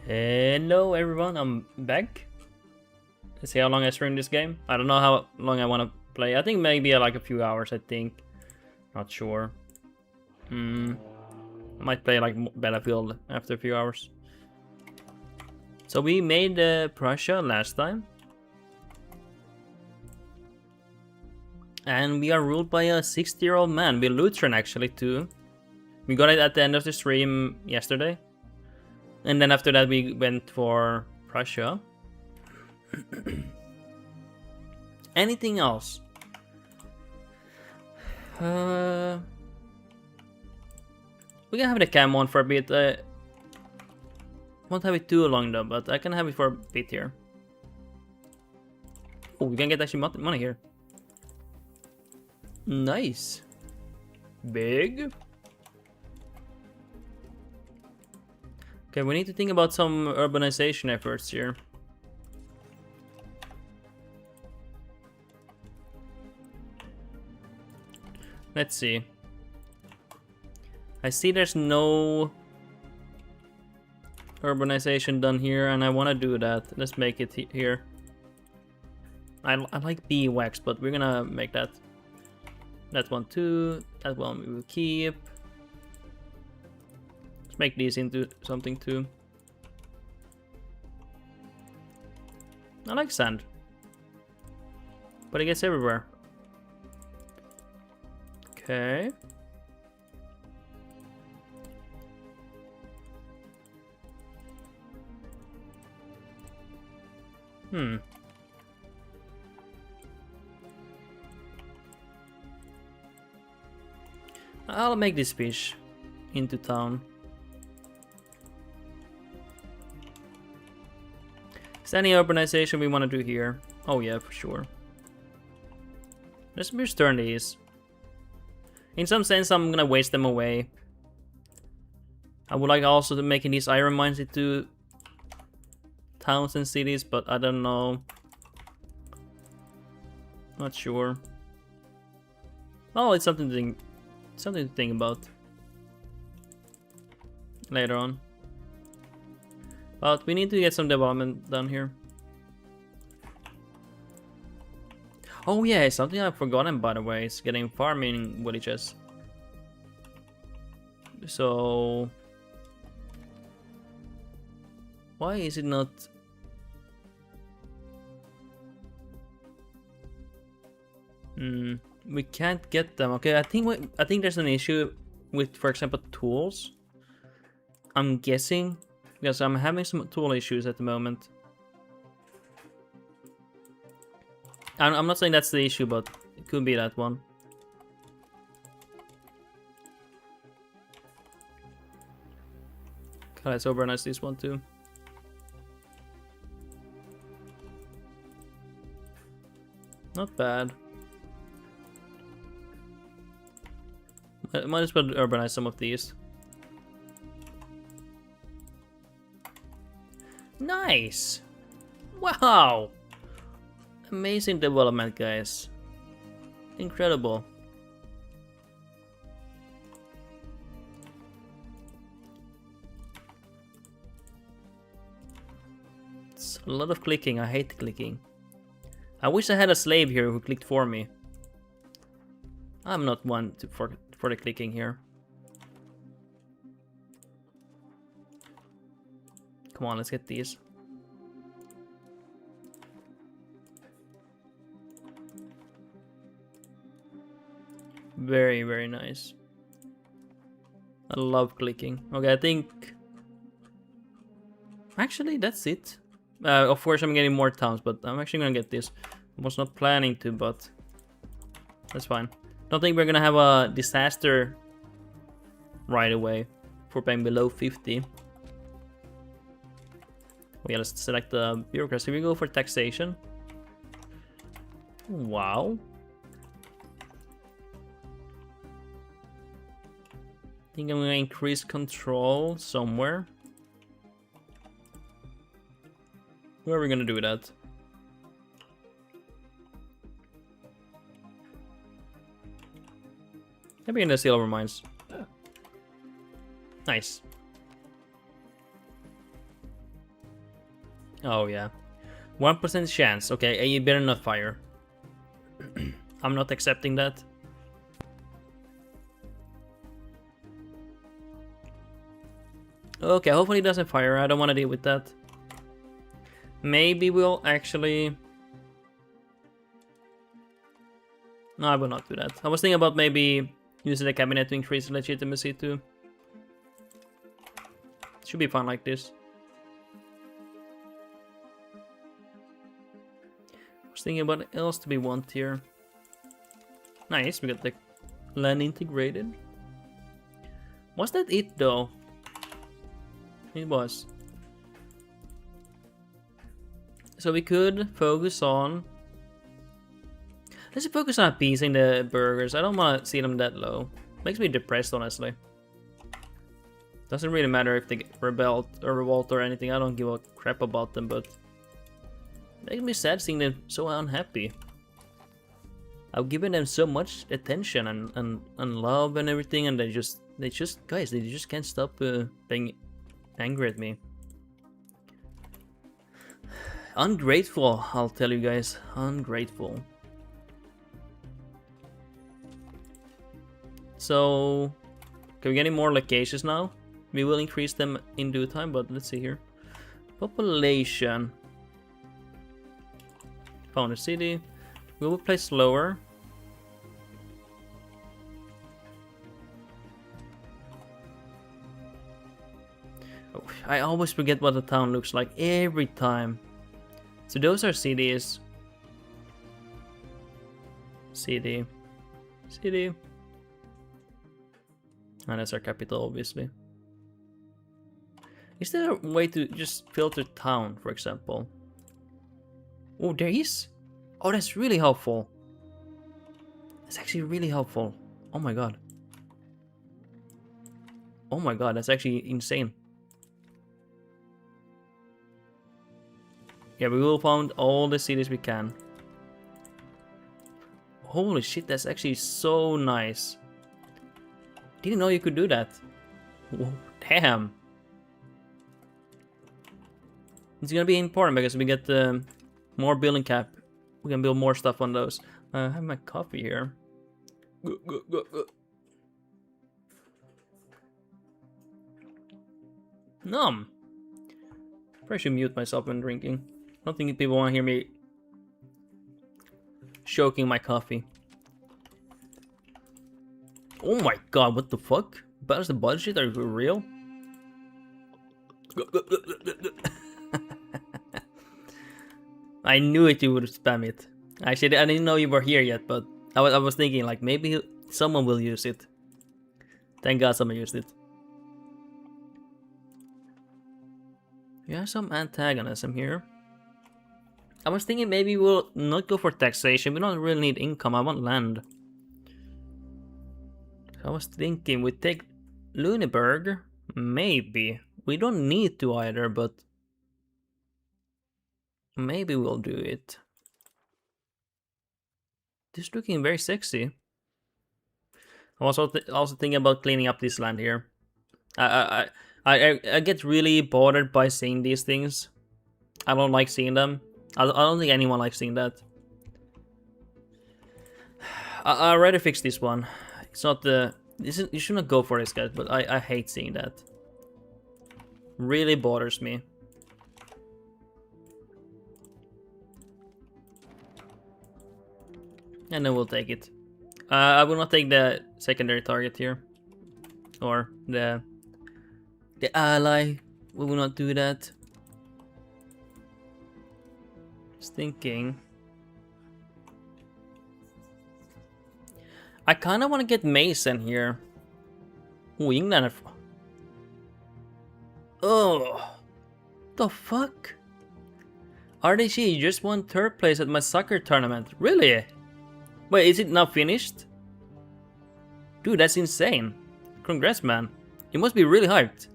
Hello everyone, I'm back. Let's see how long I stream this game. I don't know how long I want to play. I think maybe like a few hours, I think. Not sure. I might play like Battlefield after a few hours. So we made Prussia last time. And we are ruled by a 60-year-old man. We're Lutheran actually too. We got it at the end of the stream yesterday. And then after that we went for Prussia. Anything else? We can have the cam on for a bit. Won't have it too long though, but I can have it for a bit here. Oh, we can get actually money here. Nice. Big. Okay, we need to think about some urbanization efforts here. Let's see. I see there's no urbanization done here, and I want to do that. Let's make it here. I like bee wax, but we're gonna make that. That one too. That one we will keep. Let's make these into something too. I like sand, but it gets everywhere. Okay. I'll make this fish into town. Is there any urbanization we want to do here? Oh yeah, for sure. Let's just turn these. In some sense, I'm gonna waste them away. I would like also to making these iron mines into towns and cities, but I don't know. Not sure. Oh, it's something to think about later on. But we need to get some development done here. Oh yeah, something I've forgotten by the way is getting farming villages. So why is it not? We can't get them. Okay, I think there's an issue with, for example, tools. I'm guessing because I'm having some tool issues at the moment. I'm not saying that's the issue, but it could be that one. Okay, let's overnice this one too. Not bad. I might as well urbanize some of these. Nice! Wow! Amazing development, guys. Incredible. It's a lot of clicking. I hate clicking. I wish I had a slave here who clicked for me. I'm not one for the clicking here. Come on, let's get these. Very, very nice. I love clicking. Okay, I think... Actually, that's it. Of course, I'm getting more towns, but I'm actually gonna get this. I was not planning to, but... That's fine. Don't think we're gonna have a disaster right away for paying below 50. Yeah, let's select the bureaucracy. We go for taxation. Wow. I think I'm gonna increase control somewhere. Where are we gonna do that? Maybe in the silver mines. Nice. Oh yeah. 1% chance. Okay, you better not fire. I'm not accepting that. Okay, hopefully he doesn't fire. I don't want to deal with that. Maybe we'll actually... No, I will not do that. I was thinking about maybe using the cabinet to increase legitimacy too. Should be fun like this. I was thinking about what else do we want here. Nice, we got the land integrated. Was that it though? It was. So we could focus on... Let's focus on appeasing the burgers. I don't want to see them that low. Makes me depressed, honestly. Doesn't really matter if they get revolt or anything. I don't give a crap about them, but... Makes me sad seeing them so unhappy. I've given them so much attention and love and everything, and they just guys, they just can't stop being angry at me. Ungrateful, I'll tell you guys. Ungrateful. So, can we get any more locations now? We will increase them in due time, but let's see here. Population. Found a city. We will play slower. Oh, I always forget what the town looks like every time. So those are cities. City. City. And that's our capital, obviously. Is there a way to just filter town, for example? Oh, there is? Oh, that's really helpful. That's actually really helpful. Oh my god. Oh my god, that's actually insane. Yeah, we will found all the cities we can. Holy shit, that's actually so nice. Didn't know you could do that. Whoa, damn. It's gonna be important because we get more building cap. We can build more stuff on those. I have my coffee here. Nom. Probably should mute myself when drinking. I don't think people want to hear me choking my coffee. Oh my god, what the fuck? Balance the budget? Are you real? I knew it, you would spam it. Actually, I didn't know you were here yet, but I was thinking like maybe someone will use it. Thank god someone used it. We have some antagonism here. I was thinking maybe we'll not go for taxation. We don't really need income. I want land. I was thinking we take Lüneburg. Maybe. We don't need to either, but maybe we'll do it. This is looking very sexy. I'm also thinking about cleaning up this land here. I get really bothered by seeing these things. I don't like seeing them. I don't think anyone likes seeing that. I'd rather fix this one. It's not the... You should not go for this, guys, but I hate seeing that. Really bothers me. And then we'll take it. I will not take the secondary target here. Or the ally. We will not do that. Just thinking. I kind of want to get Mason here. Oh, England. Oh, the fuck? RDG, you just won 3rd place at my soccer tournament. Really? Wait, is it now finished? Dude, that's insane. Congrats, man. You must be really hyped.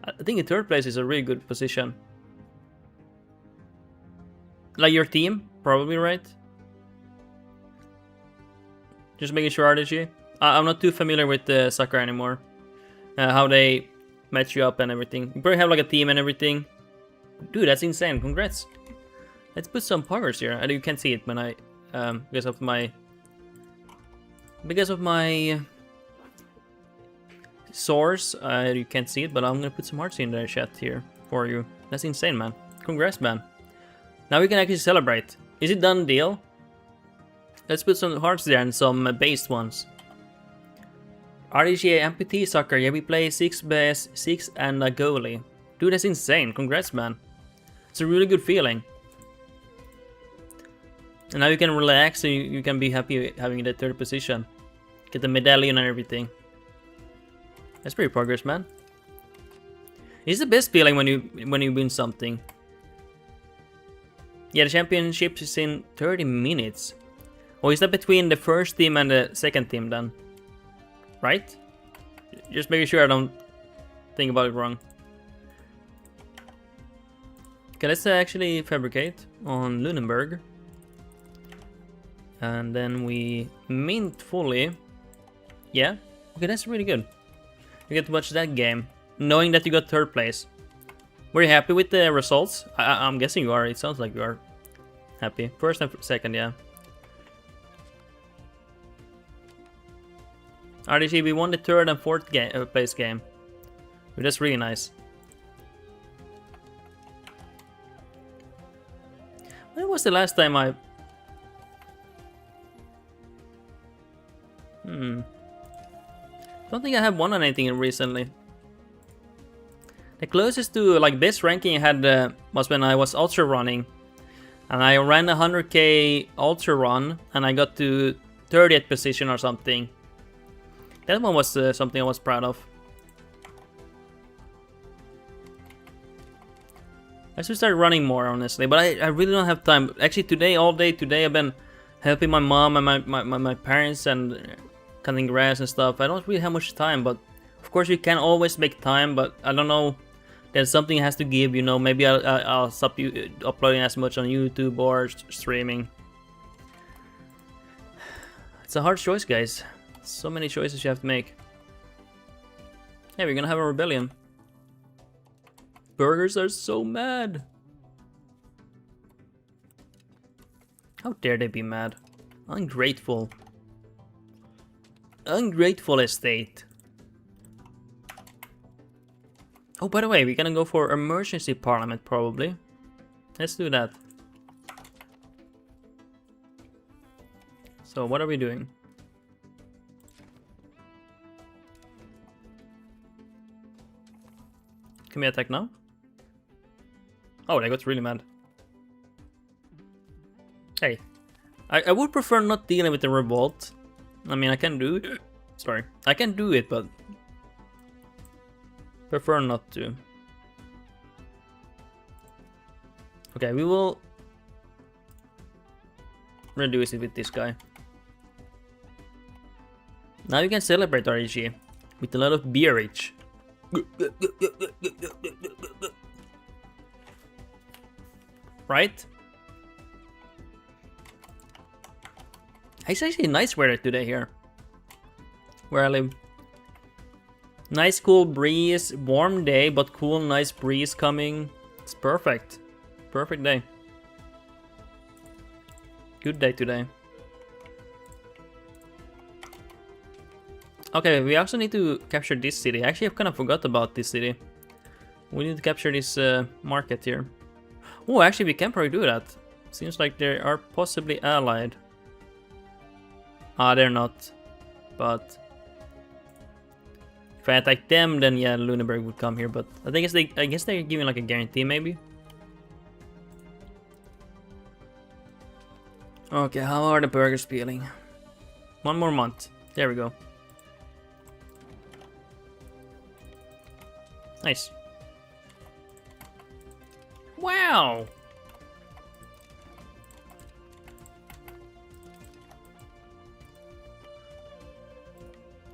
I think the 3rd place is a really good position. Like your team, probably, right? Just making sure, RDG. I'm not too familiar with the soccer anymore. How they match you up and everything. You probably have like a team and everything. Dude, that's insane. Congrats. Let's put some progress here. You can't see it when I because of my source. You can't see it, but I'm gonna put some hearts in the chat here for you. That's insane, man. Congrats, man. Now we can actually celebrate. Is it done deal? Let's put some hearts there and some based ones. RDGA amputee soccer. Yeah, we play 6 base, 6 and a goalie. Dude, that's insane. Congrats, man. It's a really good feeling. And now you can relax and you can be happy having the 3rd position. Get the medallion and everything. That's pretty progress, man. It's the best feeling when you win something. Yeah, the championship is in 30 minutes. Or is that between the first team and the second team then? Right? Just making sure I don't think about it wrong. Okay, let's actually fabricate on Lunenburg. And then we mint fully. Yeah, okay, that's really good. You get to watch that game, knowing that you got 3rd place. Were you happy with the results? I'm guessing you are. It sounds like you are happy. 1st and 2nd, yeah. RDG, we won the 3rd and 4th place game. But that's really nice. When was the last time I... Don't think I have won anything recently. The closest to like this ranking I had was when I was ultra running. And I ran a 100k ultra run and I got to 30th position or something. That one was something I was proud of. I should start running more, honestly, but I really don't have time. Actually, today, all day today, I've been helping my mom and my parents and cutting grass and stuff. I don't really have much time, but of course you can always make time, but I don't know. There's something has to give, you know. Maybe I'll stop uploading as much on YouTube or streaming. It's a hard choice, guys. So many choices you have to make. Hey, we're gonna have a rebellion. Burgers are so mad. How dare they be mad? Ungrateful. Ungrateful estate. Oh, by the way, we're gonna go for emergency parliament probably. Let's do that. So what are we doing? Can we attack now? Oh, they got really mad. Hey, I would prefer not dealing with the revolt. I mean, I can do it. Sorry, I can do it, but prefer not to. Okay, we will reduce it with this guy. Now you can celebrate REG with a lot of beerage. Right? It's actually nice weather today here, where I live. Nice cool breeze, warm day, but cool nice breeze coming. It's perfect. Perfect day. Good day today. Okay, we also need to capture this city. Actually, I've kind of forgot about this city. We need to capture this market here. Oh, actually, we can probably do that. Seems like they are possibly allied. Ah, they're not. But if I attack them, then yeah, Lunenburg would come here. But I guess they're giving like a guarantee, maybe. Okay, how are the burgers feeling? 1 more month. There we go. Nice. Wow!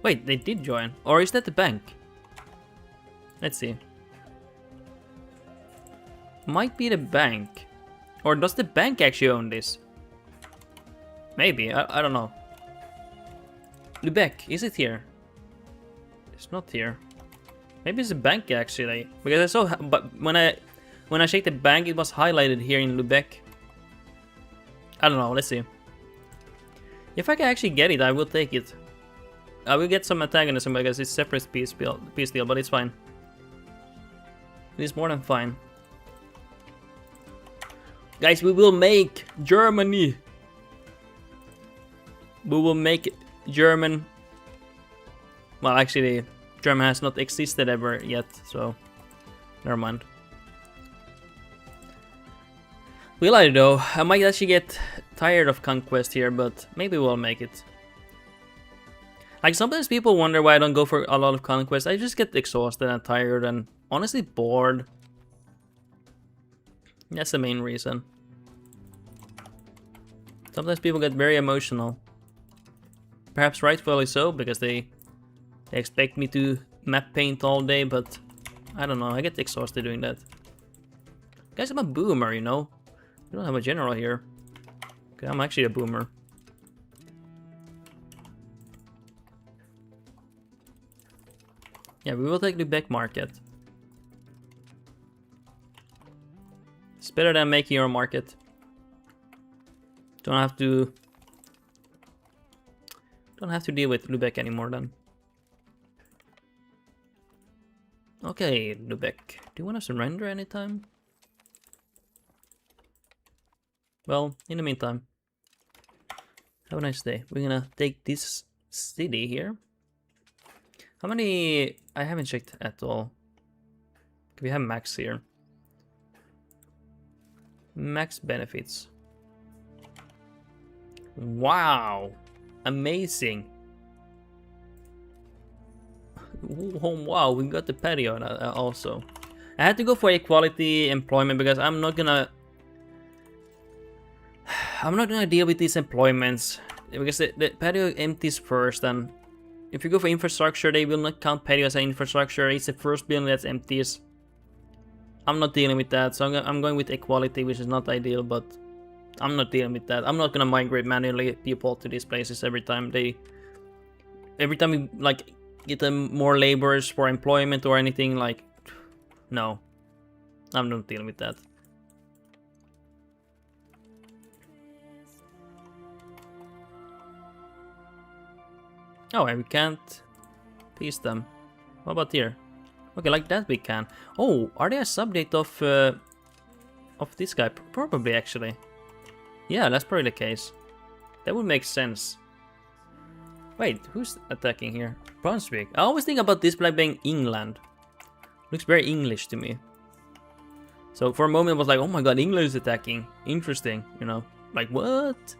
Wait, they did join. Or is that the bank? Let's see. Might be the bank. Or does the bank actually own this? Maybe, I don't know. Lubeck, is it here? It's not here. Maybe it's a bank actually, because I saw, but when I When I checked the bank, it was highlighted here in Lubeck. I don't know, let's see. If I can actually get it, I will take it. I will get some antagonism because it's separate peace deal, but it's fine. It is more than fine. Guys, we will make Germany. We will make German. Well, actually, German has not existed ever yet, so never mind. Will I though? I might actually get tired of conquest here, but maybe we'll make it. Like, sometimes people wonder why I don't go for a lot of conquest. I just get exhausted and tired and honestly bored. That's the main reason. Sometimes people get very emotional. Perhaps rightfully so, because they expect me to map paint all day, but I don't know, I get exhausted doing that. Guys, I'm a boomer, you know? We don't have a general here. Okay, I'm actually a boomer. Yeah, we will take the back market. It's better than making your market. Don't have to deal with Lubeck anymore then. Okay, Lubeck. Do you want to surrender anytime? Well, in the meantime, have a nice day. We're gonna take this city here. How many? I haven't checked at all. We have max here. Max benefits. Wow! Amazing! Oh, wow, we got the patio also. I had to go for equality employment because I'm not gonna deal with these employments because the patio empties first, and if you go for infrastructure, they will not count patio as an infrastructure. It's the first building that empties. I'm not dealing with that, so I'm going with equality, which is not ideal, but I'm not dealing with that. I'm not gonna migrate manually people to these places every time we like get them more laborers for employment or anything. Like, no, I'm not dealing with that. Oh, and we can't piece them. What about here? Okay, like that we can. Oh, are they a subject of this guy? Probably, actually. Yeah, that's probably the case. That would make sense. Wait, who's attacking here? Brunswick. I always think about this like being England. Looks very English to me. So for a moment I was like, oh my god, England is attacking. Interesting, you know. Like, what?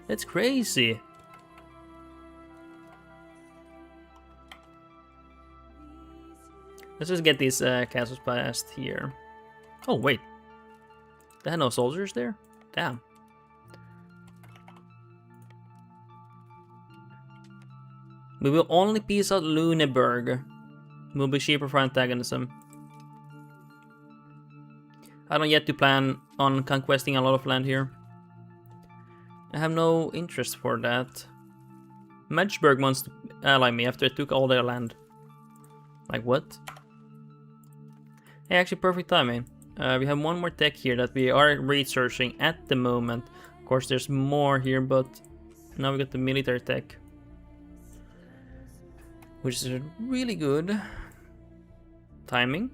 That's crazy. Let's just get these castles passed here. Oh, wait. They had no soldiers there? Damn. We will only piece out Lüneburg. Will be cheaper for antagonism. I don't yet to plan on conquesting a lot of land here. I have no interest for that. Magdeburg wants to ally me after I took all their land. Like, what? Hey, actually perfect timing. We have one more tech here that we are researching at the moment. Of course, there's more here, but now we got the military tech, which is really good timing.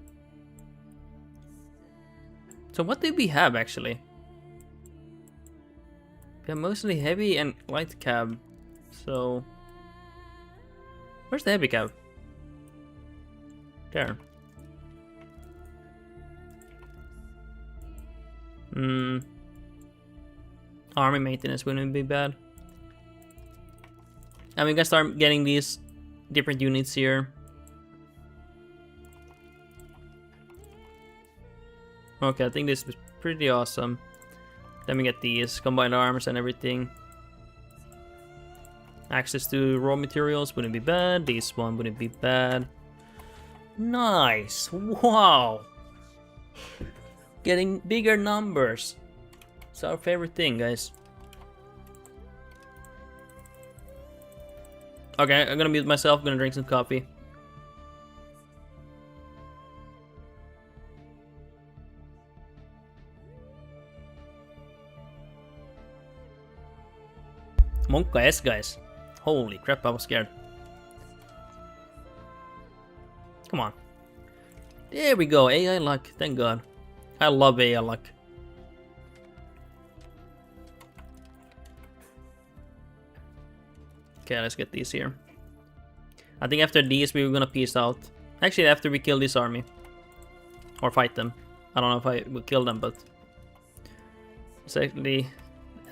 So what do we have actually? We have mostly heavy and light cab. So where's the heavy cab? There. Army maintenance wouldn't be bad. And we can start getting these different units here. Okay, I think this is pretty awesome. Then we get these combined arms and everything. Access to raw materials wouldn't be bad. This one wouldn't be bad. Nice! Wow! Getting bigger numbers. It's our favorite thing, guys. Okay, I'm gonna mute myself. I'm gonna drink some coffee. Monka S, guys. Holy crap, I was scared. Come on. There we go, AI luck, thank god. I love AI luck. Okay, let's get these here. I think after these we're gonna peace out. Actually, after we kill this army. Or fight them. I don't know if I will kill them, but... Exactly.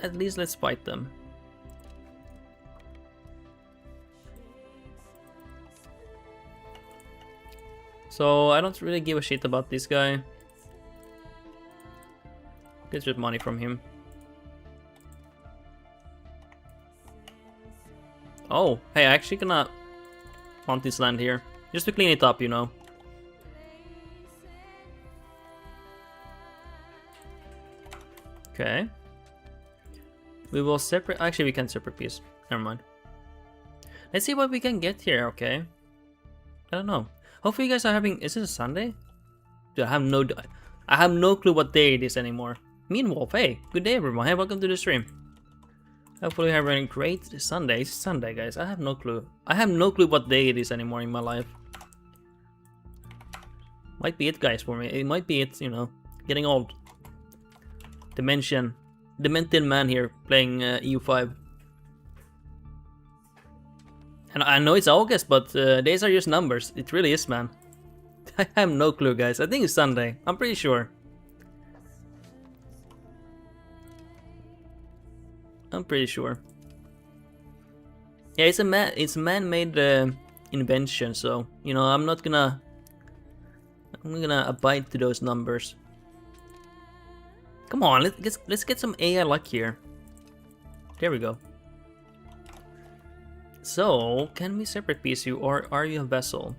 At least let's fight them. So, I don't really give a shit about this guy. Get just money from him. Oh, hey, I actually gonna want this land here. Just to clean it up, you know. Okay. We will separate... Actually, we can separate piece. Never mind. Let's see what we can get here, okay? I don't know. Hopefully you guys are having... Is this a Sunday? Dude, I have no clue what day it is anymore. Meanwolf, hey. Good day, everyone. Hey, welcome to the stream. Hopefully you're having a great Sunday. It's Sunday, guys. I have no clue. I have no clue what day it is anymore in my life. Might be it, guys, for me. It might be it, you know. Getting old. Demented man here playing EU5. And I know it's August, but days are just numbers. It really is, man. I have no clue, guys. I think it's Sunday. I'm pretty sure. I'm pretty sure. Yeah, it's a man-made invention, so you know I'm gonna abide to those numbers. Come on, let's get some AI luck here. There we go. So, can we separate piece you, or are you a vessel?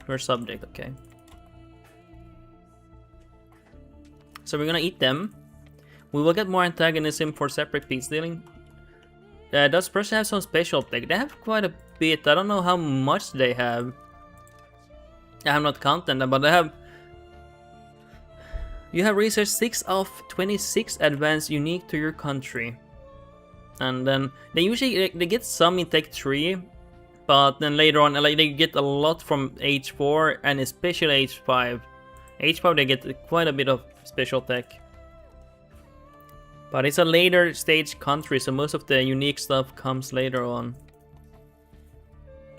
You're a subject, okay. So we're gonna eat them. We will get more antagonism for separate peace dealing. Does Prussia have some special tech? They have quite a bit. I don't know how much they have. I have not counted them, but they have... You have research 6 of 26 advanced unique to your country. And then they usually they get some in Tech 3, but then later on like they get a lot from H4 and especially H5. H5 they get quite a bit of special tech. But it's a later stage country, so most of the unique stuff comes later on.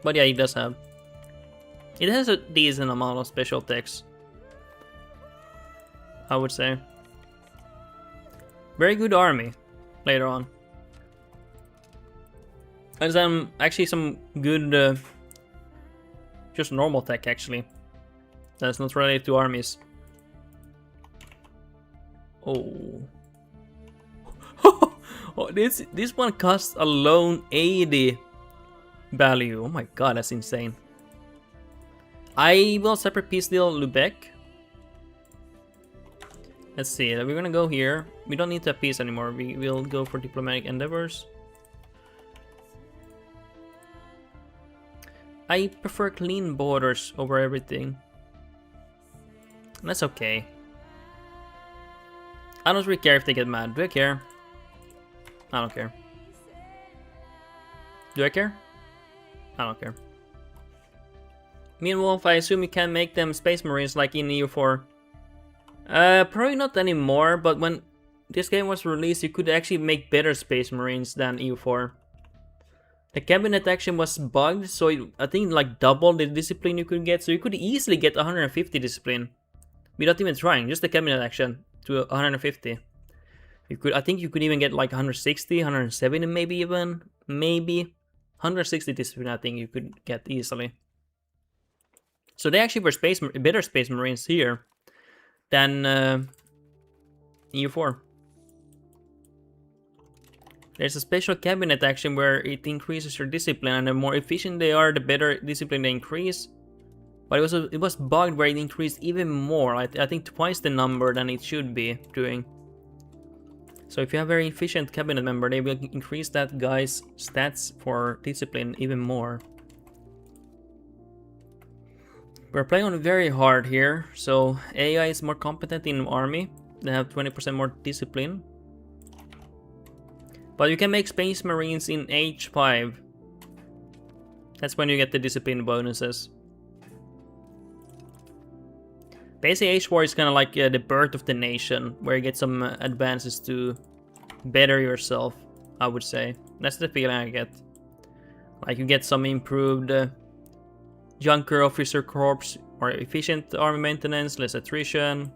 But yeah, it does have. It has a decent amount of special techs, I would say. Very good army later on. And then actually some good just normal tech actually. That's not related to armies. Oh. Oh, this one costs alone 80 value. Oh my god, that's insane. I will separate peace deal Lubeck. Let's see, we're gonna go here. We don't need to have peace anymore. We will go for diplomatic endeavors. I prefer clean borders over everything. That's okay. I don't really care if they get mad. Do I care? I don't care. Do I care? I don't care. Meanwhile, I assume you can make them Space Marines like in EU4. Probably not anymore, but when this game was released, you could actually make better Space Marines than EU4. The cabinet action was bugged, so I think like double the discipline you could get, so you could easily get 150 discipline without even trying, just the cabinet action to 150. You could, I think you could even get like 160, 170 maybe even, maybe 160 discipline I think you could get easily. So they actually were better Space Marines here than EU4. There's a special cabinet action where it increases your discipline, and the more efficient they are, the better discipline they increase. But it was bugged where it increased even more, I think twice the number than it should be doing. So if you have a very efficient cabinet member, they will increase that guy's stats for discipline even more. We're playing on very hard here, so AI is more competent in army. They have 20% more discipline. But you can make Space Marines in H5. That's when you get the discipline bonuses. Basically, H4 is kind of like the birth of the nation, where you get some advances to better yourself, I would say. That's the feeling I get. Like you get some improved Junker Officer Corps, or efficient army maintenance, less attrition.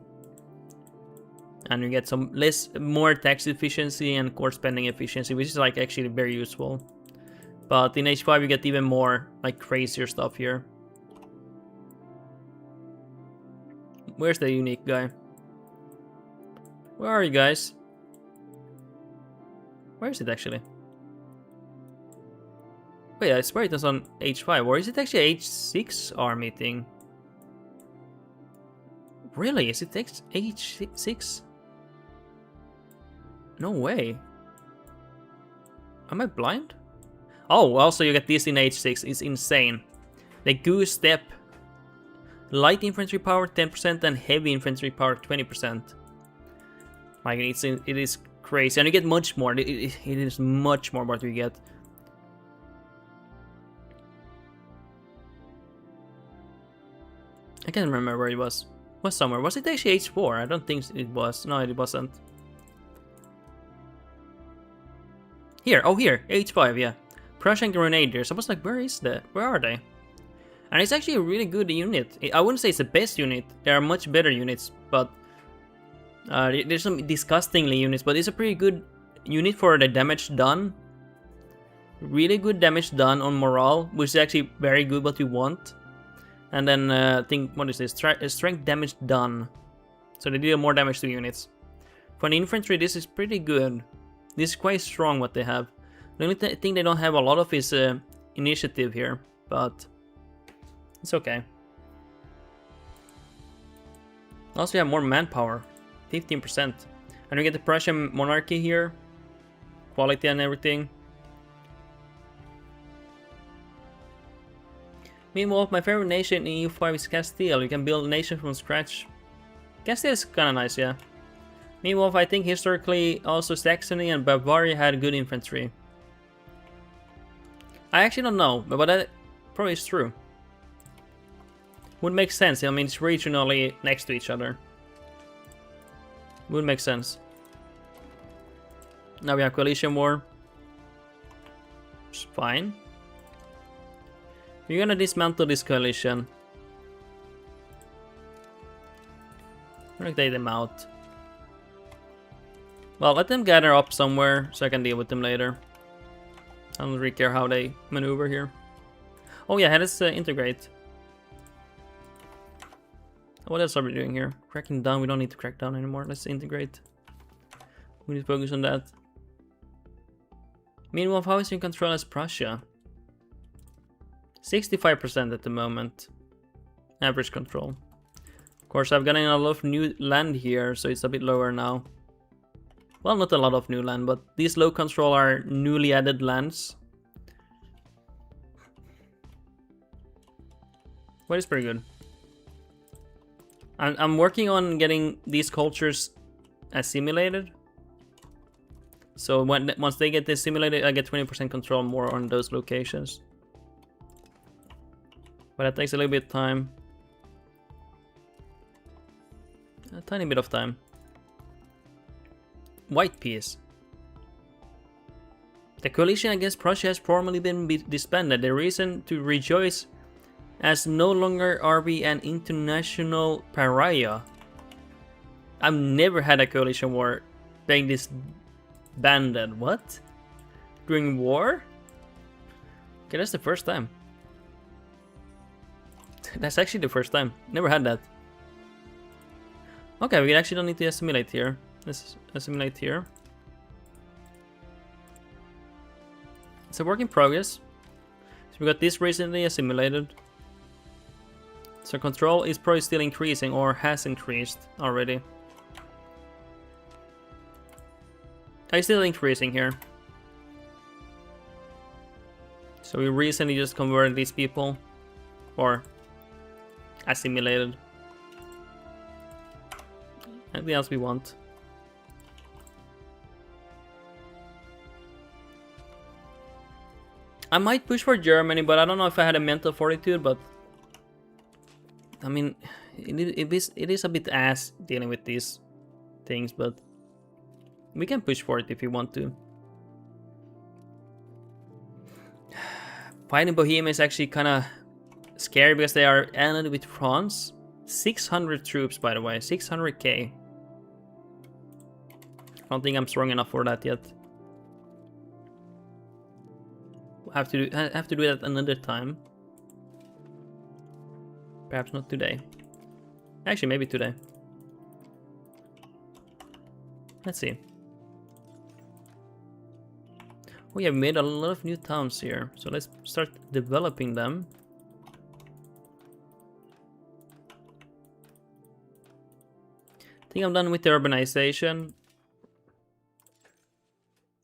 And you get some more tax efficiency and core spending efficiency, which is like actually very useful. But in H5 you get even more like crazier stuff here. Where's the unique guy? Where are you guys? Where is it actually? Wait, I swear it was on H5, or is it actually H6 army thing? Really? Is it H6? No way. Am I blind? Oh, also you get this in H6. It's insane. The Goose Step. Light infantry power 10% and heavy infantry power 20%. Like it is crazy, and you get much more. It is much more what you get. I can't remember where it was. It was somewhere. Was it actually H4? I don't think it was. No, it wasn't. Here. Oh, here. H5, yeah. Prussian Grenadiers. I was like, where is that? Where are they? And it's actually a really good unit. I wouldn't say it's the best unit. There are much better units, but there's some disgustingly units, but it's a pretty good unit for the damage done. Really good damage done on morale, which is actually very good what you want. And then I think, what is this? Strength damage done. So they deal more damage to units. For an infantry, this is pretty good. This is quite strong what they have. The only thing they don't have a lot of is initiative here, but it's okay. Also, you have more manpower, 15%. And you get the Prussian monarchy here, quality and everything. Meanwhile, my favorite nation in EU5 is Castile. You can build a nation from scratch. Castile is kinda nice, yeah. Meanwhile, I think historically also Saxony and Bavaria had good infantry. I actually don't know, but that probably is true. Would make sense. I mean, it's regionally next to each other. Would make sense. Now we have coalition war. It's fine. We're gonna dismantle this coalition. I'm gonna take them out. Well, let them gather up somewhere so I can deal with them later. I don't really care how they maneuver here. Oh yeah, let's integrate. What else are we doing here? Cracking down. We don't need to crack down anymore. Let's integrate. We need to focus on that. Meanwhile, how is in control as Prussia? 65% at the moment. Average control. Of course, I've gotten a lot of new land here, so it's a bit lower now. Well, not a lot of new land, but these low control are newly added lands. What is pretty good. I'm working on getting these cultures assimilated. So once they get assimilated, I get 20% control more on those locations. But that takes a little bit of time. A tiny bit of time. White peace. The coalition against Prussia has formally been disbanded. The reason to rejoice, as no longer are we an international pariah. I've never had a coalition war being disbanded. What? During war? Okay, that's the first time. That's actually the first time. Never had that. Okay, we actually don't need to assimilate here. Let's assimilate here. It's a work in progress. So we got this recently assimilated. So control is probably still increasing or has increased already. It's still increasing here. So we recently just converted these people. Or assimilated. Anything else we want? I might push for Germany, but I don't know if I had a mental fortitude, but... I mean, it is a bit ass dealing with these things, but... We can push for it if you want to. Fighting Bohemia is actually kind of scary because they are allied with France. 600 troops, by the way. 600k. I don't think I'm strong enough for that yet. I have to do that another time. Perhaps not today. Actually, maybe today. Let's see. We have made a lot of new towns here, so let's start developing them. I think I'm done with the urbanization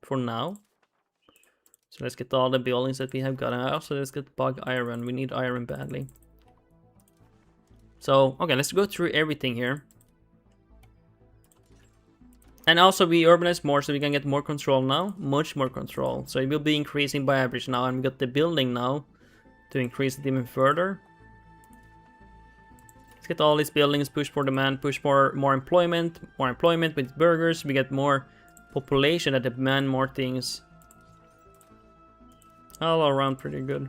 for now. So let's get all the buildings that we have got. And also let's get bug iron. We need iron badly. So, okay, let's go through everything here. And also we urbanize more so we can get more control now. Much more control. So it will be increasing by average now. And we got the building now to increase it even further. Let's get all these buildings, push for demand, push for more employment with burgers. We get more population that demand more things. All around pretty good.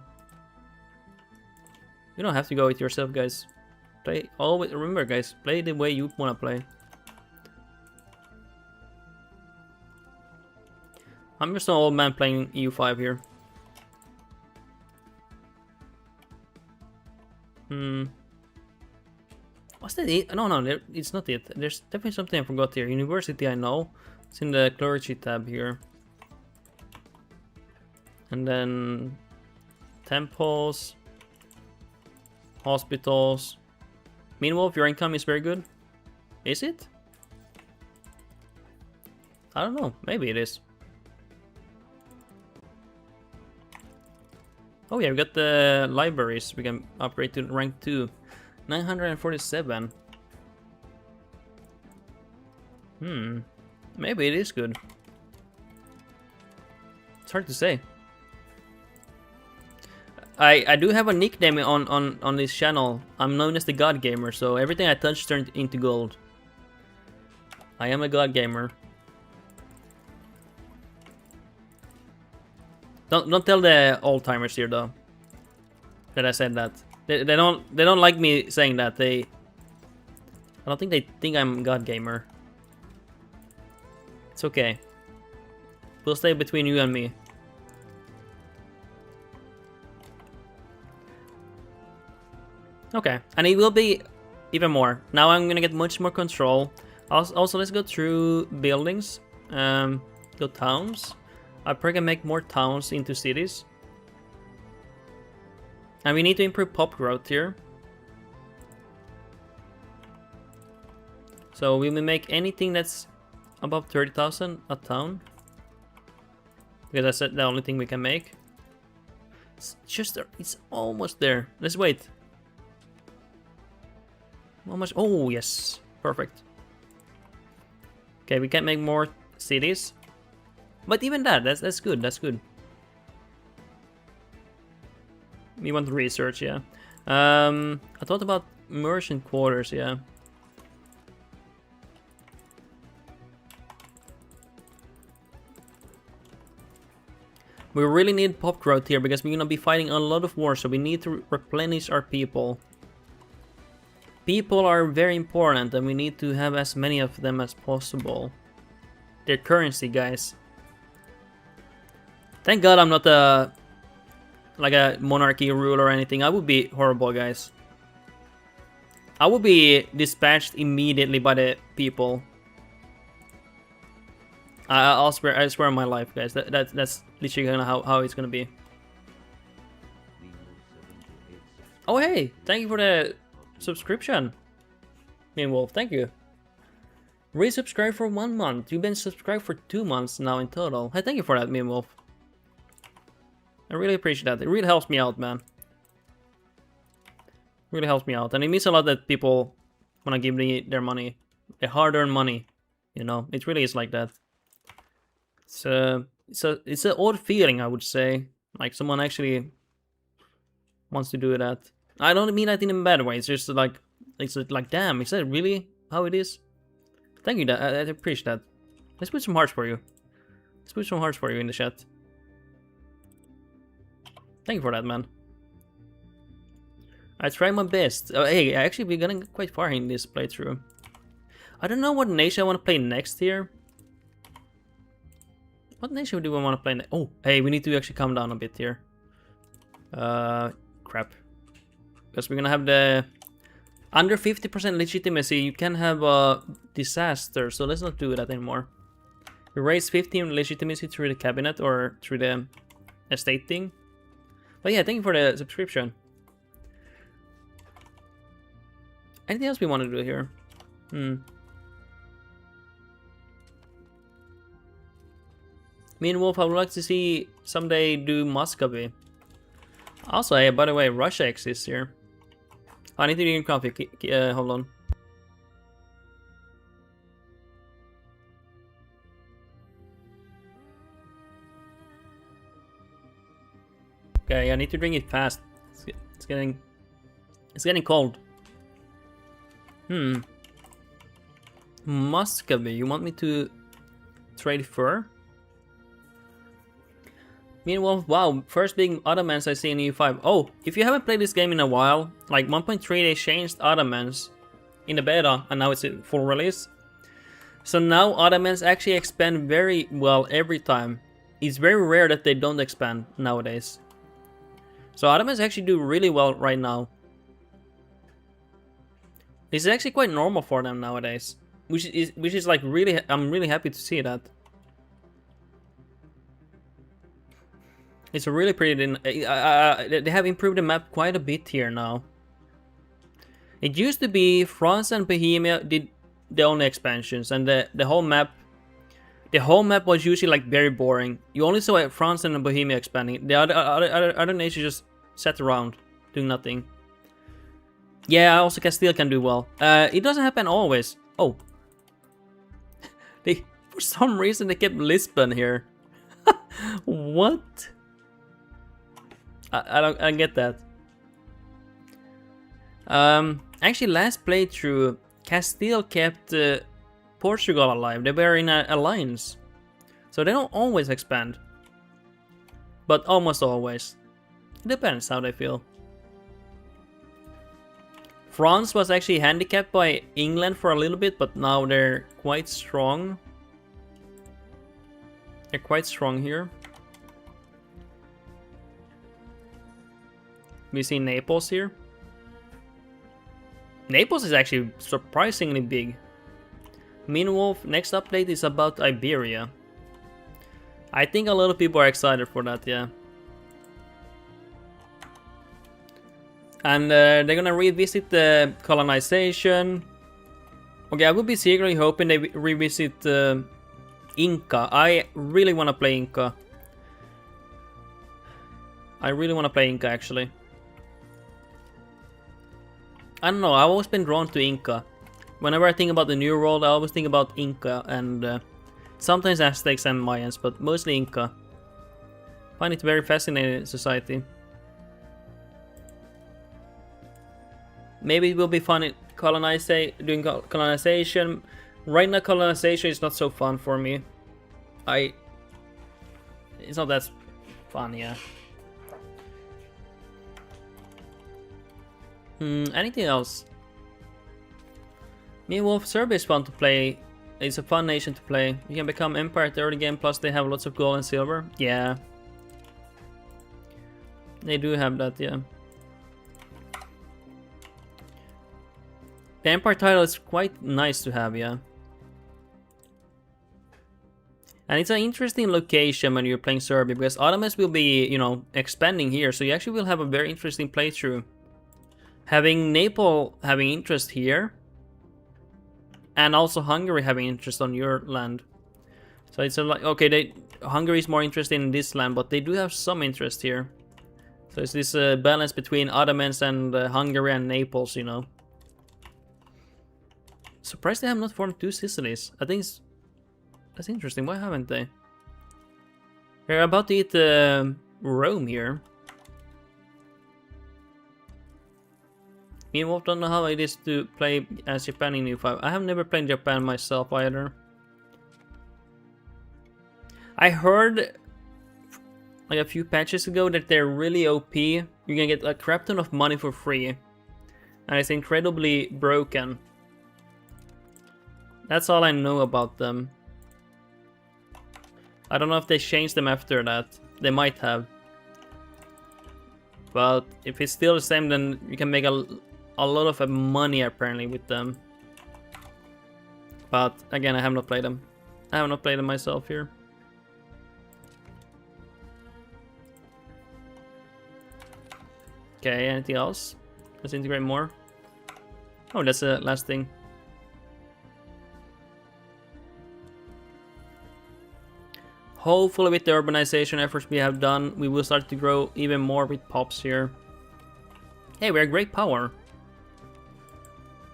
You don't have to go with yourself, guys. Play always, remember guys, play the way you wanna play. I'm just an old man playing EU5 here. What's that? No, it's not it. There's definitely something I forgot here. University, I know. It's in the clergy tab here. And then temples, hospitals. Meanwhile, your income is very good. Is it? I don't know. Maybe it is. Oh yeah, we got the libraries. We can upgrade to rank 2. 947. Maybe it is good. It's hard to say. I do have a nickname on this channel. I'm known as the God Gamer, so everything I touch turned into gold. I am a God Gamer. Don't tell the old timers here though that I said that. They don't like me saying that. I don't think they think I'm God Gamer. It's okay. We'll stay between you and me. Okay, and it will be even more. Now I'm gonna get much more control. Also, let's go through buildings. Go towns. I probably can make more towns into cities. And we need to improve pop growth here. So we will make anything that's above 30,000 a town. Because that's the only thing we can make. It's almost there. Let's wait. Almost. Oh yes, perfect. Okay, we can make more cities. But even that's good, that's good. We want research, yeah. I thought about merchant quarters, yeah. We really need pop growth here because we're gonna be fighting a lot of wars, so we need to replenish our people. People are very important and we need to have as many of them as possible. Their currency, guys. Thank God I'm not like a monarchy ruler or anything. I would be horrible, guys. I would be dispatched immediately by the people. I swear on my life, guys. That's literally gonna how it's gonna be. Oh hey, thank you for the subscription, Meanwolf. Thank you. Resubscribe for 1 month. You've been subscribed for 2 months now in total. Hey, thank you for that, Meanwolf. I really appreciate that. It really helps me out, man. Really helps me out, and it means a lot that people wanna give me their money, their hard-earned money. You know, it really is like that. It's an odd feeling, I would say, Like someone actually wants to do that. I don't mean that in a bad way. It's just like, damn, is that really how it is? Thank you, I appreciate that. Let's put some hearts for you. Let's put some hearts for you in the chat. Thank you for that, man. I try my best. Hey, actually, we're getting quite far in this playthrough. I don't know what nation I want to play next here. What nation do we want to play next? Oh, hey, we need to actually calm down a bit here. Crap. Because we're gonna have the... Under 50% legitimacy, you can have a disaster, so let's not do that anymore. We raise 15 legitimacy through the cabinet or through the estate thing. But yeah, thank you for the subscription. Anything else we want to do here? Me and Wolf, I would like to see someday do Muscovy. Also, hey, by the way, Russia exists here. I need to do coffee. Hold on. Okay, I need to drink it fast. It's getting cold. Muscovy, you want me to trade fur? Meanwhile, wow, first big Ottomans I see in EU5. Oh, if you haven't played this game in a while, like 1.3 they changed Ottomans in the beta and now it's a full release. So now Ottomans actually expand very well every time. It's very rare that they don't expand nowadays. So Ottomans actually do really well right now. This is actually quite normal for them nowadays, which is like really, I'm really happy to see that. It's a really pretty. They have improved the map quite a bit here now. It used to be France and Bohemia did the only expansions, and the whole map was usually like very boring. You only saw France and Bohemia expanding. The other nations just sat around doing nothing. Yeah, also Castile can do well. It doesn't happen always. Oh, for some reason they kept Lisbon here. What? I don't get that. Actually, last playthrough, Castile kept Portugal alive. They were in an alliance, so they don't always expand, but almost always. It depends how they feel. France was actually handicapped by England for a little bit, but now they're quite strong. They're quite strong here. We see Naples here. Naples is actually surprisingly big. Meanwhile, next update is about Iberia. I think a lot of people are excited for that, yeah. And they're gonna revisit the colonization. Okay, I would be secretly hoping they revisit Inca. I really want to play Inca. I really want to play Inca, actually. I don't know, I've always been drawn to Inca. Whenever I think about the New World, I always think about Inca and sometimes Aztecs and Mayans, but mostly Inca. I find it very fascinating society. Maybe it will be fun doing colonization. Right now, colonization is not so fun for me. It's not that fun, yeah. Anything else? Meanwhile, Serbia is fun to play. It's a fun nation to play. You can become empire at the early game, plus they have lots of gold and silver. Yeah. They do have that, yeah. The empire title is quite nice to have, yeah. And it's an interesting location when you're playing Serbia, because Ottomans will be, you know, expanding here, so you actually will have a very interesting playthrough. Having Naples having interest here, and also Hungary having interest on your land. So it's like, okay, Hungary is more interested in this land, but they do have some interest here. So it's this balance between Ottomans and Hungary and Naples, you know. Surprised they have not formed two Sicilies. I think that's interesting. Why haven't they? They're about to eat Rome here. Meanwhile, don't know how it is to play as Japan in U5. I have never played Japan myself either. I heard like a few patches ago that they're really OP. You can get a crap ton of money for free. And it's incredibly broken. That's all I know about them. I don't know if they changed them after that. They might have. But if it's still the same, then you can make a lot of money apparently with them. But again, I have not played them. I have not played them myself here. Okay, anything else? Let's integrate more. Oh, that's the last thing. Hopefully with the urbanization efforts we have done, we will start to grow even more with pops here. Hey, we're a great power.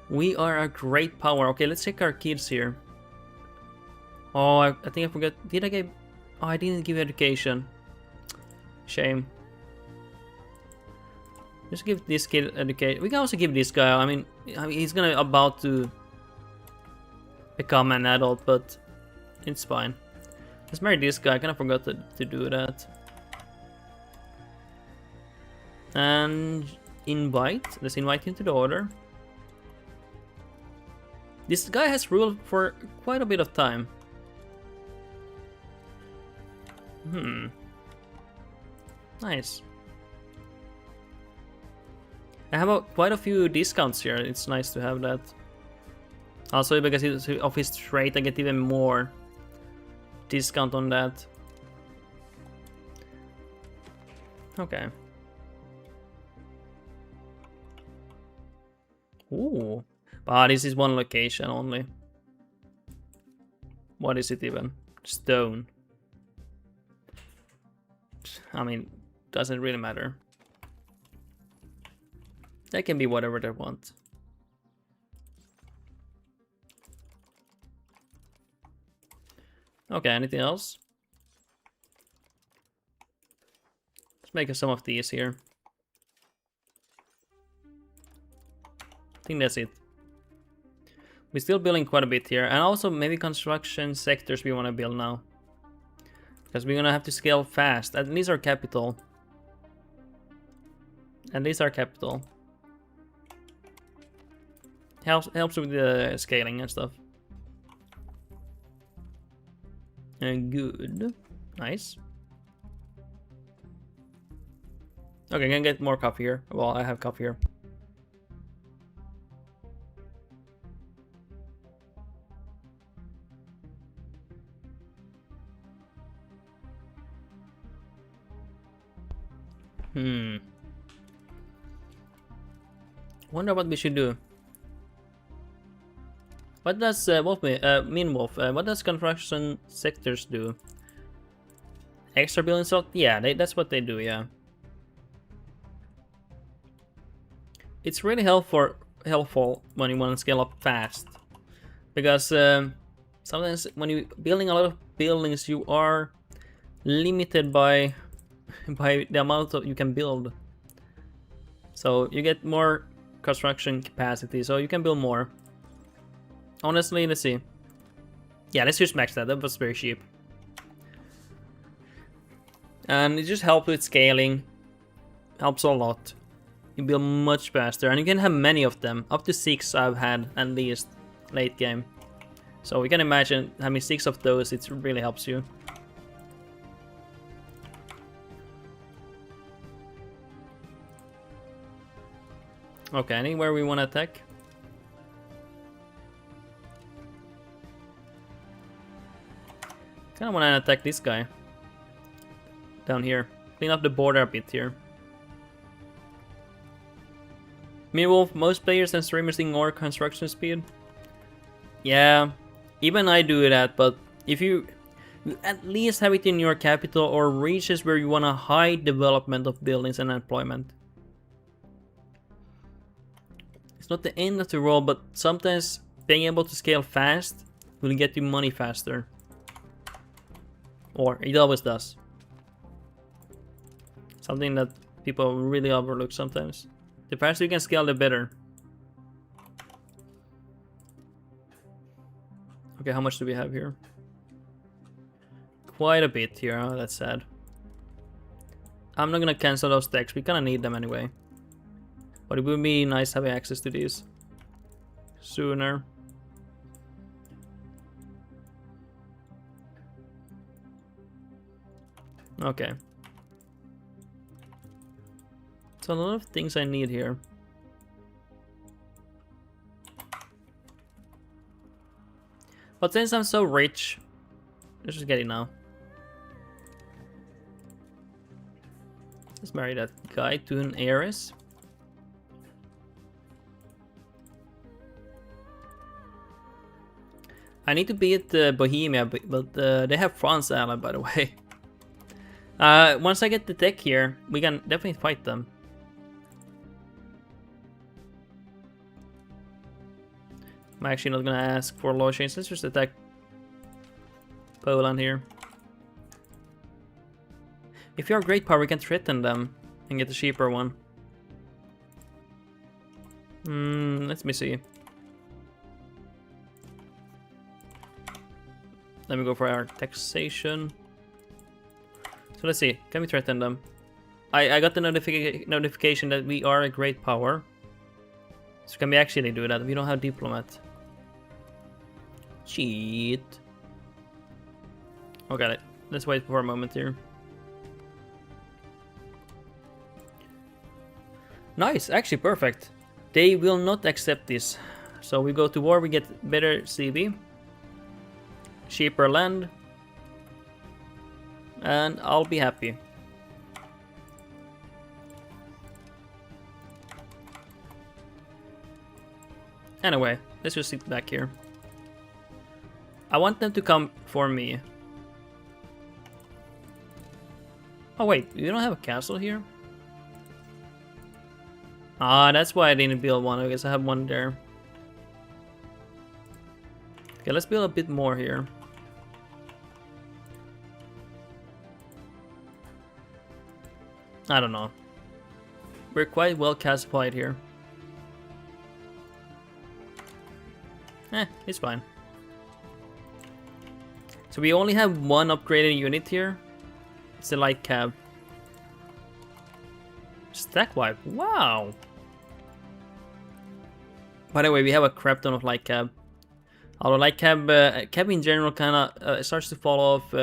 We are a great power. Okay, let's check our kids here. Oh, I think I forgot. Did I give... Oh, I didn't give education. Shame. Just give this kid education. We can also give this guy. I mean, he's gonna about to become an adult, but it's fine. Let's marry this guy. I kind of forgot to do that. And invite. Let's invite him to the order. This guy has ruled for quite a bit of time. Nice. I have quite a few discounts here. It's nice to have that. Also, because of his trait, I get even more discount on that. Okay. Ooh. But this is one location only. What is it even? Stone. I mean, doesn't really matter. They can be whatever they want. Okay, anything else? Let's make some of these here. I think that's it. We're still building quite a bit here. And also maybe construction sectors we want to build now. Because we're gonna have to scale fast. At least our capital. At least our capital. Helps with the scaling and stuff. Good. Nice. Okay, I'm gonna get more coffee here. Well, I have coffee here. Wonder what we should do. What does what does construction sectors do? Extra building stock? Yeah, that's what they do, yeah. It's really helpful when you want to scale up fast. Because sometimes when you're building a lot of buildings, you are limited by the amount you can build. So you get more construction capacity, so you can build more. Honestly, let's see. Yeah, let's just max that. That was very cheap. And it just helps with scaling. Helps a lot. You build much faster, and you can have many of them. Up to 6 I've had, at least, late game. So you can imagine having 6 of those, it really helps you. Okay, anywhere we want to attack? Kinda wanna attack this guy. Down here. Clean up the border a bit here. Meanwhile, most players and streamers ignore construction speed. Yeah, even I do that, but if you at least have it in your capital or regions where you want a high development of buildings and employment. It's not the end of the world, but sometimes being able to scale fast will get you money faster. Or it always does. Something that people really overlook sometimes. The faster you can scale, the better. Okay, how much do we have here? Quite a bit here, huh? That's sad. I'm not gonna cancel those decks, we kinda need them anyway. But it would be nice having access to these sooner. Okay. So a lot of things I need here. But since I'm so rich, let's just get it now. Let's marry that guy to an heiress. I need to beat Bohemia, but they have France ally, by the way. Once I get the deck here, we can definitely fight them. I'm actually not gonna ask for law change. Let's just attack Poland here. If you're a great power, we can threaten them and get the cheaper one. Let me see. Let me go for our taxation. So let's see. Can we threaten them? I got the notification that we are a great power. So can we actually do that? We don't have diplomat. Cheat. Okay, let's wait for a moment here. Nice, actually perfect. They will not accept this. So we go to war, we get better CB. Cheaper land. And I'll be happy. Anyway, let's just sit back here. I want them to come for me. Oh wait, you don't have a castle here? Ah, that's why I didn't build one. I guess I have one there. Okay, let's build a bit more here. I don't know. We're quite well classified here. It's fine. So we only have one upgraded unit here. It's the light cab. Stack wipe. Wow. By the way, we have a crap ton of light cab. Although light cab, cab in general kinda starts to fall off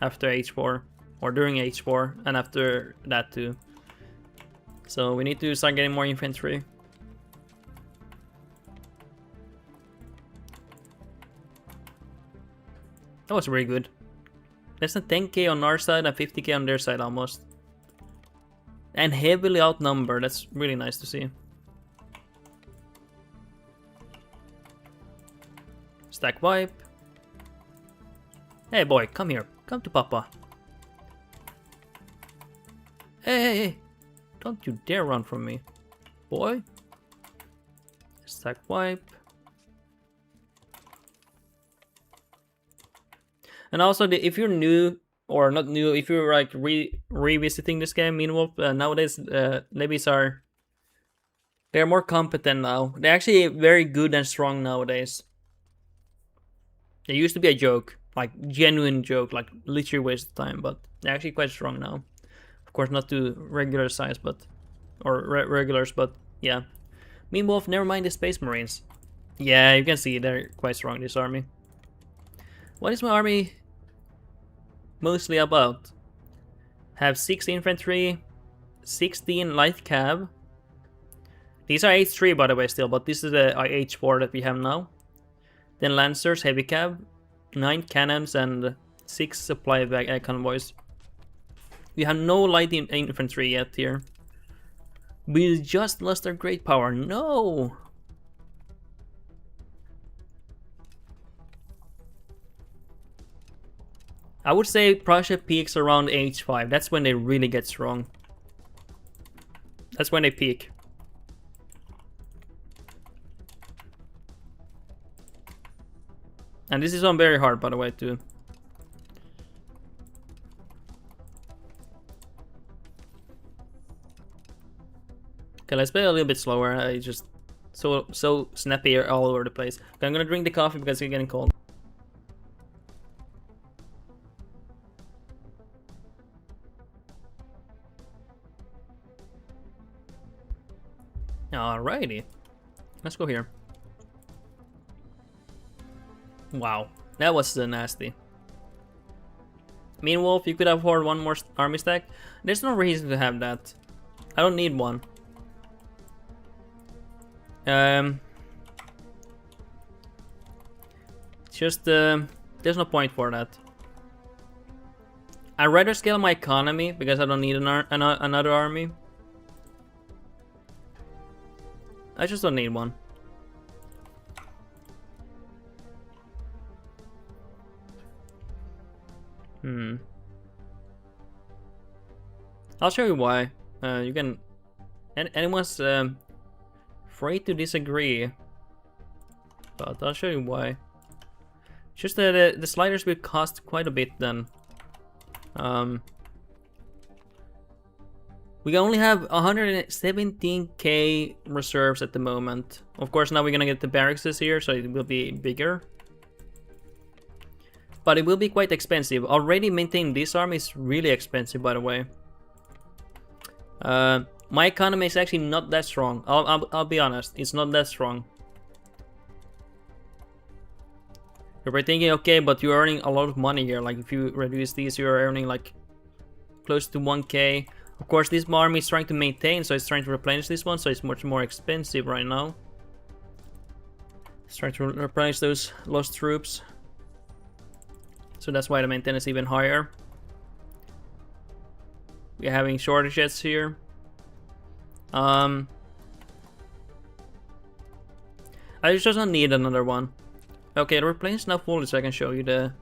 after H4. Or during H4 and after that too. So we need to start getting more infantry. That was really good. Less than 10k on our side and 50k on their side almost. And heavily outnumbered, that's really nice to see. Stack wipe. Hey boy, come here. Come to Papa. Hey. Don't you dare run from me. Boy. Stack wipe. And also, if you're new, or not new, if you're like revisiting this game, meanwhile, nowadays, levies are... They're more competent now. They're actually very good and strong nowadays. They used to be a joke. Like, genuine joke, like literally waste of time, but they're actually quite strong now. Of course, not to regular size, but... Or regulars, but yeah. Meanwhile, never mind the Space Marines. Yeah, you can see they're quite strong, this army. What is my army mostly about? Have 6 infantry, 16 light cab. These are H3 by the way still, but this is the H4 that we have now. Then lancers, heavy cab, 9 cannons and 6 supply convoys. We have no light infantry yet here. We just lost our great power. No! I would say Prussia peaks around H5. That's when they really get strong. That's when they peak. And this is on very hard, by the way, too. Okay, let's play a little bit slower. I just so snappy all over the place. Okay, I'm gonna drink the coffee because it's getting cold. Alrighty, let's go here. Wow, that was nasty. Mean Wolf, you could afford one more army stack. There's no reason to have that. I don't need one. Just there's no point for that. I'd rather scale my economy because I don't need another army. I just don't need one. I'll show you why. You can. Anyone's free to disagree, but I'll show you why. Just that the sliders will cost quite a bit then. We only have 117k reserves at the moment. Of course, now we're gonna get the barracks here, so it will be bigger. But it will be quite expensive. Already maintaining this army is really expensive, by the way. My economy is actually not that strong. I'll be honest, it's not that strong. You're probably thinking, okay, but you're earning a lot of money here. Like if you reduce these, you're earning like close to 1k. Of course, this army is trying to maintain, so it's trying to replenish this one, so it's much more expensive right now. It's trying to replenish those lost troops. So that's why the maintenance is even higher. We're having shortages here. I just don't need another one. Okay, the replenish is now full, so I can show you the...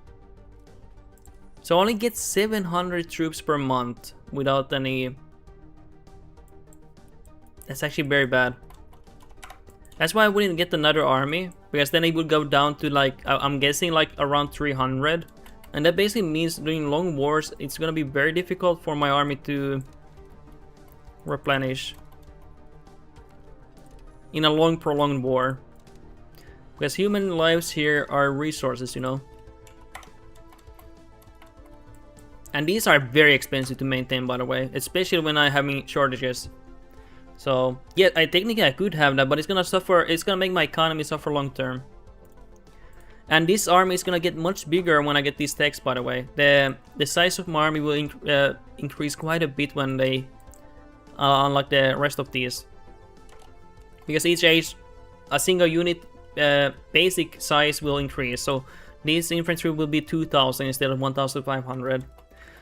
So I only get 700 troops per month without any... That's actually very bad. That's why I wouldn't get another army, because then it would go down to like, I'm guessing like around 300. And that basically means during long wars, it's gonna be very difficult for my army to replenish in a long prolonged war. Because human lives here are resources, you know. And these are very expensive to maintain, by the way, especially when I'm having shortages. So yeah, I could have that, but it's gonna suffer. It's gonna make my economy suffer long term. And this army is gonna get much bigger when I get these techs. By the way, the size of my army will increase quite a bit when they unlock the rest of these. Because each age, a single unit basic size will increase. So these infantry will be 2,000 instead of 1,500.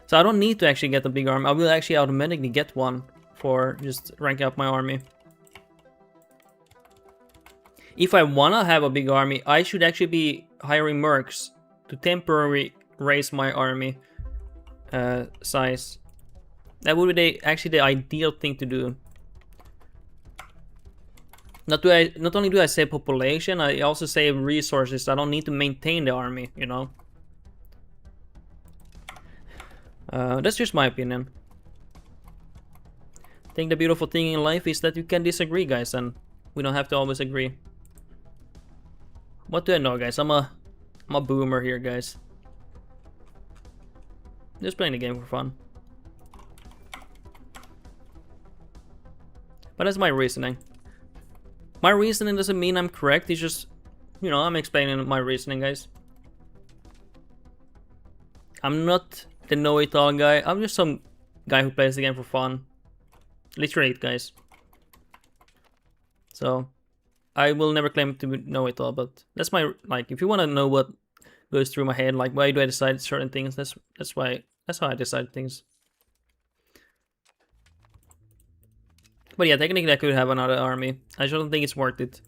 So I don't need to actually get a big army. I will actually automatically get one for just ranking up my army. If I wanna have a big army, I should actually be hiring mercs to temporarily raise my army size. That would be actually the ideal thing to do. Not only do I save population, I also save resources. I don't need to maintain the army, you know. That's just my opinion. I think the beautiful thing in life is that you can disagree, guys, and we don't have to always agree. What do I know, guys? I'm a boomer here, guys. Just playing the game for fun. But that's my reasoning. My reasoning doesn't mean I'm correct. It's just, you know, I'm explaining my reasoning, guys. I'm not the know-it-all guy. I'm just some guy who plays the game for fun. Literally, guys. So, I will never claim to know it all, but that's my, like, if you want to know what goes through my head, like, why do I decide certain things, that's how I decide things. But yeah, technically I could have another army. I just don't think it's worth it.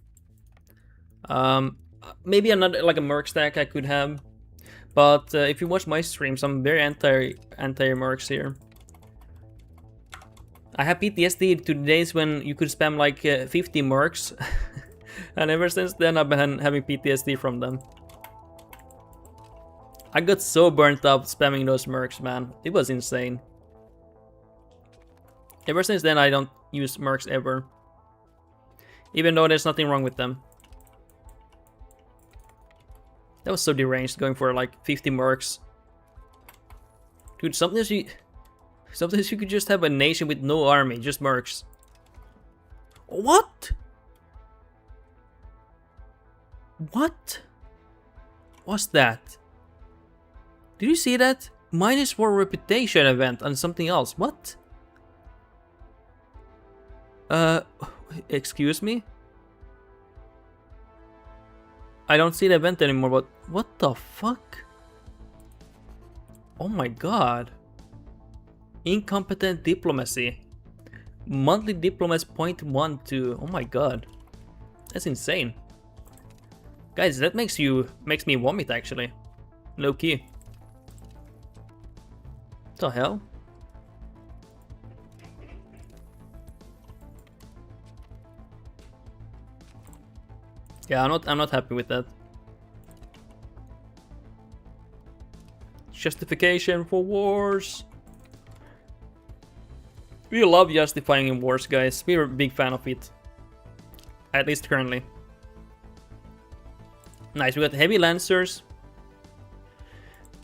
Maybe another, like a merc stack I could have. But if you watch my streams, I'm very anti-mercs here. I have PTSD to the days when you could spam like 50 mercs. And ever since then I've been having PTSD from them. I got so burnt out spamming those mercs, man. It was insane. Ever since then I don't use mercs ever. Even though there's nothing wrong with them. That was so deranged, going for like 50 mercs. Dude, sometimes you could just have a nation with no army, just mercs. What? What was that? Did you see that? -4 reputation event on something else. What? Excuse me? I don't see the event anymore, but what the fuck? Oh my god. Incompetent diplomacy. Monthly diplomats 0.12. Oh my god. That's insane. Guys, that makes me vomit actually. Low key. What the hell? Yeah, I'm not happy with that. Justification for wars. We love justifying in wars, guys. We're a big fan of it. At least currently. Nice, we got heavy lancers.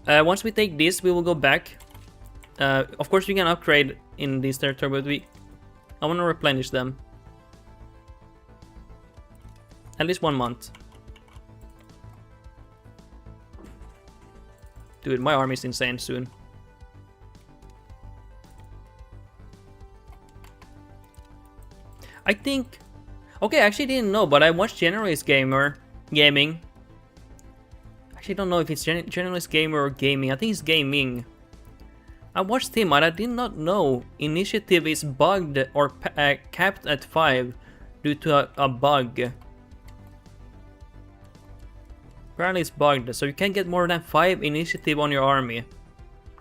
Once we take this, we will go back. Of course, we can upgrade in this territory, but I want to replenish them. At least 1 month. Dude, my army is insane soon. I think... Okay, I actually didn't know, but I watched Generalist Gaming. Actually, don't know if it's Generalist Gamer or Gaming. I think it's Gaming. I watched him, and I did not know initiative is bugged or capped at 5 due to a bug. Apparently it's bugged, so you can't get more than 5 initiative on your army.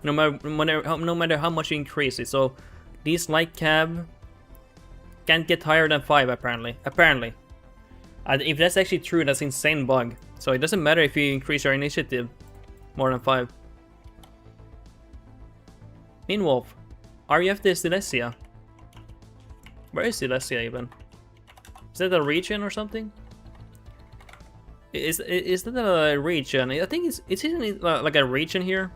No matter how much you increase it. So these light cab can't get higher than 5 apparently. If that's actually true, that's insane bug. So it doesn't matter if you increase your initiative more than 5. Meanwhile, RUF the Silesia. Where is Silesia even? Is that a region or something? Is that a region? I think isn't it like a region here?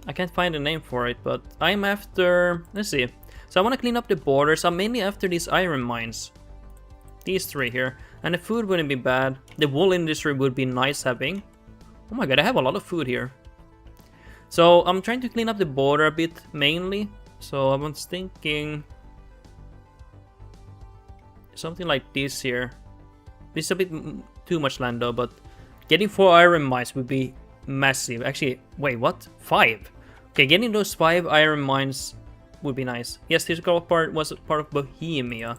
I can't find a name for it, but I'm after... Let's see. So I want to clean up the borders. I'm mainly after these iron mines. These 3 here. And the food wouldn't be bad. The wool industry would be nice having. Oh my god, I have a lot of food here. So I'm trying to clean up the border a bit, mainly. So I was thinking... something like this here. This is a bit too much land though, but getting 4 iron mines would be massive. Actually, wait, what? 5? Okay, getting those 5 iron mines would be nice. Yes, this part was part of Bohemia.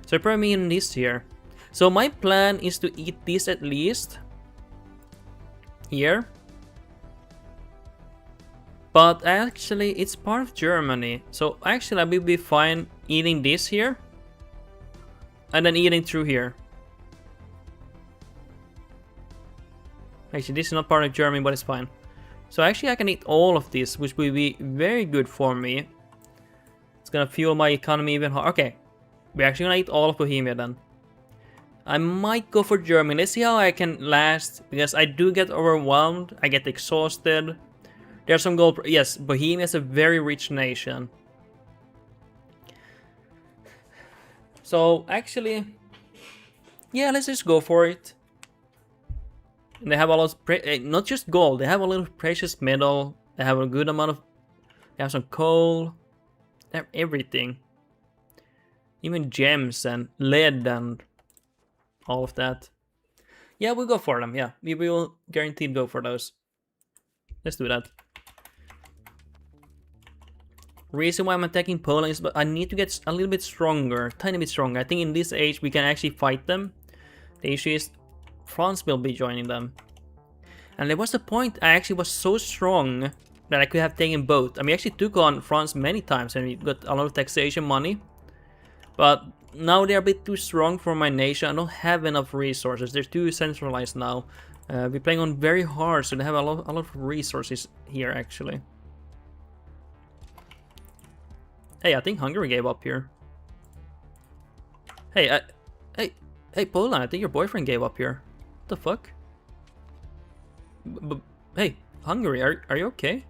So I probably mean this here. So my plan is to eat this at least. Here. But actually, it's part of Germany. So actually, I will be fine eating this here. And then eating through here. Actually, this is not part of Germany, but it's fine. So actually, I can eat all of this, which will be very good for me. It's gonna fuel my economy even harder. Okay, we're actually gonna eat all of Bohemia then. I might go for Germany. Let's see how I can last, because I do get overwhelmed. I get exhausted. There's some gold. Yes, Bohemia is a very rich nation. So actually, yeah, let's just go for it. And they have a lot of not just gold. They have a lot of precious metal. They have a good amount of. They have some coal. They have everything. Even gems and lead and all of that. Yeah, we'll go for them. Yeah, we will guaranteed go for those. Let's do that. Reason why I'm attacking Poland is, but I need to get a little bit stronger, tiny bit stronger. I think in this age we can actually fight them. The issue is France will be joining them. And there was a point I actually was so strong that I could have taken both. I mean, we actually took on France many times and we got a lot of taxation money. But now they're a bit too strong for my nation. I don't have enough resources. They're too centralized now. We're playing on very hard, so they have a lot of resources here actually. Hey, I think Hungary gave up here. Hey, hey, Poland, I think your boyfriend gave up here. What the fuck? Hey, Hungary, are you okay?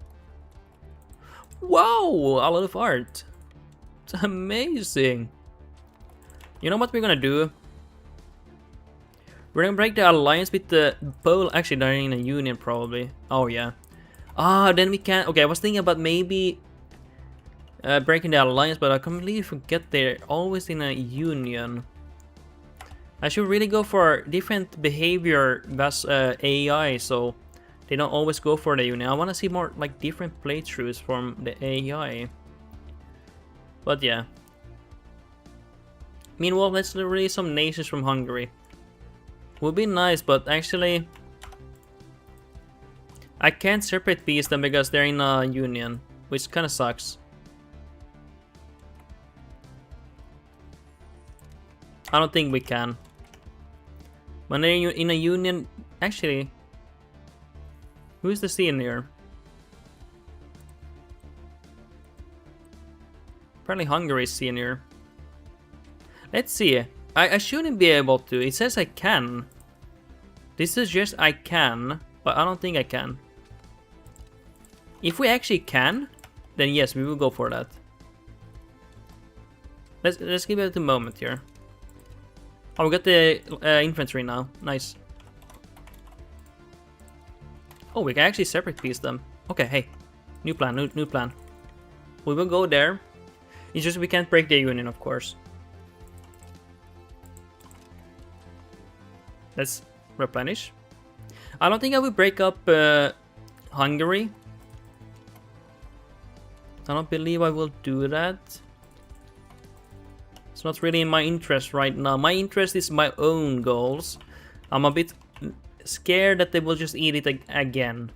Wow, a lot of art. It's amazing. You know what we're gonna do? We're gonna break the alliance with the Poland. Actually, they're in a union probably. Oh yeah. Ah, then we can. Okay, I was thinking about maybe breaking the alliance, but I completely forget they're always in a union. I should really go for different behavior as AI, so they don't always go for the union. I want to see more like different playthroughs from the AI. But yeah. Meanwhile, let's release some nations from Hungary. Would be nice, but actually I can't separate peace them because they're in a union, which kind of sucks. I don't think we can. When they're in a union, actually, who is the senior? Apparently Hungary is senior. Let's see. I shouldn't be able to. It says I can. This is just I can, but I don't think I can. If we actually can, then yes, we will go for that. Let's give it a moment here. Oh, we got the infantry now. Nice. Oh, we can actually separate piece them. Okay, hey, new plan, new plan. We will go there. It's just we can't break the union, of course. Let's replenish. I don't think I will break up Hungary. I don't believe I will do that. It's not really in my interest right now. My interest is my own goals. I'm a bit scared that they will just eat it again.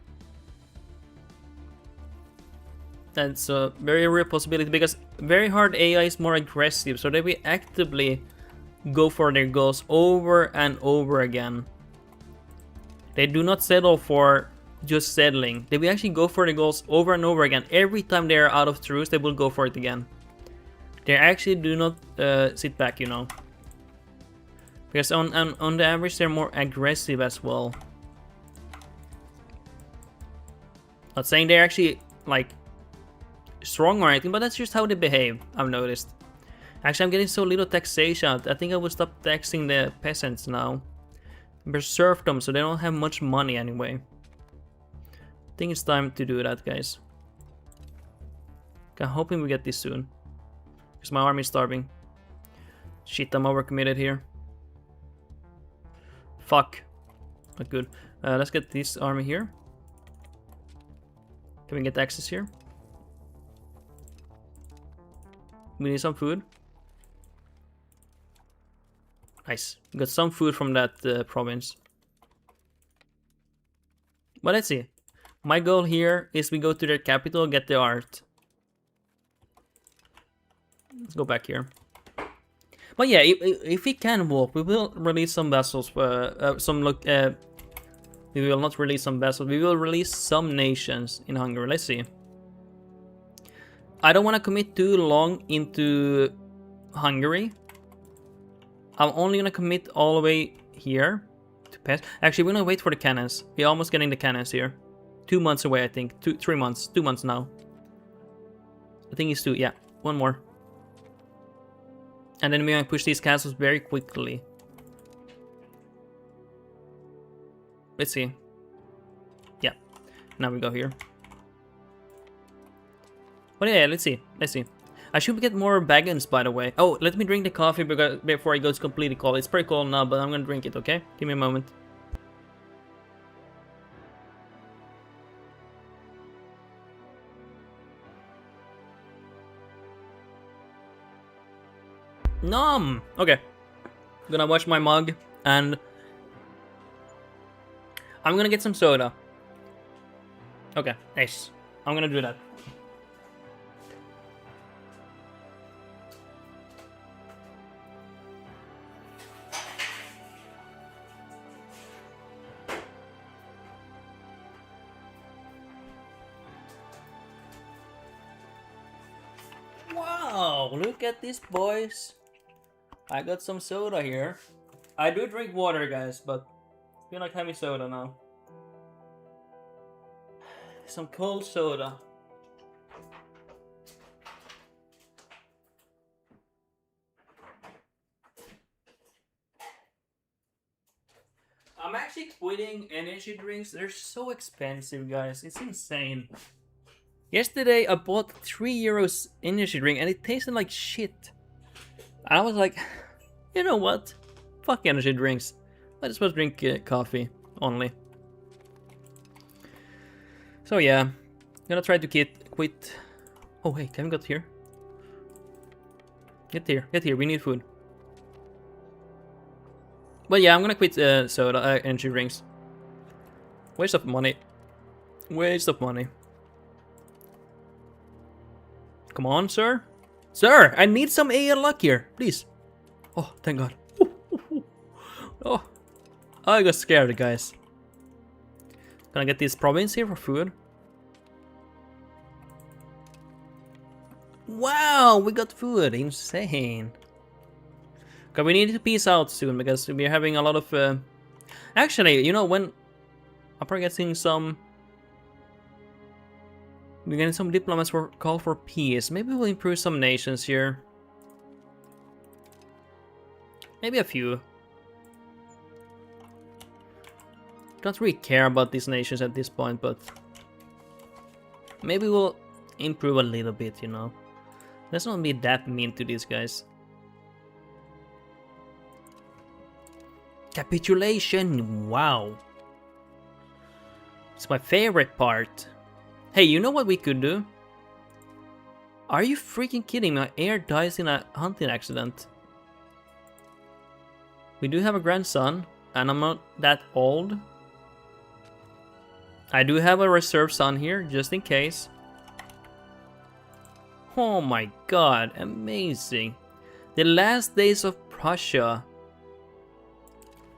That's a very real possibility because very hard AI is more aggressive, so they will actively go for their goals over and over again. They do not settle for just settling. They will actually go for the goals over and over again. Every time they are out of truce, they will go for it again. They actually do not sit back, you know. Because on the average, they're more aggressive as well. Not saying they're actually like strong or anything, but that's just how they behave, I've noticed. Actually, I'm getting so little taxation. I think I will stop taxing the peasants now. Serve them so they don't have much money anyway. I think it's time to do that, guys. I'm hoping we get this soon. Because my army is starving. Shit, I'm overcommitted here. Fuck. Not good. Let's get this army here. Can we get access here? We need some food. Nice. We got some food from that province. But let's see. My goal here is we go to their capital, get the art. Let's go back here. But yeah, if we can walk, we will release some vessels. We will not release some vessels. We will release some nations in Hungary. Let's see. I don't want to commit too long into Hungary. I'm only gonna commit all the way here to pass. Actually, we're gonna wait for the cannons. We're almost getting the cannons here. 2 months away, I think. 3 months. 2 months now. I think it's 2. Yeah, 1 more. And then we're gonna push these castles very quickly. Let's see. Yeah. Now we go here. But yeah, let's see. Let's see. I should get more baggins, by the way. Oh, let me drink the coffee before it goes completely cold. It's pretty cold now, but I'm gonna drink it, okay? Give me a moment. Nom! Okay. Gonna wash my mug, and I'm gonna get some soda. Okay, nice. I'm gonna do that. Wow, look at this, boys. I got some soda here. I do drink water, guys, but I feel like having soda now. Some cold soda. I'm actually quitting energy drinks. They're so expensive, guys. It's insane. Yesterday, I bought €3 energy drink and it tasted like shit. I was like, you know what? Fuck energy drinks. I just want to drink coffee only. So yeah, gonna try to quit. Oh hey, Kevin got here. Get here. We need food. But yeah, I'm gonna quit soda, energy drinks. Waste of money. Waste of money. Come on, sir. Sir, I need some AL luck here, please. Oh, thank God. Oh, I got scared, guys. Can I get this province here for food? Wow, we got food. Insane. Okay, we need to peace out soon because we're having a lot of... Actually, you know, when I'm probably getting some... We're getting some diplomats for call for peace. Maybe we'll improve some nations here. Maybe a few. Don't really care about these nations at this point, but... Maybe we'll improve a little bit, you know. Let's not be that mean to these guys. Capitulation! Wow. It's my favorite part. Hey, you know what we could do? Are you freaking kidding me? My heir dies in a hunting accident. We do have a grandson, and I'm not that old. I do have a reserve son here, just in case. Oh my god, amazing. The last days of Prussia.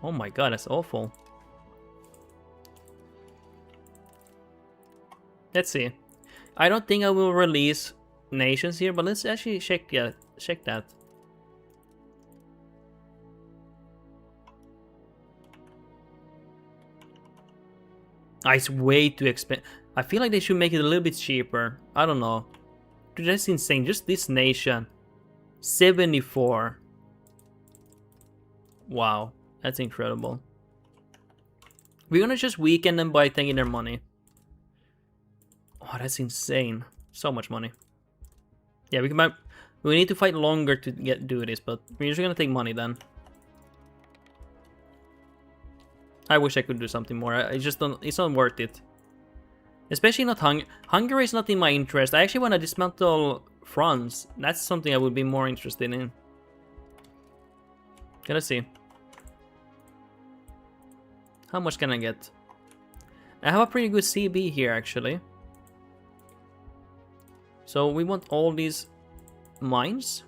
Oh my god, that's awful. Let's see. I don't think I will release nations here, but let's actually check that. It's way too expensive. I feel like they should make it a little bit cheaper. I don't know. Dude, that's insane. Just this nation. 74. Wow. That's incredible. We're gonna just weaken them by taking their money. Oh, that's insane. So much money. Yeah, we need to fight longer to do this, but we're just gonna take money then. I wish I could do something more. I just don't. It's not worth it. Especially not Hungary is not in my interest. I actually want to dismantle France. That's something I would be more interested in. Gotta see. How much can I get? I have a pretty good CB here, actually. So we want all these mines.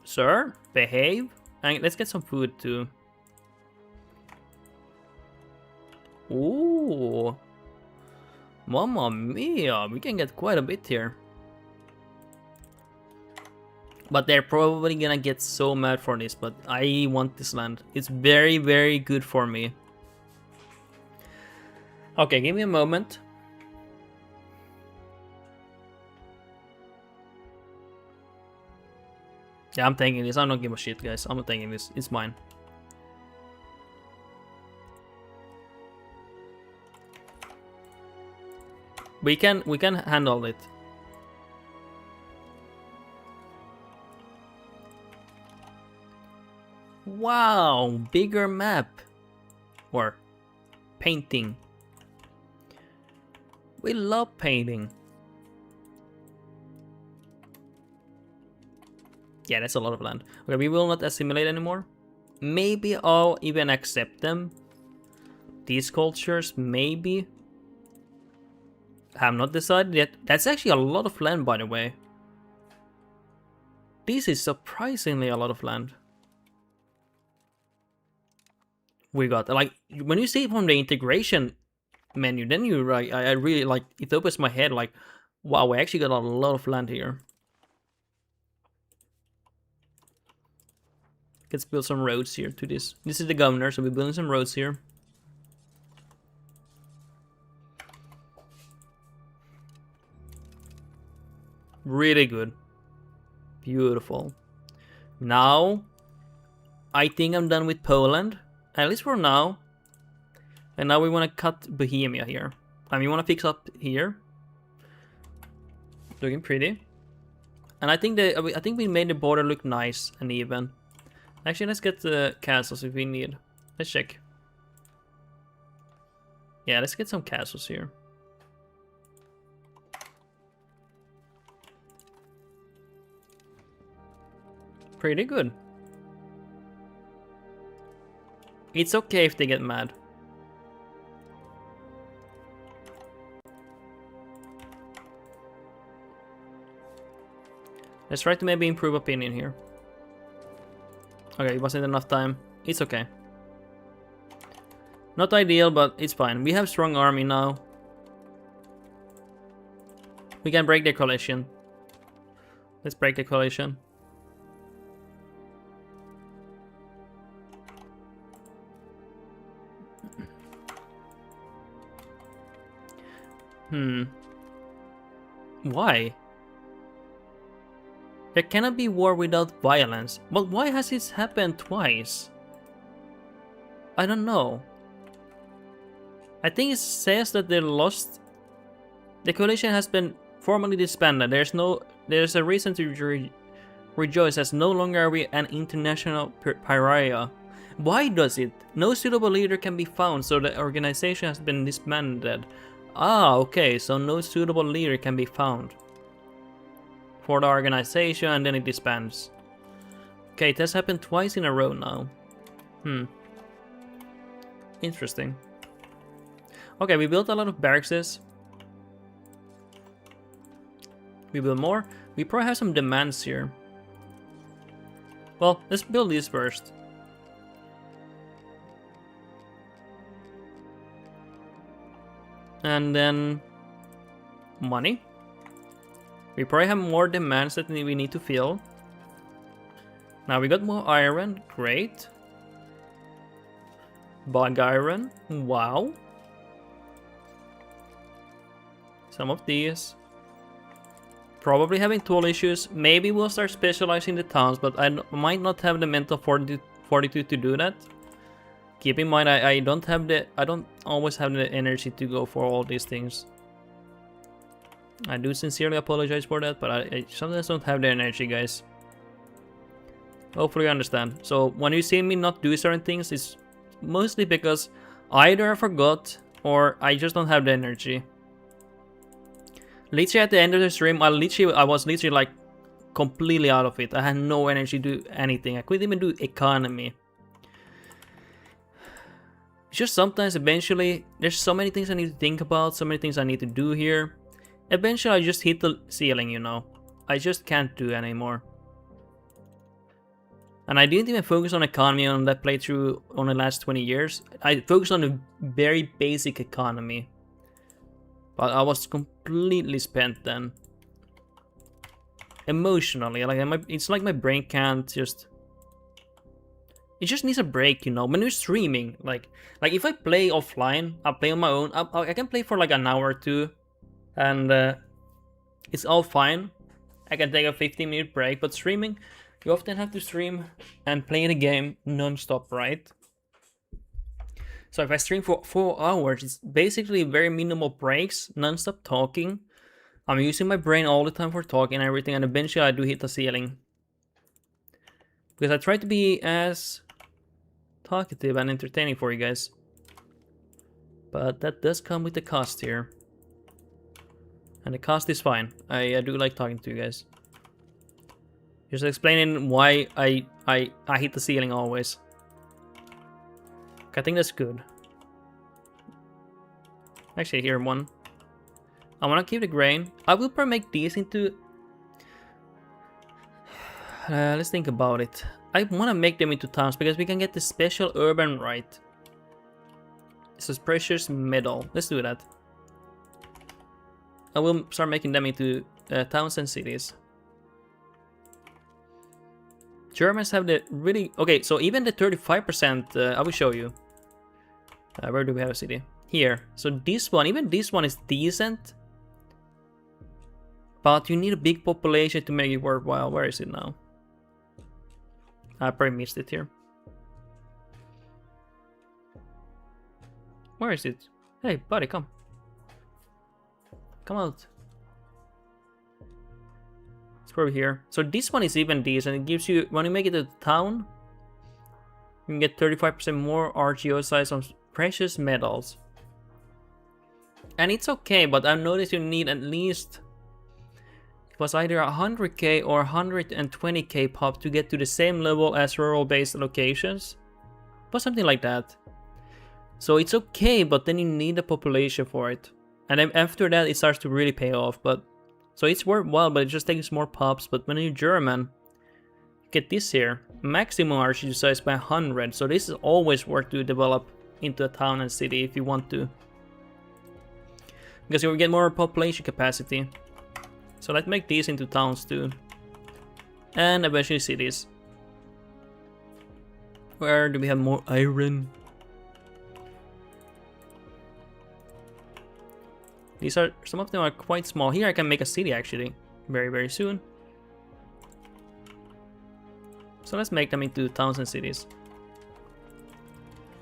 Sir, behave. And let's get some food too. Ooh. Mamma mia, we can get quite a bit here. But they're probably gonna get so mad for this, but I want this land. It's very, very good for me. Okay, give me a moment. Yeah, I'm taking this. I'm not giving a shit, guys. I'm not taking this. It's mine. We can handle it. Wow, bigger map. Or painting. We love painting. Yeah, that's a lot of land. Okay, we will not assimilate anymore. Maybe I'll even accept them. These cultures, maybe. Have not decided yet. That's actually a lot of land, by the way. This is surprisingly a lot of land. We got, like, when you see it from the integration menu, then you, like, I really, like, it opens my head, like, wow, we actually got a lot of land here. Let's build some roads here to this. This is the governor, so we're building some roads here. Really good. Beautiful. Now, I think I'm done with Poland. At least for now. And now we want to cut Bohemia here. I mean, we want to fix up here. Looking pretty. And I think we made the border look nice and even. Actually, let's get the castles if we need. Let's check. Yeah, let's get some castles here. Pretty good. It's okay if they get mad. Let's try to maybe improve opinion here. Okay, it wasn't enough time. It's okay. Not ideal, but it's fine. We have strong army now. We can break the coalition. Let's break the coalition. Why? There cannot be war without violence. But why has this happened twice? I don't know. I think it says that they lost. The coalition has been formally disbanded. There's a reason to rejoice, as no longer are we an international pariah. Why does it? No suitable leader can be found, so the organization has been disbanded. Ah, okay, so no suitable leader can be found for the organization, and then it disbands. Okay, it has happened twice in a row now. Interesting. Okay, we built a lot of barracks. We build more. We probably have some demands here. Well, let's build these first. And then money. We probably have more demands that we need to fill. Now we got more iron, great. Bog iron, wow. Some of these. Probably having tool issues. Maybe we'll start specializing the towns, but I might not have the mental fortitude to do that. Keep in mind, I don't always have the energy to go for all these things. I do sincerely apologize for that, but I sometimes don't have the energy, guys. Hopefully you understand. So when you see me not do certain things, it's mostly because either I forgot or I just don't have the energy. Literally at the end of the stream, I was literally like completely out of it. I had no energy to do anything. I couldn't even do economy. It's just sometimes, eventually, there's so many things I need to think about, so many things I need to do here. Eventually I just hit the ceiling, you know. I just can't do anymore. And I didn't even focus on economy on that playthrough on the last 20 years. I focused on a very basic economy. But I was completely spent then. Emotionally, like it's like my brain can't just... It just needs a break, you know. When you're streaming, like if I play offline, I play on my own. I can play for like an hour or two, and it's all fine. I can take a 15-minute break, but streaming, you often have to stream and play the game non-stop, right? So if I stream for 4 hours, it's basically very minimal breaks, non-stop talking. I'm using my brain all the time for talking and everything, and eventually I do hit the ceiling. Because I try to be as talkative and entertaining for you guys. But that does come with the cost here. And the cost is fine. I do like talking to you guys. Just explaining why I hit the ceiling always. I think that's good. Actually, here one. I want to keep the grain. I will probably make these into... let's think about it. I want to make them into towns because we can get the special urban right. This is precious metal. Let's do that. I will start making them into towns and cities. Germans have the really... Okay, so even the 35%, I will show you. Where do we have a city? Here. So this one, even this one is decent. But you need a big population to make it worthwhile. Where is it now? I probably missed it here. Where is it? Hey, buddy, come. Come out. It's probably here. So this one is even decent. It gives you, when you make it a town, you can get 35% more RGO size on precious metals. And it's okay, but I've noticed you need at least... It was either 100k or 120k pop to get to the same level as rural-based locations. But something like that. So it's okay, but then you need a population for it. And then after that, it starts to really pay off. But so it's worthwhile, but it just takes more pops. But when you're German, you get this here. Maximum RGU size by 100. So this is always worth to develop into a town and city if you want to. Because you will get more population capacity. So let's make these into towns too. And eventually cities. Where do we have more iron? These are, some of them are quite small. Here I can make a city actually, very soon. So let's make them into towns and cities.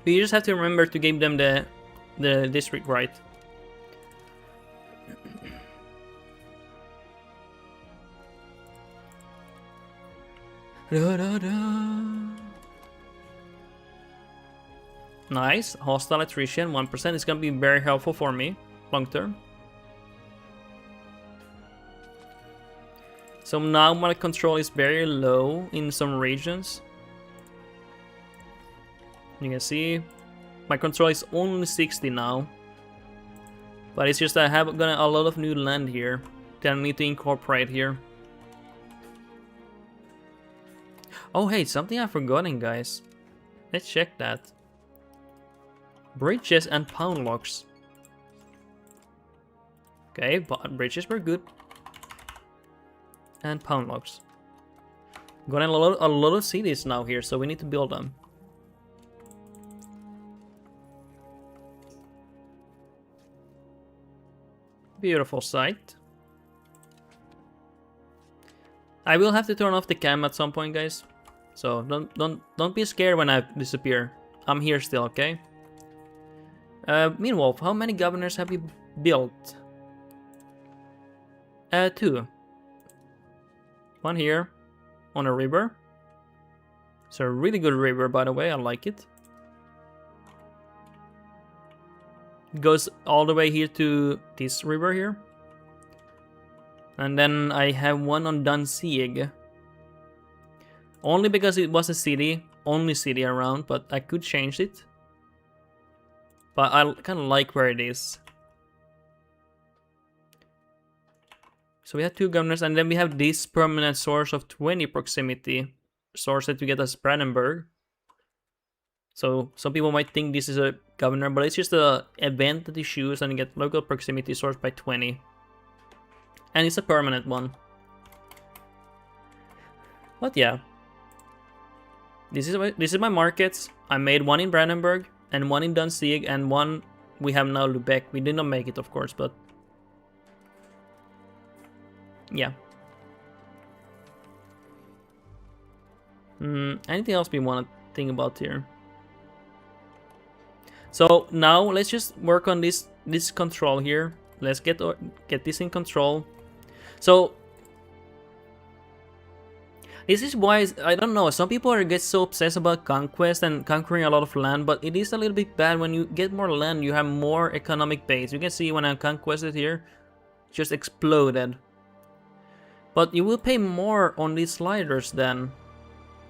But you just have to remember to give them the district right. Nice, hostile attrition 1% is gonna be very helpful for me long term. So now my control is very low in some regions. You can see my control is only 60 now. But it's just that I have got a lot of new land here that I need to incorporate here. Oh hey, something I've forgotten, guys. Let's check that. Bridges and pound locks. Okay, but bridges were good. And pound locks. Got a lot of cities now here, so we need to build them. Beautiful sight. I will have to turn off the cam at some point, guys. So don't be scared when I disappear. I'm here still, okay? Meanwhile, how many governors have we built? 2. One here on a river. It's a really good river, by the way. I like it. It goes all the way here to this river here. And then I have one on Danzig. Only because it was a city, only city around, but I could change it. But I kind of like where it is. So we have 2 governors, and then we have this permanent source of 20 proximity source that we get as Brandenburg. So some people might think this is a governor, but it's just an event that you choose and you get local proximity source by 20. And it's a permanent one. But yeah. This is my markets. I made one in Brandenburg and one in Danzig and one we have now Lubeck. We did not make it, of course, but yeah. Anything else we want to think about here? So now let's just work on this control here. Let's get this in control. So this is why, I don't know, some people get so obsessed about conquest and conquering a lot of land, but it is a little bit bad. When you get more land, you have more economic base. You can see when I conquested here, just exploded. But you will pay more on these sliders then.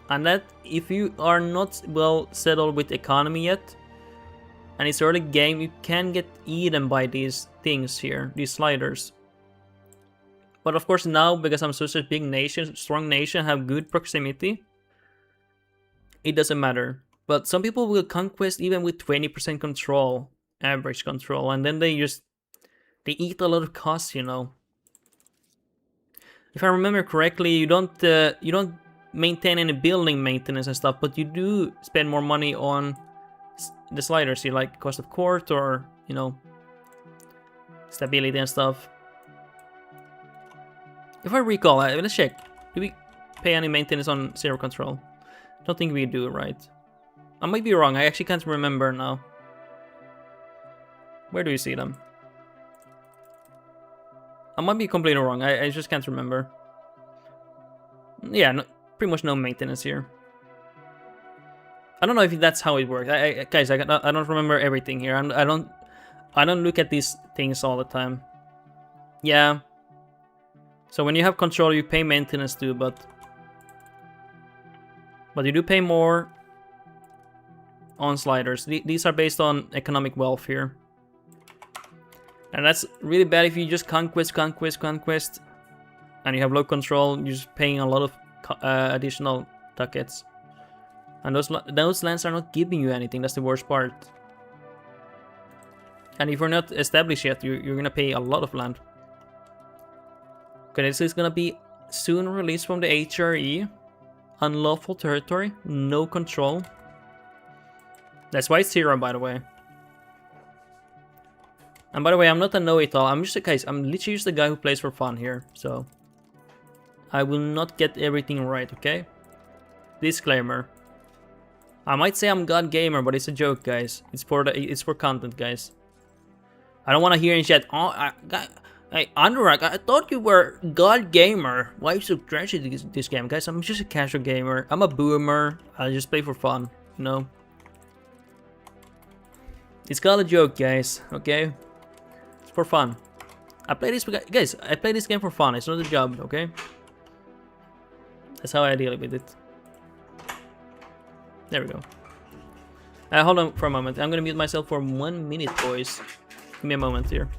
And that, if you are not well settled with economy yet, and it's early game, you can get eaten by these things here, these sliders. But of course now, because I'm such a big nation, strong nation, have good proximity, it doesn't matter. But some people will conquest even with 20% control, average control, and then they eat a lot of costs, you know. If I remember correctly, you don't maintain any building maintenance and stuff, but you do spend more money on the sliders here, like cost of court or, you know, stability and stuff. If I recall, let's check. Do we pay any maintenance on zero control? Don't think we do, right? I might be wrong. I actually can't remember now. Where do you see them? I might be completely wrong. I just can't remember. Yeah, no, pretty much no maintenance here. I don't know if that's how it works. Guys, I don't remember everything here. I don't look at these things all the time. Yeah. So when you have control, you pay maintenance too, but you do pay more on sliders. These are based on economic wealth here. And that's really bad if you just conquest, and you have low control. You're just paying a lot of additional ducats, and those lands are not giving you anything. That's the worst part. And if you're not established yet, you're gonna pay a lot of land. Okay, this is gonna be soon released from the HRE. Unlawful territory, no control. That's why it's 0, by the way. And by the way, I'm not a know-it-all. I'm literally just a guy who plays for fun here. So I will not get everything right, okay? Disclaimer. I might say I'm God Gamer, but it's a joke, guys. It's for content, guys. I don't want to hear in chat. Oh, hey, Anurag, I thought you were God Gamer. Why are you so trashy this game, guys? I'm just a casual gamer. I'm a boomer. I just play for fun, you know? It's called a joke, guys, okay? It's for fun. I play this game for fun. It's not a job, okay? That's how I deal with it. There we go. Hold on for a moment. I'm gonna mute myself for 1 minute, boys. Give me a moment here.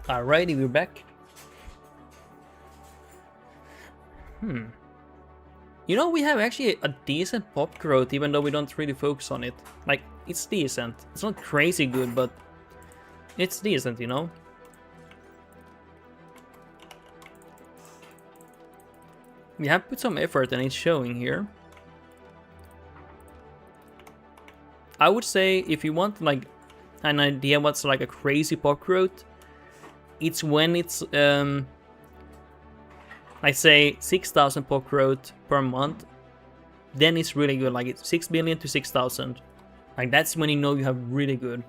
Alrighty, we're back. You know, we have actually a decent pop growth, even though we don't really focus on it. Like, it's decent. It's not crazy good, but it's decent, you know? We have put some effort and it's showing here. I would say if you want like an idea what's like a crazy pop growth, it's when it's I say 6,000 pop growth per month, then it's really good. Like it's 6 billion to 6,000. Like that's when you know you have really good.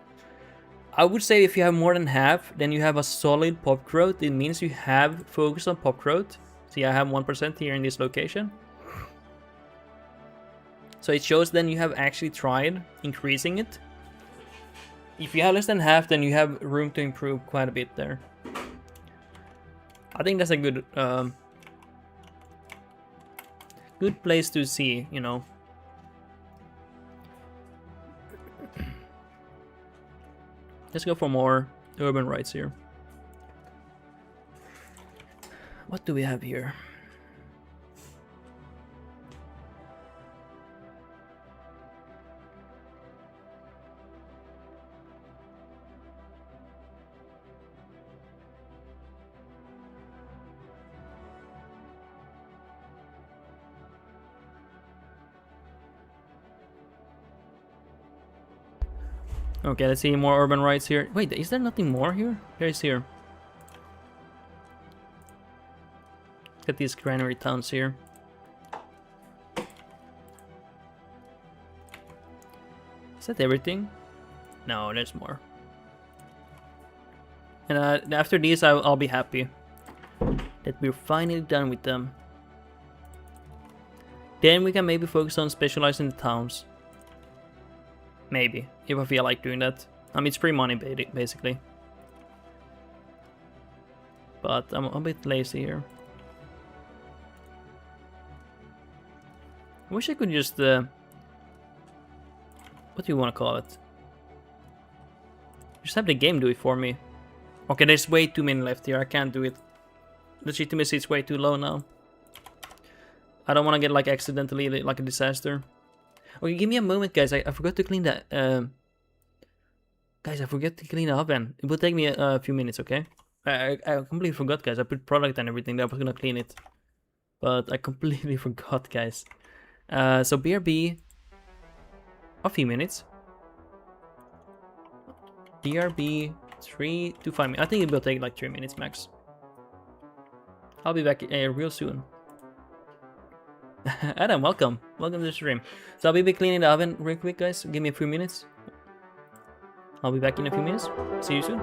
I would say if you have more than half, then you have a solid pop growth. It means you have focused on pop growth. See, I have 1% here in this location. So it shows then you have actually tried increasing it. If you have less than half, then you have room to improve quite a bit there. I think that's a good Good place to see, you know. Let's go for more urban rights here. What do we have here? Okay, let's see more urban rights here. Wait, is there nothing more here? There is here. Look at these granary towns here. Is that everything? No, there's more. And after these, I'll be happy that we're finally done with them. Then we can maybe focus on specializing the towns. Maybe, if I feel like doing that. I mean, it's free money, basically. But I'm a bit lazy here. I wish I could just... what do you want to call it? Just have the game do it for me. Okay, there's way too many left here. I can't do it. Legitimacy is way too low now. I don't want to get like accidentally like a disaster. Okay, give me a moment, guys. I forgot to clean that. Guys, I forgot to clean the oven. It will take me a few minutes, okay? I completely forgot, guys. I put product and everything. I was gonna clean it, but I completely forgot, guys. So BRB, a few minutes. BRB 3 to 5 minutes. I think it will take like 3 minutes max. I'll be back real soon. Adam, welcome. Welcome to the stream. So I'll be cleaning the oven real quick, guys. Give me a few minutes. I'll be back in a few minutes. See you soon.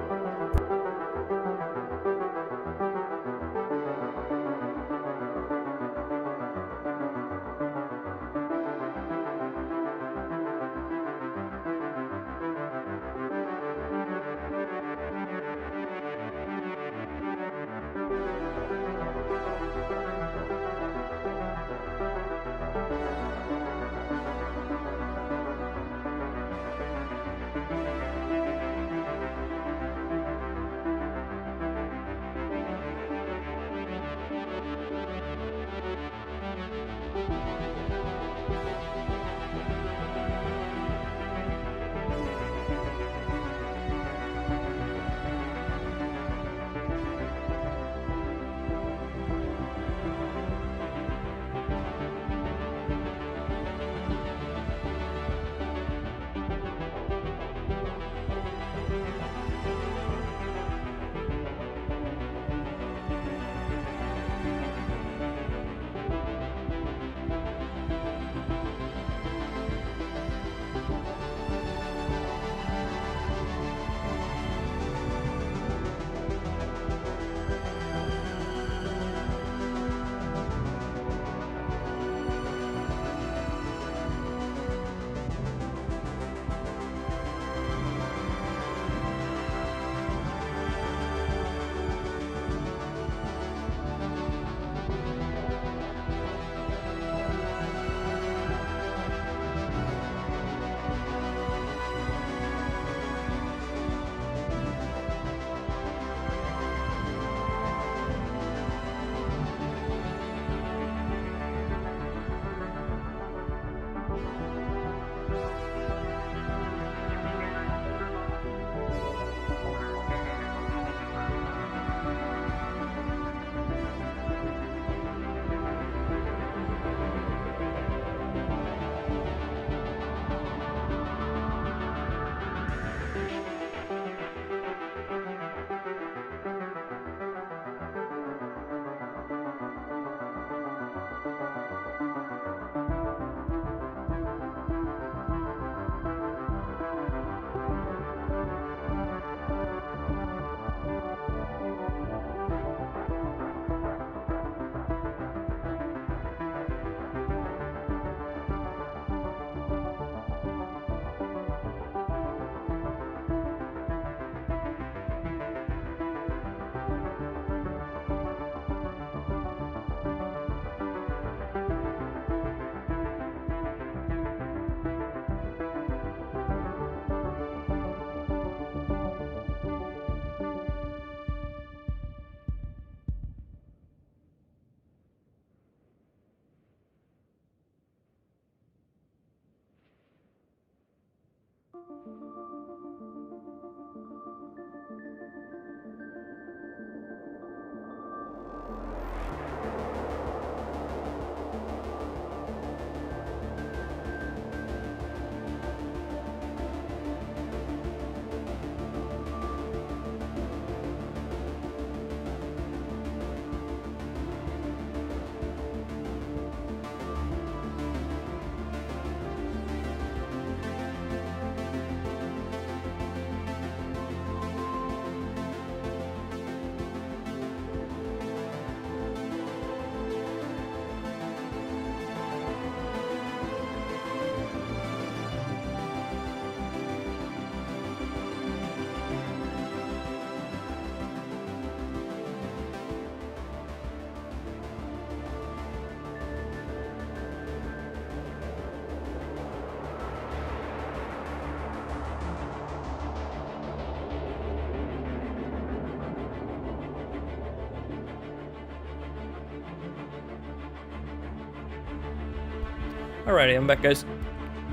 Alrighty, I'm back, guys.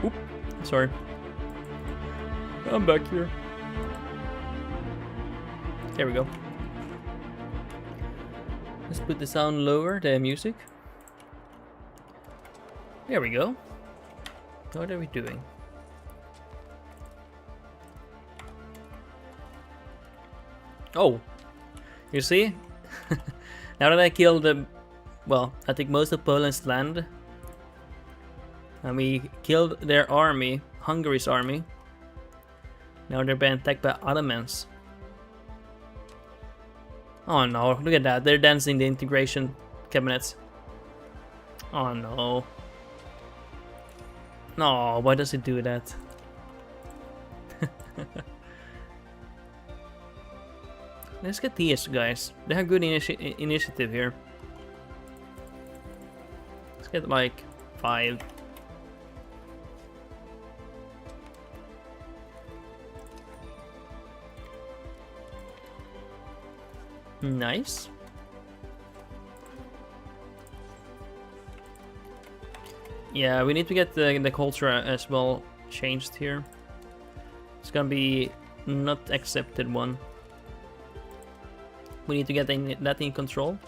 Oop, sorry. I'm back here. There we go. Let's put the sound lower, the music. There we go. What are we doing? Oh, you see? Now that I killed the, well, I think most of Poland's land, and we killed their army, Hungary's army. Now they're being attacked by Ottomans. Oh no, look at that, they're dancing the integration cabinets. Oh no. No, why does it do that? Let's get these guys. They have good initiative here. Let's get like 5. Nice. Yeah, we need to get the culture as well changed here. It's gonna be not accepted one. We need to get that in control.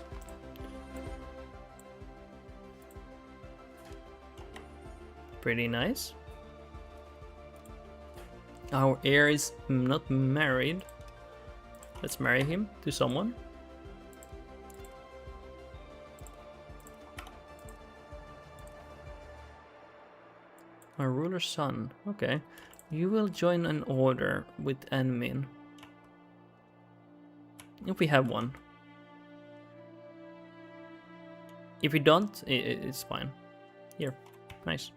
Pretty nice. Our heir is not married. Let's marry him to someone. Our ruler's son. Okay. You will join an order with admin. If we have one. If we don't, it's fine. Here. Nice.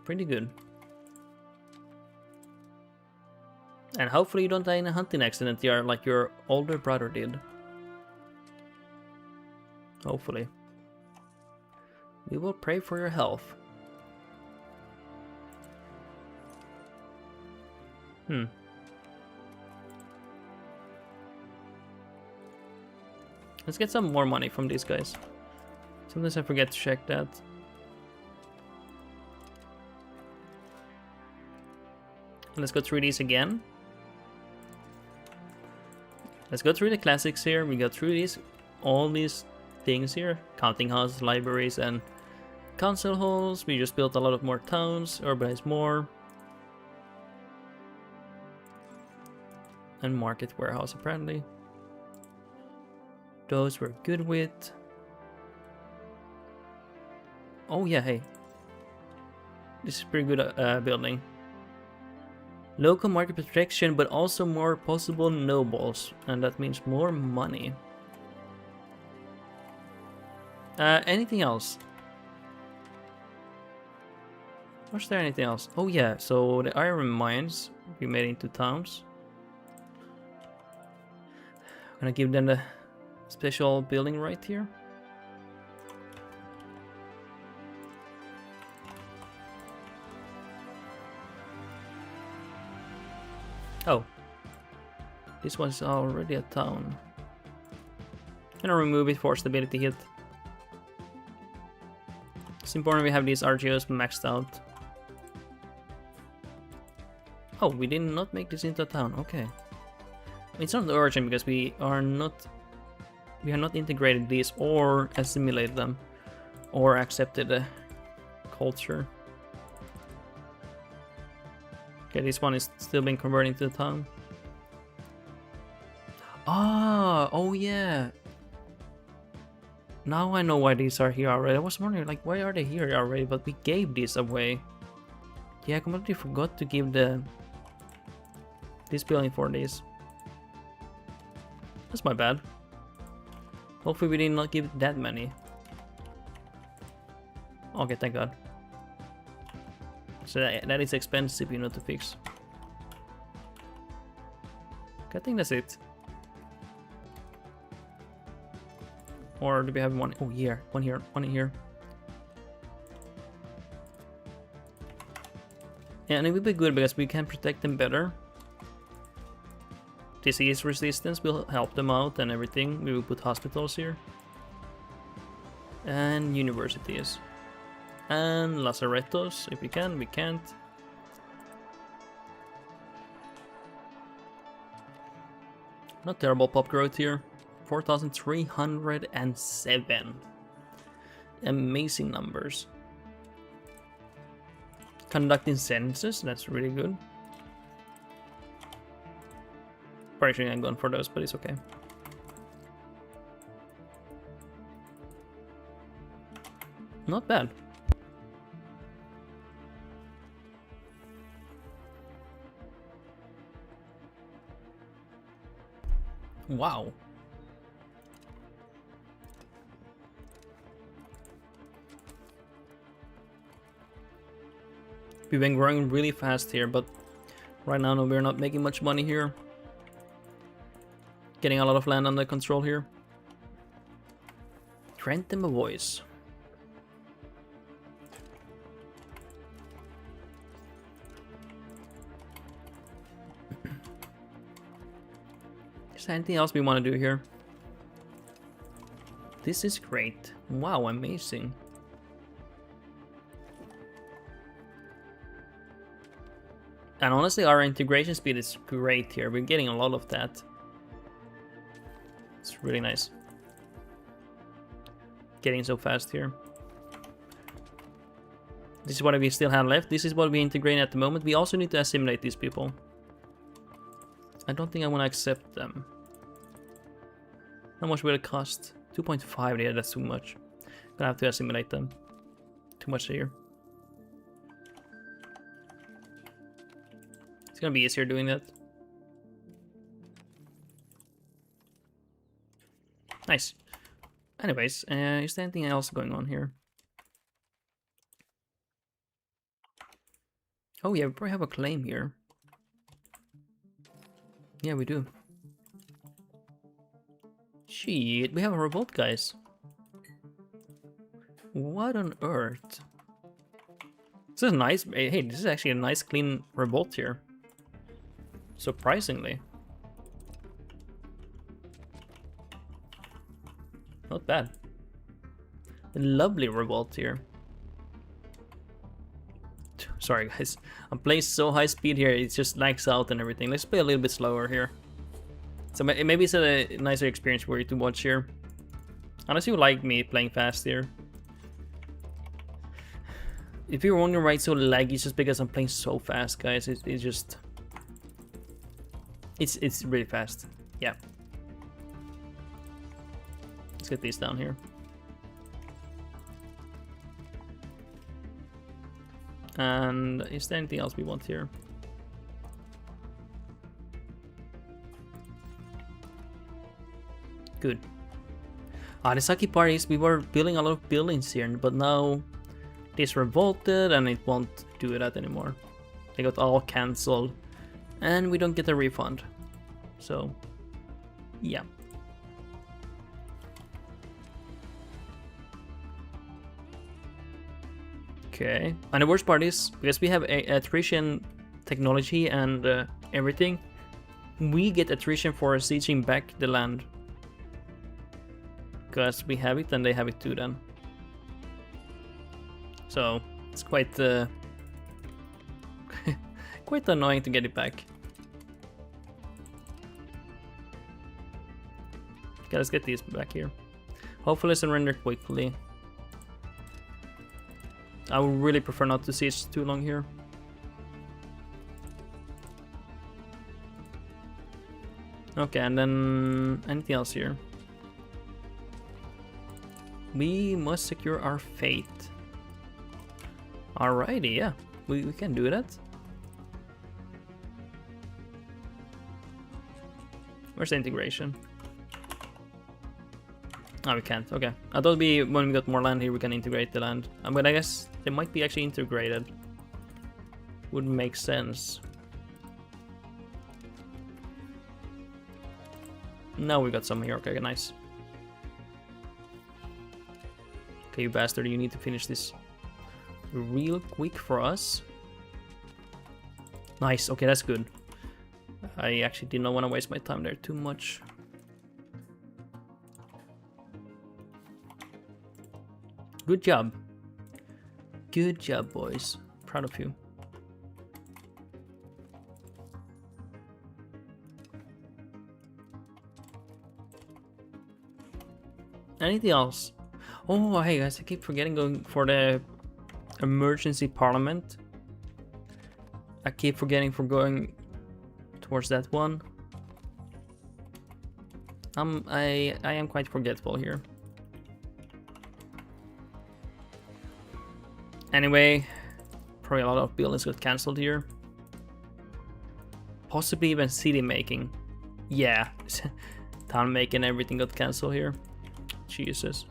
Pretty good. And hopefully you don't die in a hunting accident here like your older brother did. Hopefully. We will pray for your health. Let's get some more money from these guys. Sometimes I forget to check that. Let's go through these again. Let's go through the classics here. We go through these, all these things here. Counting houses, libraries, and council halls. We just built a lot of more towns, urbanized more. And market warehouse apparently. Those we're good with. Oh yeah, hey. This is pretty good building. Local market protection, but also more possible nobles. And that means more money. Anything else? Was there anything else? Oh yeah, so the iron mines we made into towns. I'm gonna give them the special building right here. Oh, this one's already a town. Gonna remove it for stability hit. It's important we have these RGOs maxed out. Oh, we did not make this into a town. Okay. It's not urgent because we have not integrated these or assimilated them or accepted the culture. Okay, this one is still being converted into the town. Ah, oh yeah. Now I know why these are here already. I was wondering, like, why are they here already? But we gave these away. Yeah, I completely forgot to give this building for these. That's my bad. Hopefully we did not give that many. Okay, thank God. So that is expensive, you know, to fix. Okay, I think that's it. Or do we have one? Oh, here. One here. One here. Yeah, and it will be good because we can protect them better. Disease resistance will help them out and everything. We will put hospitals here. And universities. And Lazarettos, if we can, we can't. Not terrible pop growth here. 4,307. Amazing numbers. Conducting census, that's really good. Probably shouldn't have gone for those, but it's okay. Not bad. Wow. We've been growing really fast here, but right now we're not making much money here. Getting a lot of land under control here. Grant them a voice. Is there anything else we want to do here? This is great. Wow, amazing. And honestly, our integration speed is great here. We're getting a lot of that. It's really nice. Getting so fast here. This is what we still have left. This is what we integrate at the moment. We also need to assimilate these people. I don't think I want to accept them. How much will it cost? 2.5, yeah, that's too much. Gonna have to assimilate them. Too much here. It's gonna be easier doing that. Nice. Anyways, is there anything else going on here? Oh yeah, we probably have a claim here. Yeah, we do. Shit, we have a revolt, guys. What on earth? This is nice. Hey, this is actually a nice, clean revolt here. Surprisingly. Not bad. A lovely revolt here. Sorry guys, I'm playing so high speed here, it just lags out and everything. Let's play a little bit slower here. So maybe it's a nicer experience for you to watch here. Unless you like me playing fast here. If you're wondering why it's so laggy, it's just because I'm playing so fast, guys. It's just... It's really fast. Yeah. Let's get these down here. And is there anything else we want here? Good. The sucky part is we were building a lot of buildings here, but now this revolted and it won't do that anymore. They got all cancelled and we don't get a refund. So, yeah. Okay, and the worst part is, because we have attrition technology and everything, we get attrition for sieging back the land. Because we have it and they have it too then. So, it's quite quite annoying to get it back. Okay, let's get these back here. Hopefully surrender quickly. I would really prefer not to siege too long here. Okay, and then anything else here? We must secure our fate. Alrighty, yeah, we can do that. Where's the integration? Oh, we can't. Okay. I thought when we got more land here, we can integrate the land. But I guess they might be actually integrated. Would make sense. Now we got some here. Okay, nice. Okay, you bastard, you need to finish this real quick for us. Nice. Okay, that's good. I actually did not want to waste my time there too much. Good job. Good job, boys. Proud of you. Anything else? Oh, hey guys, I keep forgetting going for the emergency parliament. I keep forgetting for going towards that one. I am quite forgetful here. Anyway, probably a lot of buildings got cancelled here. Possibly even city making. Yeah, town making, everything got cancelled here. Jesus.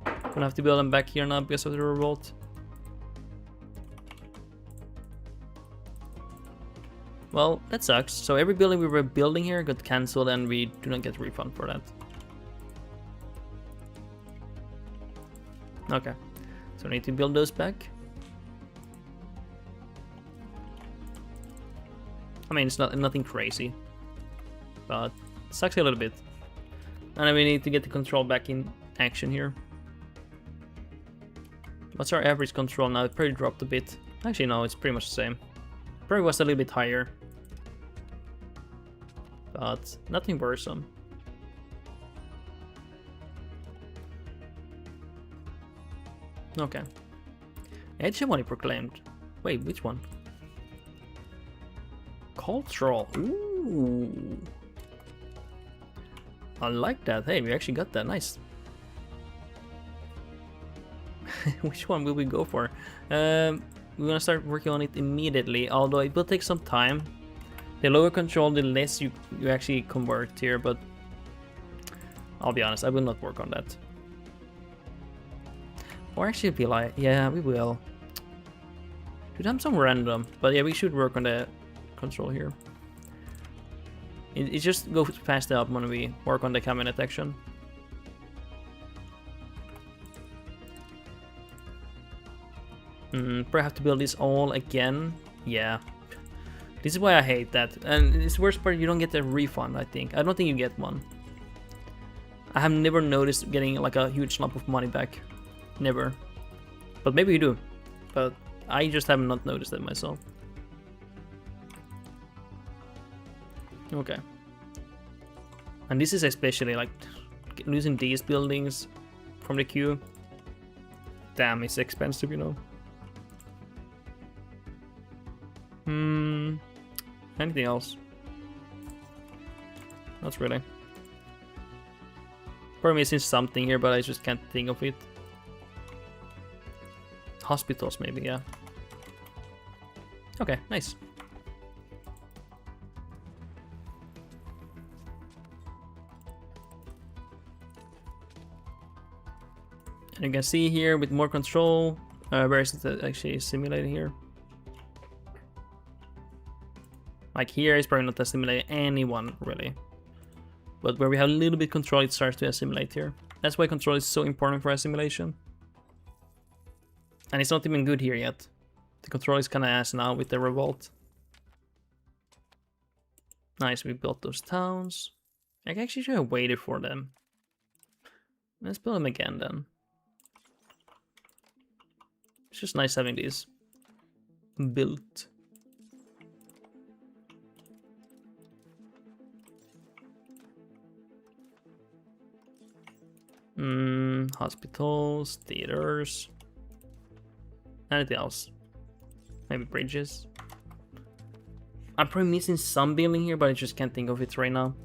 Gonna have to build them back here now because of the revolt. Well, that sucks. So every building we were building here got cancelled and we do not get a refund for that. Okay. So I need to build those back. I mean, it's nothing crazy, but it sucks a little bit. And then we need to get the control back in action here. What's our average control now? It probably dropped a bit. Actually, no, it's pretty much the same. Probably was a little bit higher, but nothing worrisome. Okay. Hegemony proclaimed. Wait, which one? Cultural. Ooh. I like that. Hey, we actually got that. Nice. Which one will we go for? We're gonna start working on it immediately, although it will take some time. The lower control, the less you actually convert here, but I'll be honest, I will not work on that. Or actually be like, yeah, we will. Should have some random, but yeah, we should work on the control here. It just goes fast up when we work on the cabinet action. Probably have to build this all again. Yeah. This is why I hate that. And it's the worst part, you don't get a refund, I think. I don't think you get one. I have never noticed getting like a huge lump of money back. Never. But maybe you do. But I just have not noticed it myself. Okay. And this is especially like losing these buildings from the queue. Damn, it's expensive, you know. Anything else? Not really. Probably missing something here, but I just can't think of it. Hospitals, maybe, yeah. Okay, nice. And you can see here with more control, where is it actually simulated here? Like here, it's probably not assimilating anyone, really. But where we have a little bit control, it starts to assimilate here. That's why control is so important for assimilation. And it's not even good here yet. The control is kind of ass now with the revolt. Nice, we built those towns. I actually should have waited for them. Let's build them again then. It's just nice having these built. Hospitals, theaters. Anything else? Maybe bridges. I'm probably missing some building here, but I just can't think of it right now.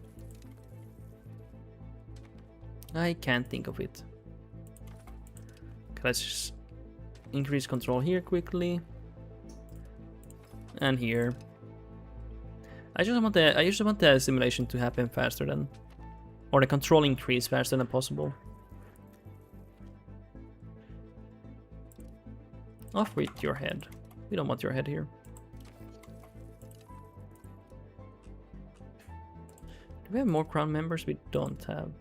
I can't think of it. Okay, let's just increase control here quickly. And here. I just want the simulation to happen faster than, or the control increase faster than possible. Off with your head. We don't want your head here. Do we have more crown members? We don't have.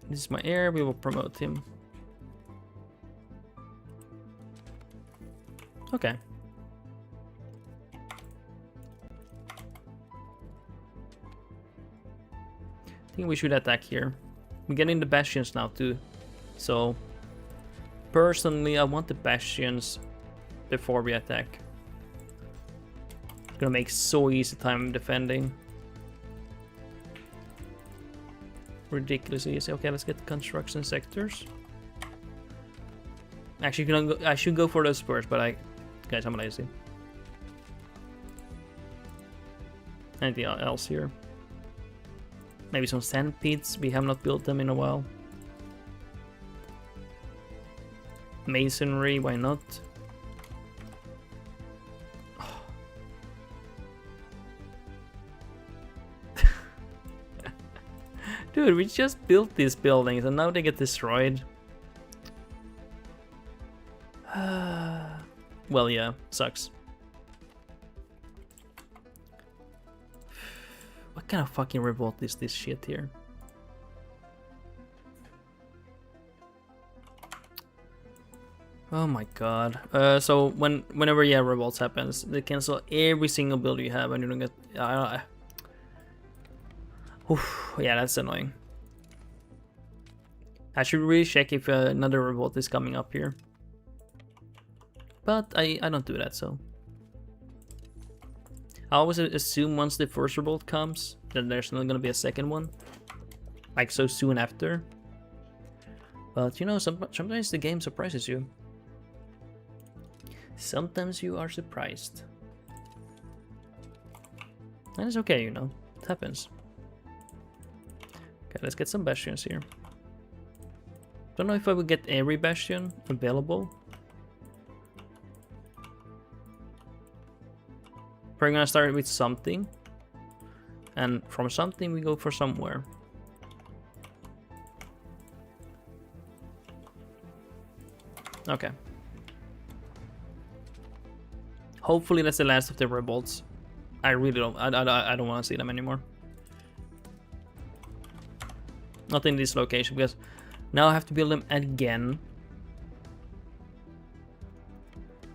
This is my heir. We will promote him. Okay. I think we should attack here. We're getting the bastions now too, so Personally, I want the bastions before we attack. It's gonna make so easy time defending. Ridiculously easy. Okay, let's get the construction sectors. Actually, I should go for those first, but guys, I'm lazy. Anything else here? Maybe some sand pits. We have not built them in a while. Masonry, why not? Dude, we just built these buildings and now they get destroyed. Well, yeah, sucks. What kind of fucking revolt is this shit here? Oh my god. So whenever revolts happens, they cancel every single build you have and you don't get... Oof, yeah, that's annoying. I should really check if another revolt is coming up here. But I don't do that, so... I always assume once the first revolt comes, that there's not gonna be a second one. Like so soon after. But you know, sometimes the game surprises you. Sometimes you are surprised. And it's okay, you know. It happens. Okay, let's get some bastions here. Don't know if I will get every bastion available. We're gonna start with something. And from something we go for somewhere. Okay. Hopefully that's the last of the revolts. I really don't. I don't want to see them anymore. Not in this location because now I have to build them again.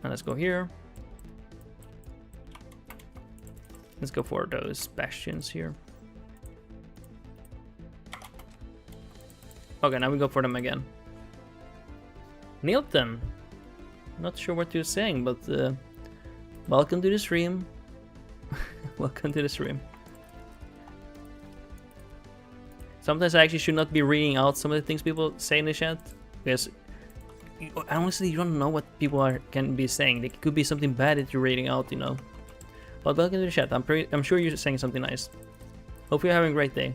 And let's go here. Let's go for those bastions here. Okay, now we go for them again. Nailed them. Not sure what you're saying, but welcome to the stream. Welcome to the stream. Sometimes I actually should not be reading out some of the things people say in the chat, because honestly you don't know what people can be saying. It could be something bad that you're reading out, you know. But welcome to the chat. I'm sure you're saying something nice. Hope you're having a great day.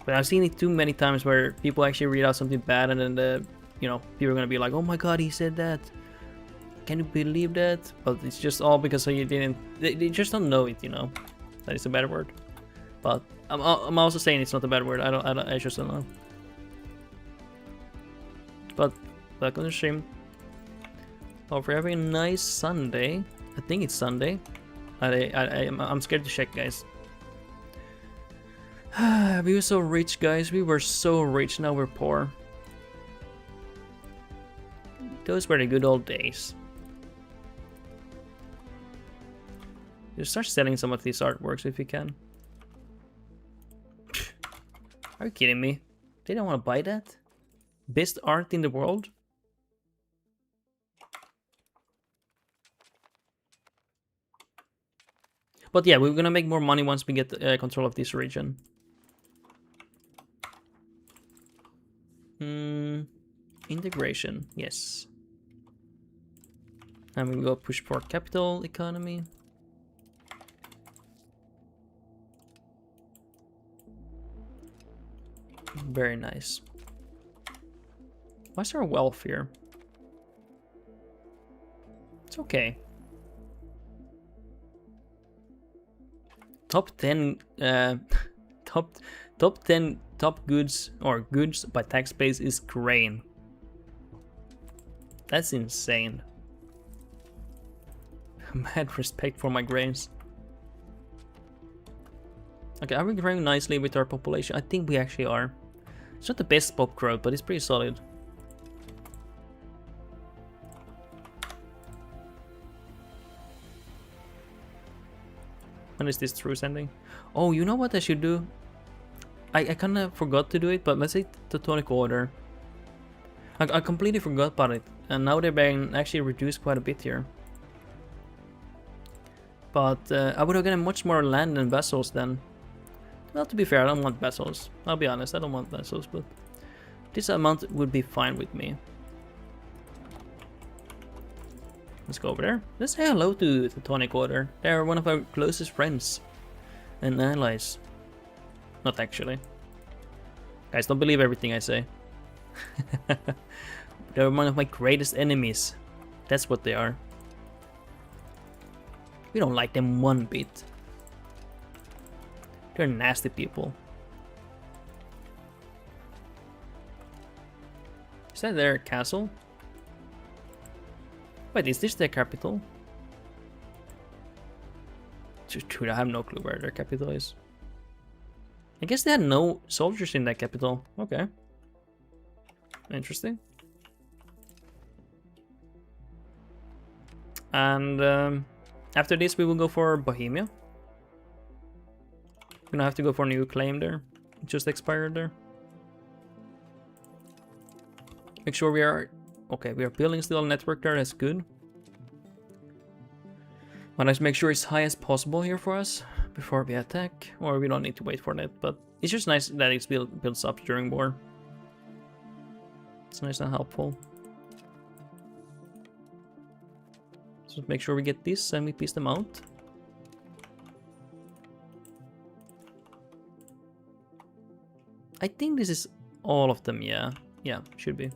But I've seen it too many times where people actually read out something bad and then you know, people are gonna be like, "Oh my god, he said that. Can you believe that?" But it's just all because you didn't. They just don't know it, you know. That is a bad word. But I'm also saying it's not a bad word. I just don't know. But welcome to the stream. Hope you're having a nice Sunday. I think it's Sunday. I'm scared to check, guys. We were so rich, guys. We were so rich. Now we're poor. Those were the good old days. You start selling some of these artworks if you can. Are you kidding me? They don't want to buy that? Best art in the world? But yeah, we're gonna make more money once we get control of this region. Integration, yes. And we will push for capital economy. Very nice. Why's there wealth here? It's okay. Top 10 top 10 top goods or goods by tax base is grain. That's insane. Mad respect for my grains. Okay, are we growing nicely with our population? I think we actually are. It's not the best pop growth, but it's pretty solid. When is this truce ending? Oh, you know what I should do? I kind of forgot to do it, but let's say Teutonic Order. I completely forgot about it, and now they're being actually reduced quite a bit here. But I would have gotten much more land and vessels then. Well, to be fair, I don't want vessels. I'll be honest, I don't want vessels, but this amount would be fine with me. Let's go over there. Let's say hello to the Tonic Order. They're one of our closest friends and allies. Not actually. Guys, don't believe everything I say. They're one of my greatest enemies. That's what they are. We don't like them one bit. They're nasty people. Is that their castle? Wait, is this their capital? Dude, I have no clue where their capital is. I guess they had no soldiers in that capital. Okay. Interesting. And after this we will go for Bohemia. We're gonna have to go for a new claim there. It just expired there. Make sure we are... Okay, we are building still a network there, that's good. But let's make sure it's high as possible here for us before we attack. Or we don't need to wait for that, but it's just nice that it builds up during war. It's nice and helpful. So make sure we get this and we piece them out. I think this is all of them, yeah. Yeah, should be.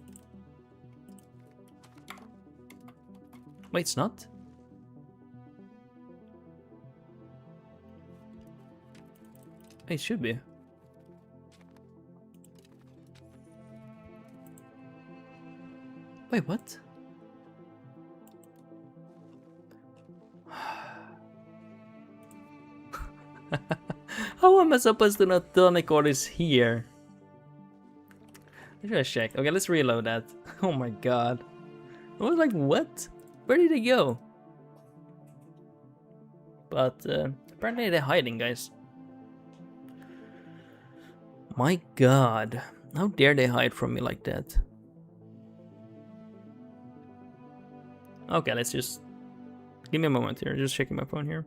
Wait, it's not? It should be. Wait, what? How am I supposed to not tonic orders here? Let's check. Okay, let's reload that. Oh my god. I was like, what? Where did they go? But apparently they're hiding, guys. My god. How dare they hide from me like that? Okay, let's just... Give me a moment here. Just checking my phone here.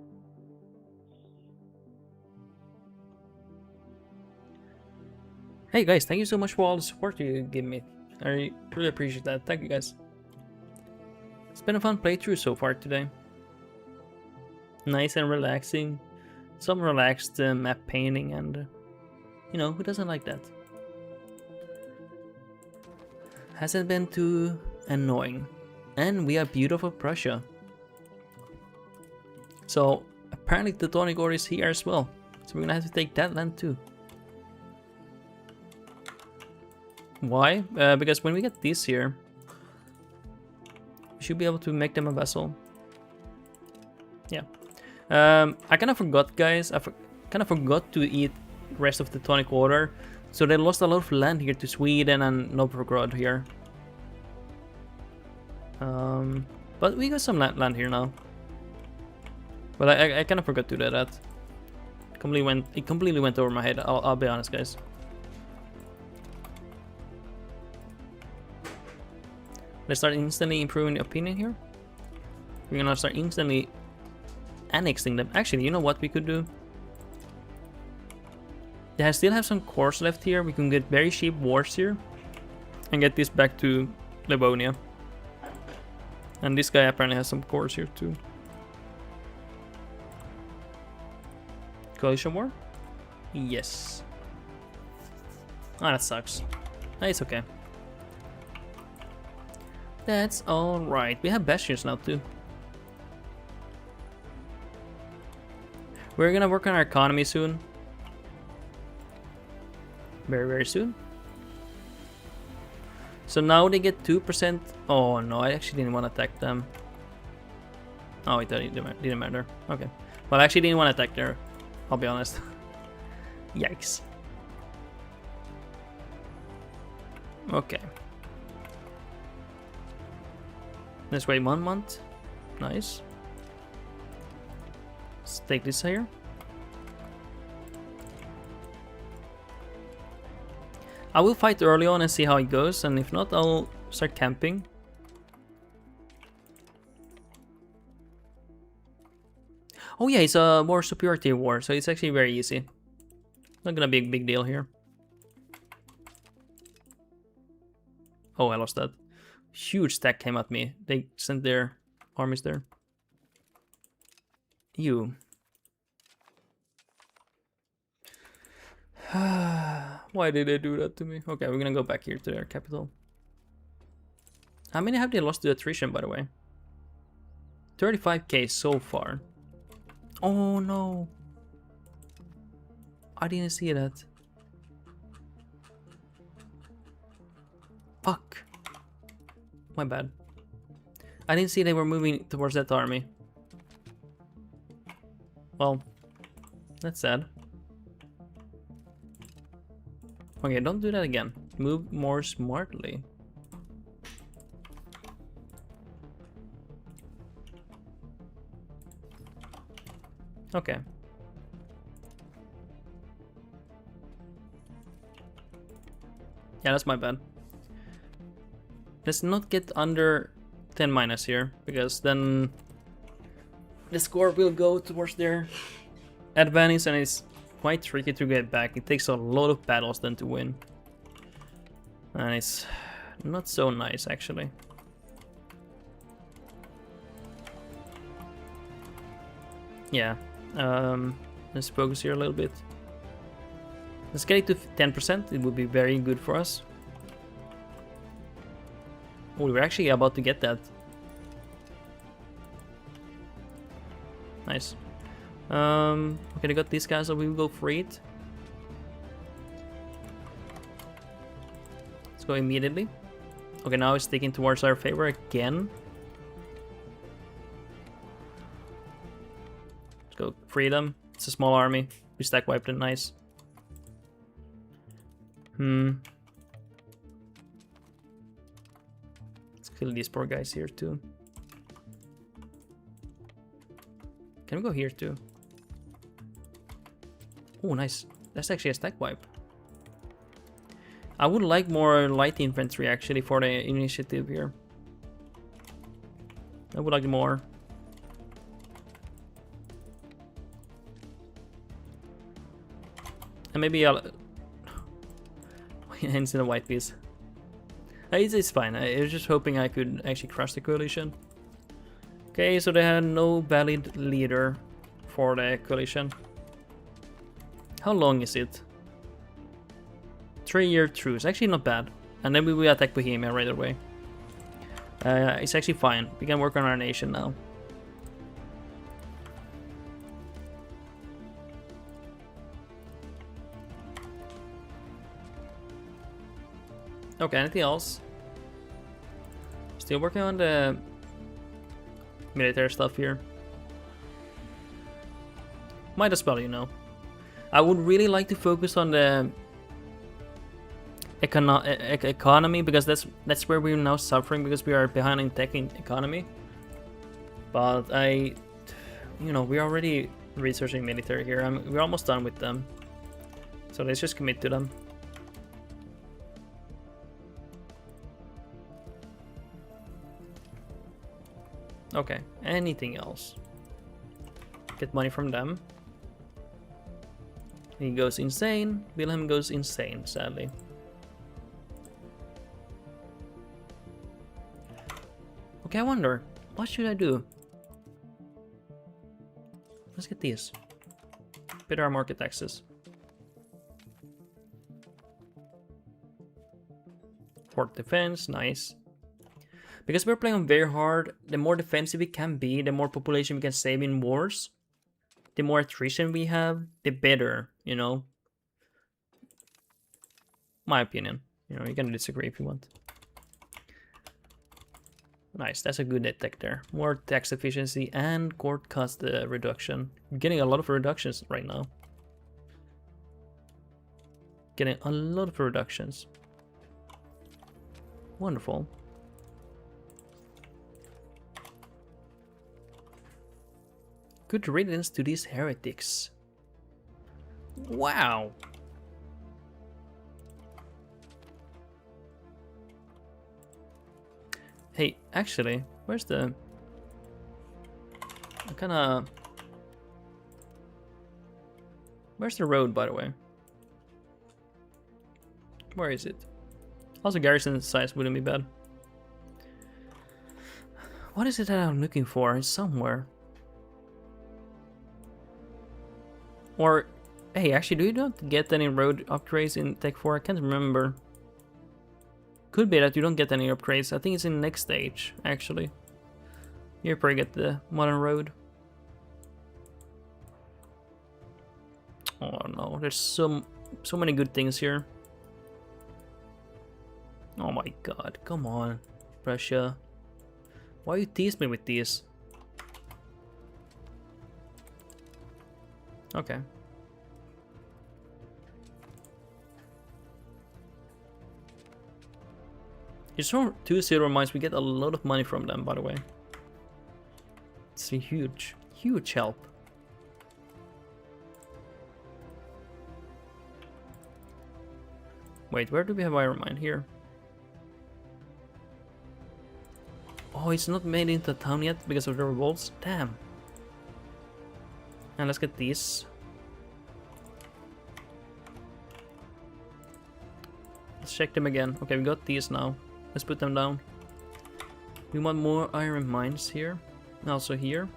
Hey guys, thank you so much for all the support you give me. I really appreciate that. Thank you guys. It's been a fun playthrough so far today. Nice and relaxing. Some relaxed map painting and... you know, who doesn't like that? Hasn't been too annoying. And we have beautiful Prussia. So, apparently the Tonic Order is here as well. So we're gonna have to take that land too. Why? Because when we get this here, we should be able to make them a vessel. Yeah. I kind of forgot, guys. I kind of forgot to eat the rest of the Tonic Order. So they lost a lot of land here to Sweden and Novgorod here. But we got some land here now. But I kind of forgot to do that. It completely went over my head. I'll be honest, guys. Let's start instantly improving the opinion here. We're gonna start instantly annexing them. Actually, you know what we could do? They still have some cores left here. We can get very cheap wars here. And get this back to Livonia. And this guy apparently has some cores here too. Coalition war? Yes. Ah, that sucks. Ah, it's okay. That's alright. We have bastions now too. We're gonna work on our economy soon. Very, very soon. So now they get 2%. Oh no, I actually didn't want to attack them. Oh, it didn't matter. Okay. Well, I actually didn't want to attack there. I'll be honest. Yikes. Okay. Let's wait 1 month. Nice. Let's take this here. I will fight early on and see how it goes, and if not, I'll Start camping. Oh yeah, it's a war superiority war, so it's actually very easy. Not gonna be a big deal here. Oh, I lost that. Huge stack came at me. They sent their armies there. You. Why did they do that to me? Okay, we're gonna go back here to their capital. How many have they lost to attrition, by the way? 35k so far. Oh no. I didn't see that. Fuck. My bad. I didn't see they were moving towards that army. Well, that's sad. Okay, don't do that again. Move more smartly. Okay. Yeah, that's my bad. Let's not get under 10 minus here, because then the score will go towards their advantage and it's quite tricky to get back. It takes a lot of battles then to win. And it's not so nice actually. Yeah, let's focus here a little bit. Let's get it to 10%, it would be very good for us. Oh, we were actually about to get that. Nice. Okay, they got these guys, so we will go for it. Let's go immediately. Okay, now it's sticking towards our favor again. Let's go freedom. It's a small army. We stack wiped it, nice. Let's kill these poor guys here too. Can we go here too? Oh, nice. That's actually a stack wipe. I would like more light infantry actually for the initiative here. I would like more. And maybe I'll... Ends in a white piece. It's fine. I was just hoping I could actually crush the coalition. Okay, so they had no valid leader for the coalition. How long is it? 3-year truce. Actually not bad. And then we will attack Bohemia right away. It's actually fine. We can work on our nation now. Okay, anything else? Still working on the military stuff here. Might as well, you know. I would really like to focus on the economy, because that's where we're now suffering, because we are behind in tech economy. But we're already researching military here. We're almost done with them. So let's just commit to them. Okay, anything else? Get money from them. He goes insane. Wilhelm goes insane, sadly. Okay, I wonder, what should I do? Let's get these. Better our market taxes. Fort defense, nice. Because we're playing on very hard, the more defensive we can be, the more population we can save in wars. The more attrition we have, the better, you know. My opinion. You know, you can disagree if you want. Nice, that's a good attack there. More tax efficiency and court cost reduction. I'm getting a lot of reductions right now. Getting a lot of reductions. Wonderful. Good riddance to these heretics. Wow. Hey, actually, where's the... I kinda... Where's the road, by the way? Where is it? Also, garrison size wouldn't be bad. What is it that I'm looking for? It's somewhere. Or, hey, actually, do you not get any road upgrades in Tech 4? I can't remember. Could be that you don't get any upgrades. I think it's in the next stage, actually. You probably get the modern road. Oh no, there's so many good things here. Oh my god, come on, Prussia. Why you tease me with these? Okay. It's from 2 silver mines, we get a lot of money from them, by the way. It's a huge, huge help. Wait, where do we have iron mine? Here. Oh, it's not made into town yet because of the revolts? Damn. And let's get these. Let's check them again. Okay, we got these now. Let's put them down. We want more iron mines here. Also here.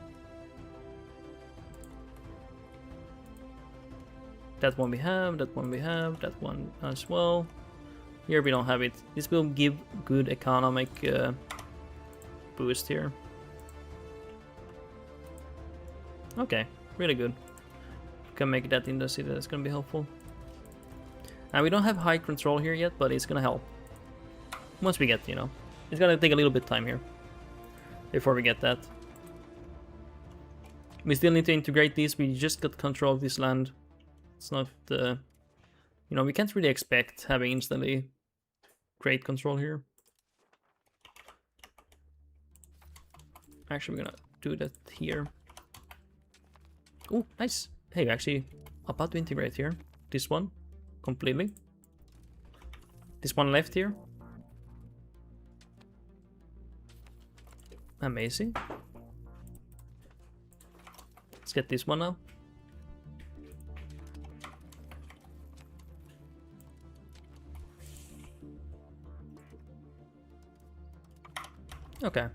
That one we have, that one we have, that one as well. Here we don't have it. This will give good economic boost here. Okay, really good. Can make that in the city, that's gonna be helpful. And we don't have high control here yet, but it's gonna help. Once we get, you know, it's gonna take a little bit of time here before we get that. We still need to integrate these. We just got control of this land. It's not, you know, we can't really expect having instantly great control here. Actually, we're gonna do that here. Oh, nice. Hey, actually, about to integrate here. This one, completely. This one left here. Amazing. Let's get this one now. Okay.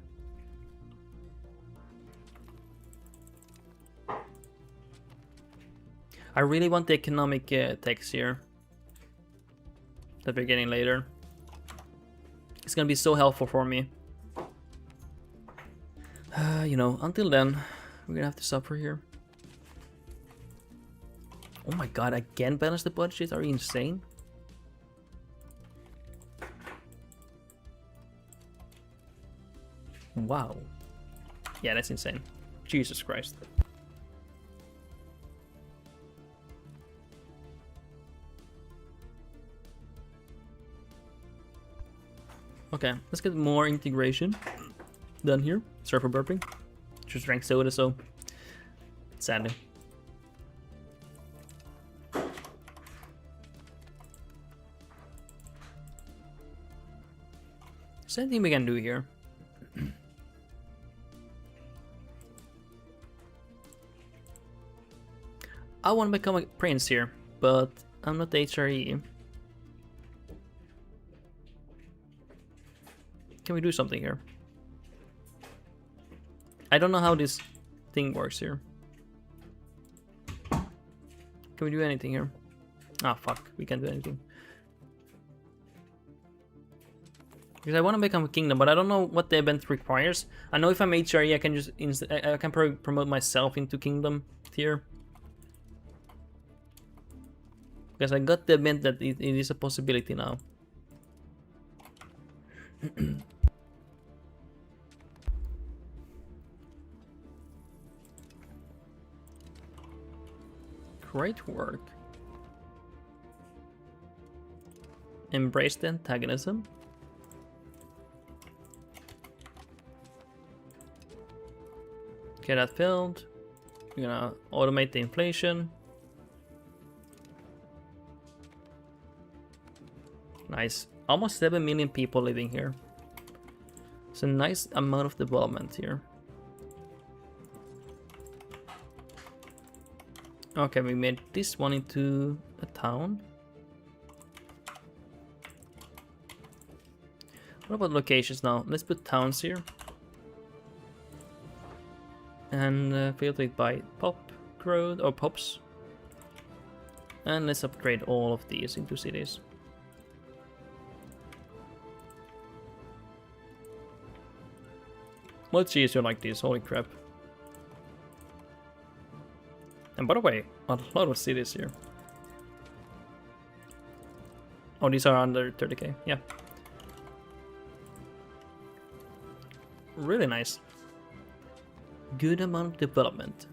I really want the economic text here that we're getting later. It's gonna be so helpful for me. You know, until then, we're gonna have to suffer here. Oh my god, again balance the budget? Are you insane? Wow. Yeah, that's insane. Jesus Christ. Okay, let's get more integration done here. Sorry for burping. Just drank soda, so sadly. Is there anything we can do here? I want to become a prince here, but I'm not HRE. Can we do something here? I don't know how this thing works here. Can we do anything here? Ah, fuck. We can't do anything. Because I want to become a kingdom, but I don't know what the event requires. I know if I'm HRE, I can just I can promote myself into kingdom tier. Because I got the event that it is a possibility now. Great work. Embrace the antagonism. Okay, that failed. We're gonna automate the inflation. Nice. Almost 7 million people living here. It's a nice amount of development here. Okay, we made this one into a town. What about locations now? Let's put towns here. And filter it by pop growth or pops. And let's upgrade all of these into cities. Much easier like this, holy crap. And by the way, a lot of cities here. Oh, these are under 30k, yeah. Really nice. Good amount of development.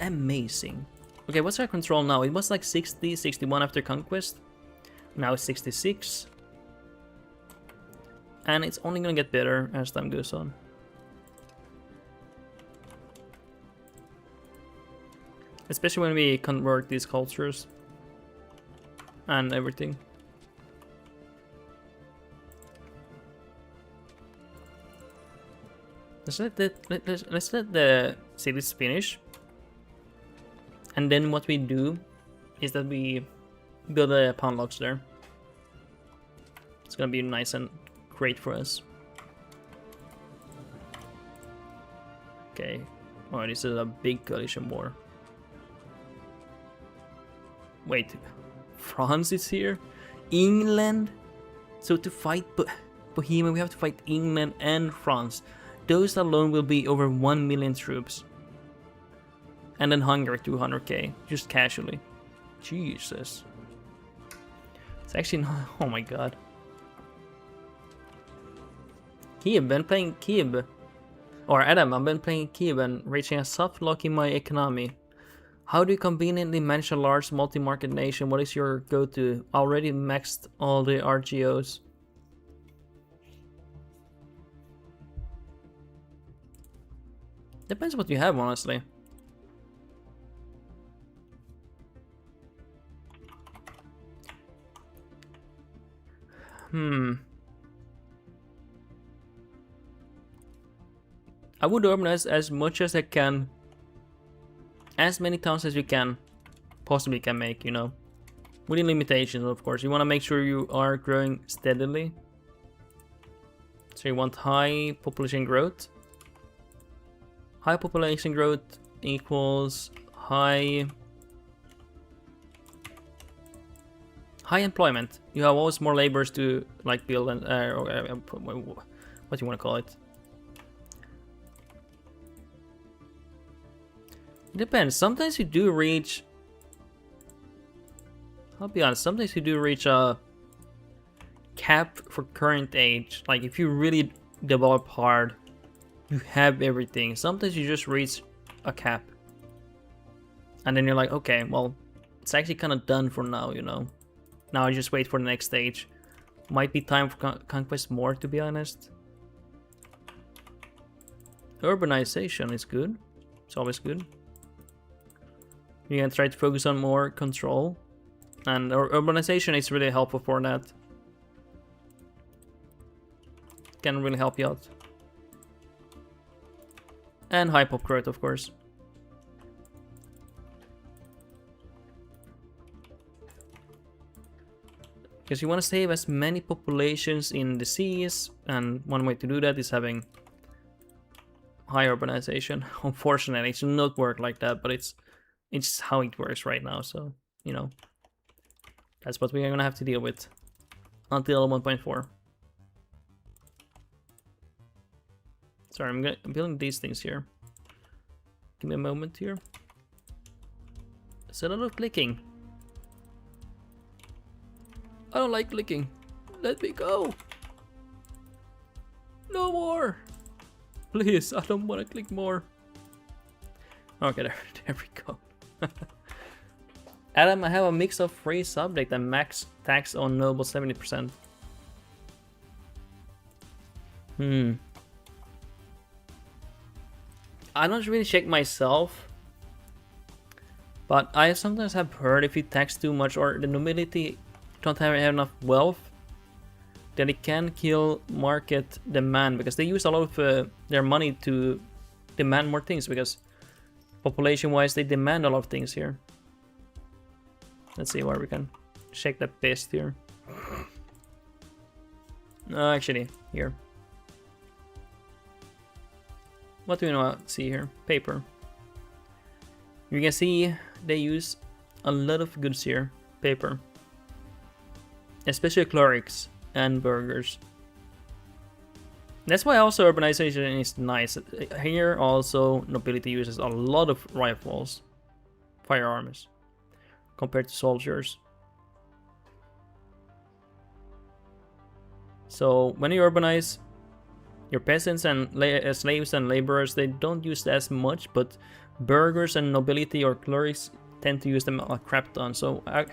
Amazing. Okay, what's our control now? It was like 60, 61 after conquest. Now it's 66. And it's only gonna get better as time goes on. Especially when we convert these cultures. And everything. Let's let the cities finish. And then what we do is that we build a pawn locks there. It's gonna be nice and great for us. Okay. Oh, this is a big coalition war. Wait. France is here? England? So to fight Bohemia, we have to fight England and France. Those alone will be over 1 million troops. And then Hungary 200k, just casually. Jesus. It's actually not, oh my god. Kiev, been playing Kiev. Or Adam, I've been playing Kiev and reaching a soft lock in my economy. How do you conveniently manage a large multi-market nation? What is your go-to? Already maxed all the RGOs. Depends what you have, honestly. I would urbanize as much as I can. As many towns as you can possibly can make, you know. Within limitations, of course. You want to make sure you are growing steadily. So you want high population growth. High population growth equals high employment. You have always more laborers to like build and what do you want to call it? It depends. Sometimes you do reach. I'll be honest. Sometimes you do reach a cap for current age. Like if you really develop hard, you have everything. Sometimes you just reach a cap, and then you're like, okay, well, it's actually kind of done for now, you know. Now I just wait for the next stage. Might be time for conquest more, to be honest. Urbanization is good. It's always good. You can try to focus on more control, and urbanization is really helpful for that. Can really help you out. And high pop growth, of course. Because you want to save as many populations in the seas, and one way to do that is having high urbanization. Unfortunately, it should not work like that, but it's how it works right now, so, you know. That's what we're gonna have to deal with until 1.4. Sorry, I'm building these things here. Give me a moment here. It's a lot of clicking. I don't like clicking. Let me go. No more. Please, I don't want to click more. Okay, there we go. Adam, I have a mix of free subject and max tax on noble 70%. I don't really check myself, But I sometimes have heard if you tax too much or the nobility don't have enough wealth, that it can kill market demand, because they use a lot of their money to demand more things, because population-wise they demand a lot of things here. Let's see where we can check the best here. Actually, here. What do we not see here? Paper. You can see they use a lot of goods here. Paper. Especially clerics and burgers. That's why also urbanization is nice. Here also nobility uses a lot of rifles, firearms, compared to soldiers. So when you urbanize, your peasants and slaves and laborers, they don't use as much, but burghers and nobility or clerics tend to use them a crap ton. So I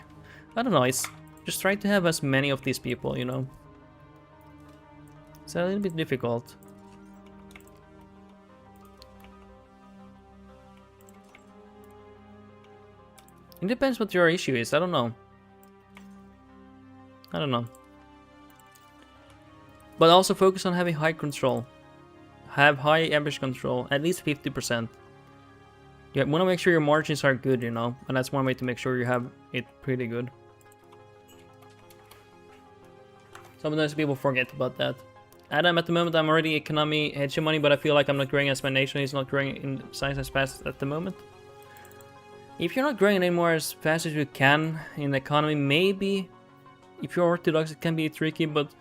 don't know, it's just try to have as many of these people, you know. It's a little bit difficult. It depends what your issue is, I don't know. I don't know. But also focus on having high control. Have high average control, at least 50%. You want to make sure your margins are good, you know, and that's one way to make sure you have it pretty good. Sometimes people forget about that. Adam, at the moment I'm already economy hegemony, but I feel like I'm not growing as my nation is not growing in size as fast at the moment. If you're not growing anymore as fast as you can in the economy, maybe if you're orthodox it can be tricky, but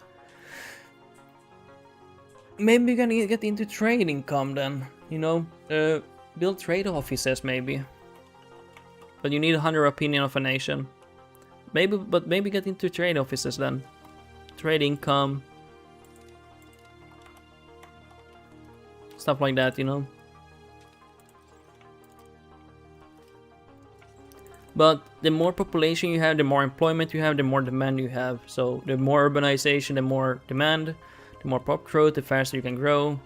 maybe you're gonna get into trade income then, you know, build trade offices maybe. But you need a 100 opinion of a nation. Maybe get into trade offices then. Trade income. Stuff like that, you know. But the more population you have, the more employment you have, the more demand you have. So the more urbanization, the more demand. The more pop growth, the faster you can grow.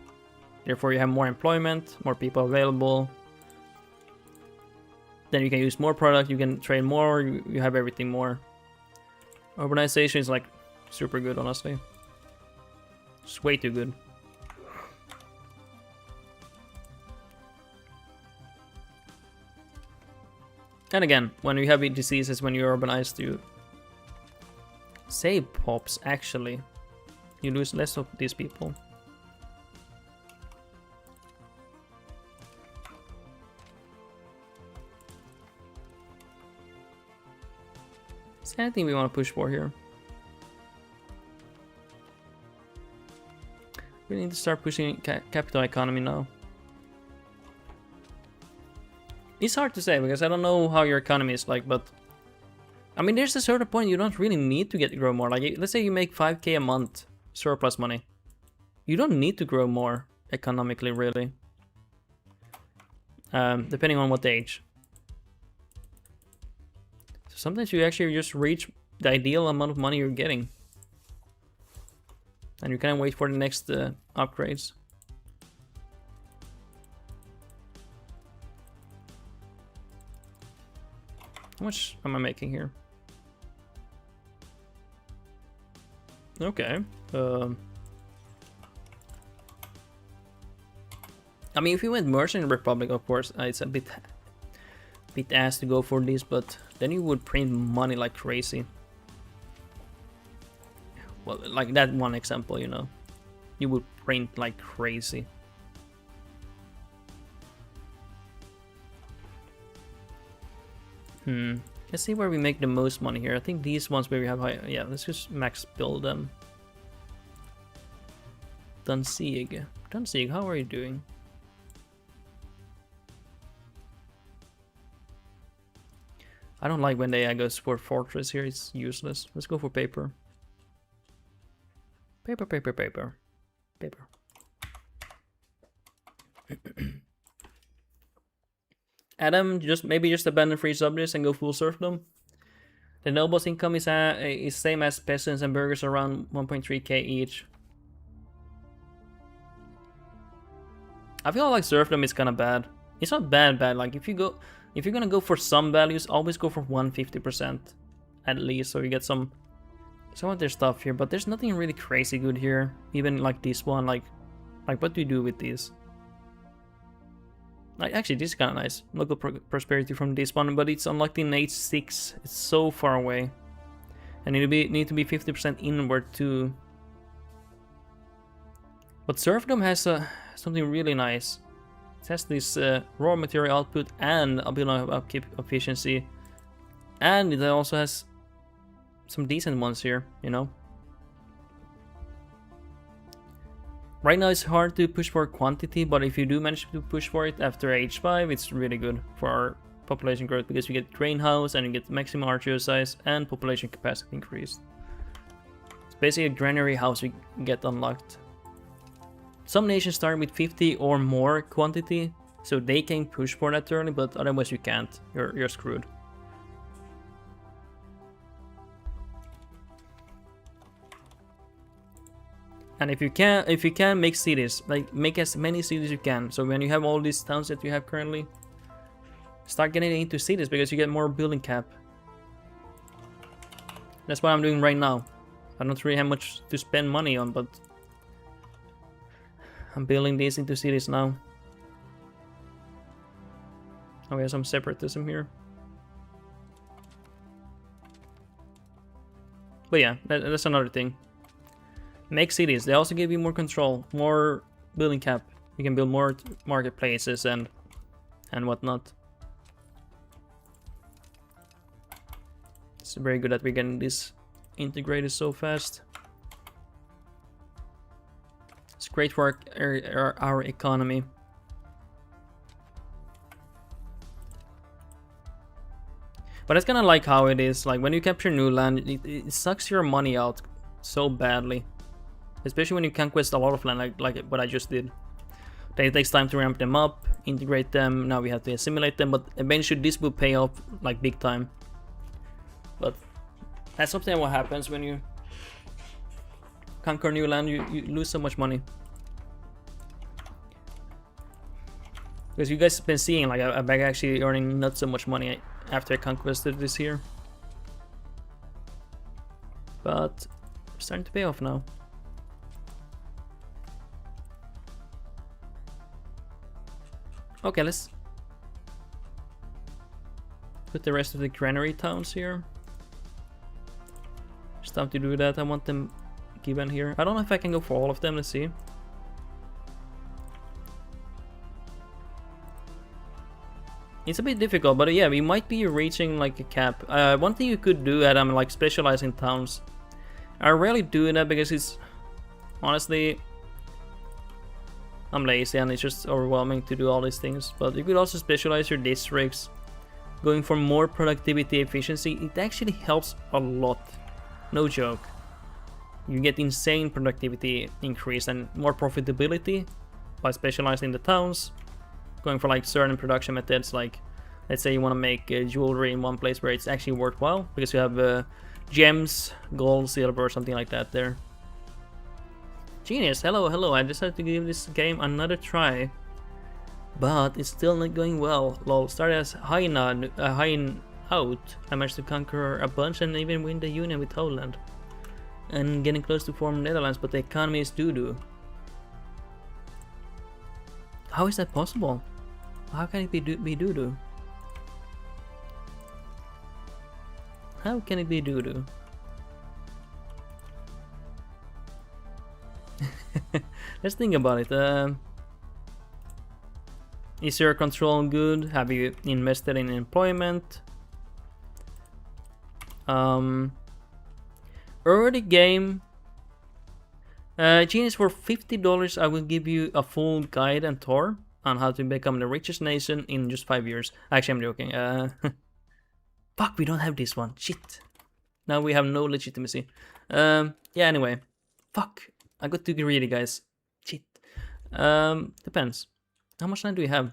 Therefore you have more employment, more people available. Then you can use more product, you can trade more, you have everything more. Urbanization is like super good, honestly. It's way too good. And again, when you have diseases, when you urbanize, you save pops actually. You lose less of these people. Is there anything we want to push for here? We need to start pushing capital economy now. It's hard to say because I don't know how your economy is like, but I mean, there's a certain point you don't really need to grow more. Like, let's say you make 5k a month surplus money. You don't need to grow more economically, really. Depending on what age. So sometimes you actually just reach the ideal amount of money you're getting. And you can wait for the next upgrades. How much am I making here? Okay. I mean, if you went Merchant Republic, of course, it's a bit ass to go for this, but then you would print money like crazy. Well, like that one example, you know, you would print like crazy. Let's see where we make the most money here. I think these ones where we have high. Yeah, let's just max build them. Danzig, how are you doing? I don't like when they goes for fortress here. It's useless. Let's go for paper. Paper. Adam, maybe just abandon free subjects and go full serfdom. The nobles' income is same as peasants and burghers, around 1.3k each. I feel like serfdom is kind of bad. It's not bad. Like if you go, If you're gonna go for some values, always go for 150% at least, so you get some of their stuff here. But there's nothing really crazy good here. Even like this one, like what do you do with these? Like actually, this is kind of nice. Local prosperity from this one, but it's unlocked in age 6. It's so far away, and it need to be 50% inward too. But serfdom has something really nice. It has this raw material output and a bit of upkeep efficiency, and it also has some decent ones here, you know. Right now it's hard to push for quantity, but if you do manage to push for it after age 5, it's really good for our population growth, because you get grain house and you get maximum RTO size and population capacity increased. It's basically a granary house you get unlocked. Some nations start with 50 or more quantity, so they can push for that early, but otherwise you can't. You're screwed. And if you can make cities, like make as many cities as you can. So when you have all these towns that you have currently, start getting into cities because you get more building cap. That's what I'm doing right now. I don't really have much to spend money on, but I'm building these into cities now. Oh, we have some separatism here. But yeah, that's another thing. Make cities. They also give you more control, more building cap. You can build more marketplaces and whatnot. It's very good that we're getting this integrated so fast. It's great for our economy. But it's kind of like how it is. Like when you capture new land, it sucks your money out so badly. Especially when you conquest a lot of land, like what I just did. It takes time to ramp them up, integrate them. Now we have to assimilate them, but eventually this will pay off like big time. But that's something what happens when you conquer new land. You lose so much money. Because you guys have been seeing, like I'm actually earning not so much money after I conquested this here. But it's starting to pay off now. Okay, let's put the rest of the granary towns here. It's time to do that. I want them given here. I don't know if I can go for all of them. Let's see. It's a bit difficult, but yeah, we might be reaching like a cap. One thing you could do, Adam, like specialize in towns. I rarely do that because it's honestly, I'm lazy and it's just overwhelming to do all these things. But you could also specialize your districts, going for more productivity efficiency. It actually helps a lot, no joke. You get insane productivity increase and more profitability by specializing the towns, going for like certain production methods. Like let's say you want to make jewelry in one place where it's actually worthwhile because you have gems, gold, silver, or something like that there. Genius, hello, I decided to give this game another try, but it's still not going well. Lol, started as high in out. I managed to conquer a bunch and even win the union with Holland. And getting close to form Netherlands, but the economy is doo-doo. How is that possible? How can it be doo-doo? How can it be doo-doo? Let's think about it. Is your control good? Have you invested in employment? Early game. Genius, for $50 I will give you a full guide and tour on how to become the richest nation in just 5 years. Actually, I'm joking. Fuck, we don't have this one. Shit. Now we have no legitimacy. Yeah, anyway. Fuck. I got too greedy, guys. Shit. Depends. How much time do we have?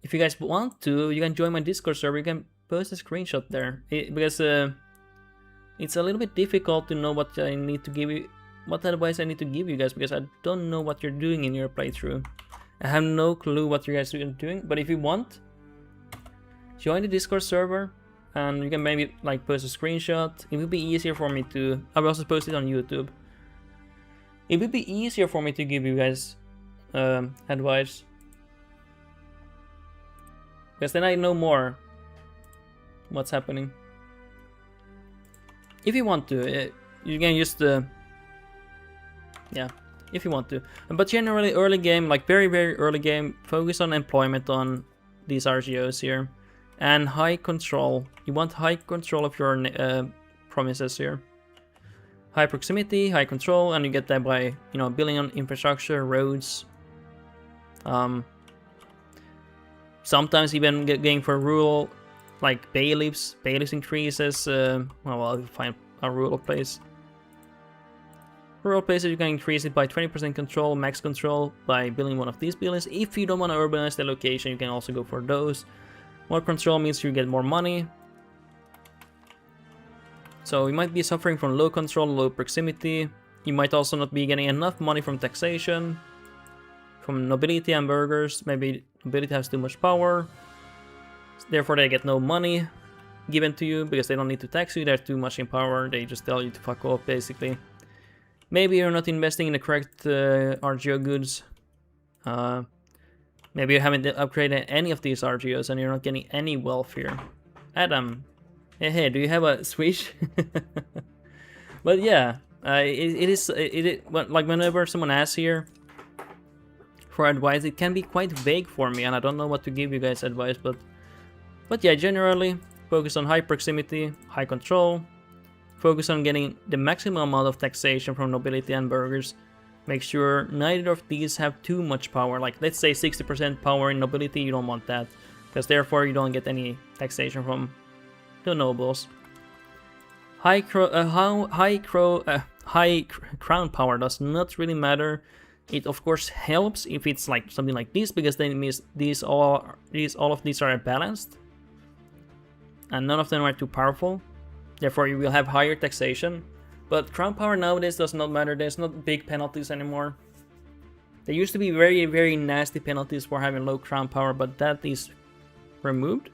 If you guys want to, you can join my Discord server. You can post a screenshot there. Because it's a little bit difficult to know what I need to give you, what advice I need to give you guys, because I don't know what you're doing in your playthrough. I have no clue what you guys are doing, but if you want, join the Discord server, and you can maybe like post a screenshot. It would be easier for me to. I will also post it on YouTube. It would be easier for me to give you guys advice, because then I know more what's happening. If you want to, you can use the. Yeah. If you want to, but generally early game, like very early game, focus on employment on these RGOs here, and high control. You want high control of your promises here. High proximity, high control, and you get that by building on infrastructure, roads. Sometimes even going for rural, like bailiffs. Bailiffs increases. Well, I'll find a rural place. Rural places, you can increase it by 20% control, max control, by building one of these buildings. If you don't want to urbanize the location, you can also go for those. More control means you get more money. So you might be suffering from low control, low proximity. You might also not be getting enough money from taxation, from nobility and burghers. Maybe nobility has too much power, therefore they get no money given to you because they don't need to tax you. They're too much in power. They just tell you to fuck off, basically. Maybe you're not investing in the correct RGO goods. Maybe you haven't upgraded any of these RGOs and you're not getting any wealth here. Adam, hey, do you have a Switch? But yeah, it is like whenever someone asks here for advice, it can be quite vague for me, and I don't know what to give you guys advice. But yeah, generally focus on high proximity, high control. Focus on getting the maximum amount of taxation from nobility and burghers. Make sure neither of these have too much power. Like, let's say 60% power in nobility, you don't want that, because therefore you don't get any taxation from the nobles. High crown power does not really matter. It of course helps if it's like something like this, because then it means all of these are balanced, and none of them are too powerful. Therefore, you will have higher taxation. But crown power nowadays does not matter. There's not big penalties anymore. There used to be very, very nasty penalties for having low crown power, but that is removed.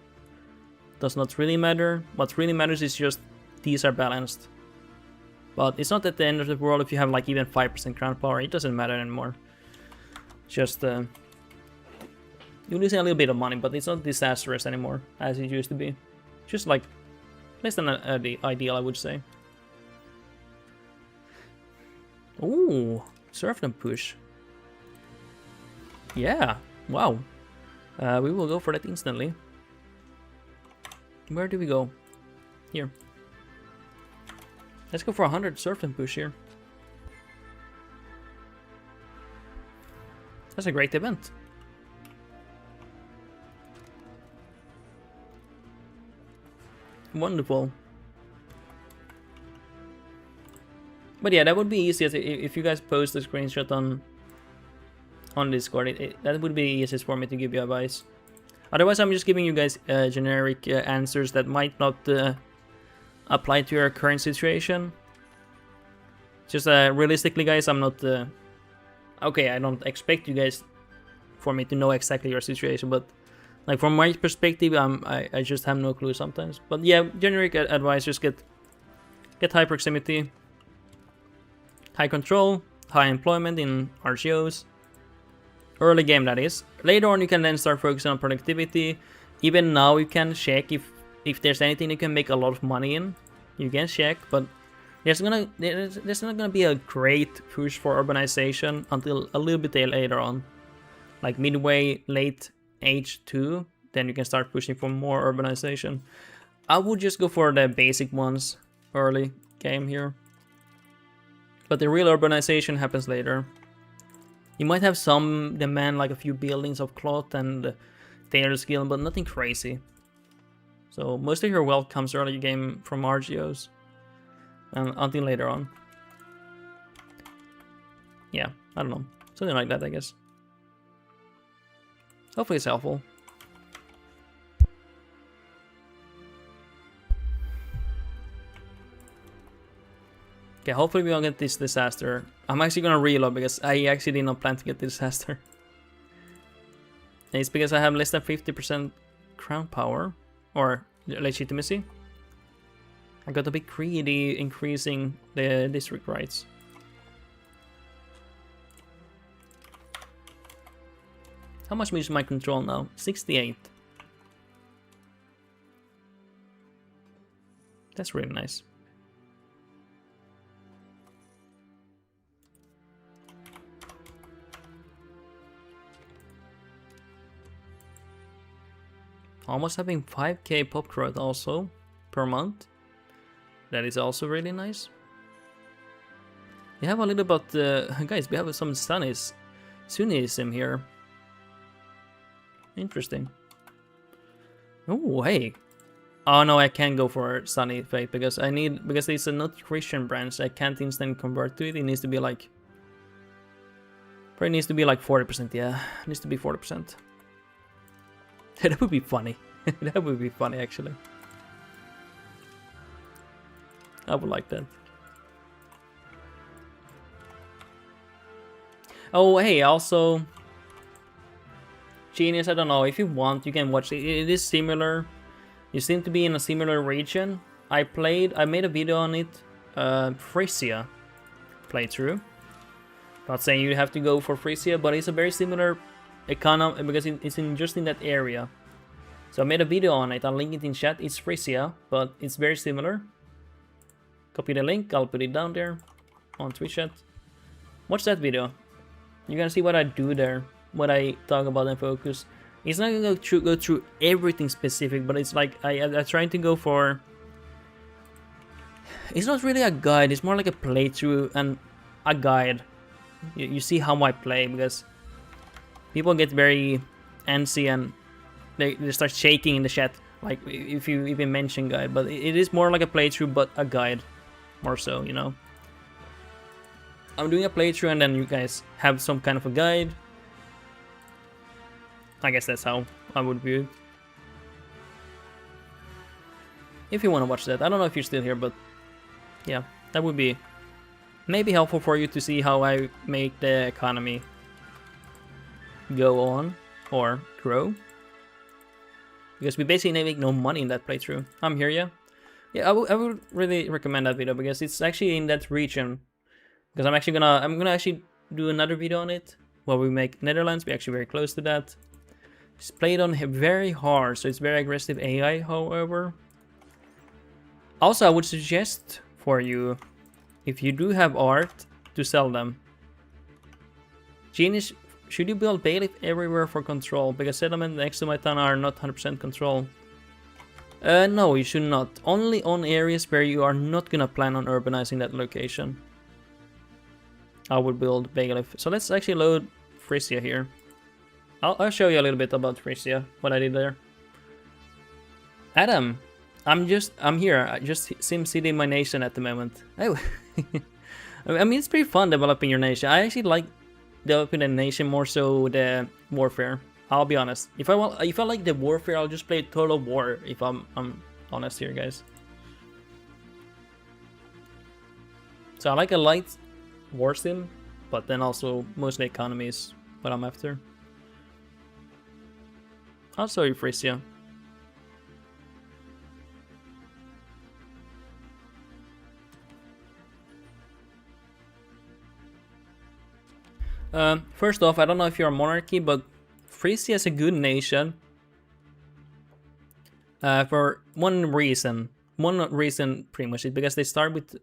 Does not really matter. What really matters is just these are balanced. But it's not at the end of the world if you have like even 5% crown power. It doesn't matter anymore. Just you're losing a little bit of money, but it's not disastrous anymore as it used to be. Just like less than the ideal, I would say. Ooh, serfdom push. Yeah, wow. We will go for that instantly. Where do we go? Here. Let's go for 100 serfdom push here. That's a great event. Wonderful. But yeah, that would be easiest if you guys post a screenshot on Discord. That would be easiest for me to give you advice. Otherwise, I'm just giving you guys generic answers that might not apply to your current situation. Just realistically, guys, I'm not... okay, I don't expect you guys for me to know exactly your situation, but like from my perspective, I just have no clue sometimes. But yeah, generic advice, just get high proximity, high control, high employment in RGOs. Early game, that is. Later on, you can then start focusing on productivity. Even now, you can check if there's anything you can make a lot of money in. You can check, but there's not gonna be a great push for urbanization until a little bit later on, like midway, late age 2. Then you can start pushing for more urbanization. I would just go for the basic ones early game here. But the real urbanization happens later. You might have some demand, like a few buildings of cloth and tailor skill, but nothing crazy. So most of your wealth comes early game from RGOs until later on. Yeah, I don't know. Something like that, I guess. Hopefully it's helpful. Okay, hopefully we don't get this disaster. I'm actually gonna reload because I actually did not plan to get this disaster. It's because I have less than 50% crown power or legitimacy. I got a bit greedy increasing the district rights. How much is my control now? 68. That's really nice. Almost having 5k pop growth also per month. That is also really nice. We have a little about guys, we have some Sunnism here. Interesting. Oh hey. Oh no, I can't go for Sunny Faith because it's a not Christian branch. I can't instantly convert to it. It needs to be like, probably needs to be like 40%. Yeah, it needs to be 40%. That would be funny. That would be funny actually. I would like that. Oh hey, also Genius. I don't know if you want, you can watch it. It is similar. You seem to be in a similar region. I made a video on it, Prussia playthrough. Not saying you have to go for Prussia, but it's a very similar economy because it's just in that area. So I made a video on it. I'll link it in chat. It's Prussia, but it's very similar. Copy the link. I'll put it down there on Twitch chat. Watch that video. You're gonna see what I do there, what I talk about and focus. It's not gonna go through everything specific, but it's like I'm trying to go for. It's not really a guide. It's more like a playthrough and a guide. You see how I play because people get very antsy and they start shaking in the chat. Like if you even mention guide, but it is more like a playthrough, but a guide, more so, you know. I'm doing a playthrough and then you guys have some kind of a guide. I guess that's how I would view it. If you want to watch that. I don't know if you're still here, but yeah, that would be maybe helpful for you to see how I make the economy go on or grow. Because we basically make no money in that playthrough. I'm here, yeah? Yeah, I would really recommend that video because it's actually in that region. Because I'm gonna actually do another video on it where we make Netherlands. We're actually very close to that. It's played on very hard, so it's very aggressive AI, however. Also, I would suggest for you, if you do have art, to sell them. Genius, should you build bailiff everywhere for control? Because settlement next to my town are not 100% control. No, you should not. Only on areas where you are not gonna plan on urbanizing that location. I would build bailiff. So let's actually load Prussia here. I'll show you a little bit about Prussia, what I did there. Adam, I'm here. I just SimCity my nation at the moment. Oh. I mean, it's pretty fun developing your nation. I actually like developing a nation more so the warfare. I'll be honest. If I like the warfare, I'll just play Total War. If I'm honest here, guys. So I like a light war sim, but then also mostly economy is what I'm after. I'll show you Prussia. First off, I don't know if you're a monarchy, but Prussia is a good nation. For one reason. One reason pretty much is because they start with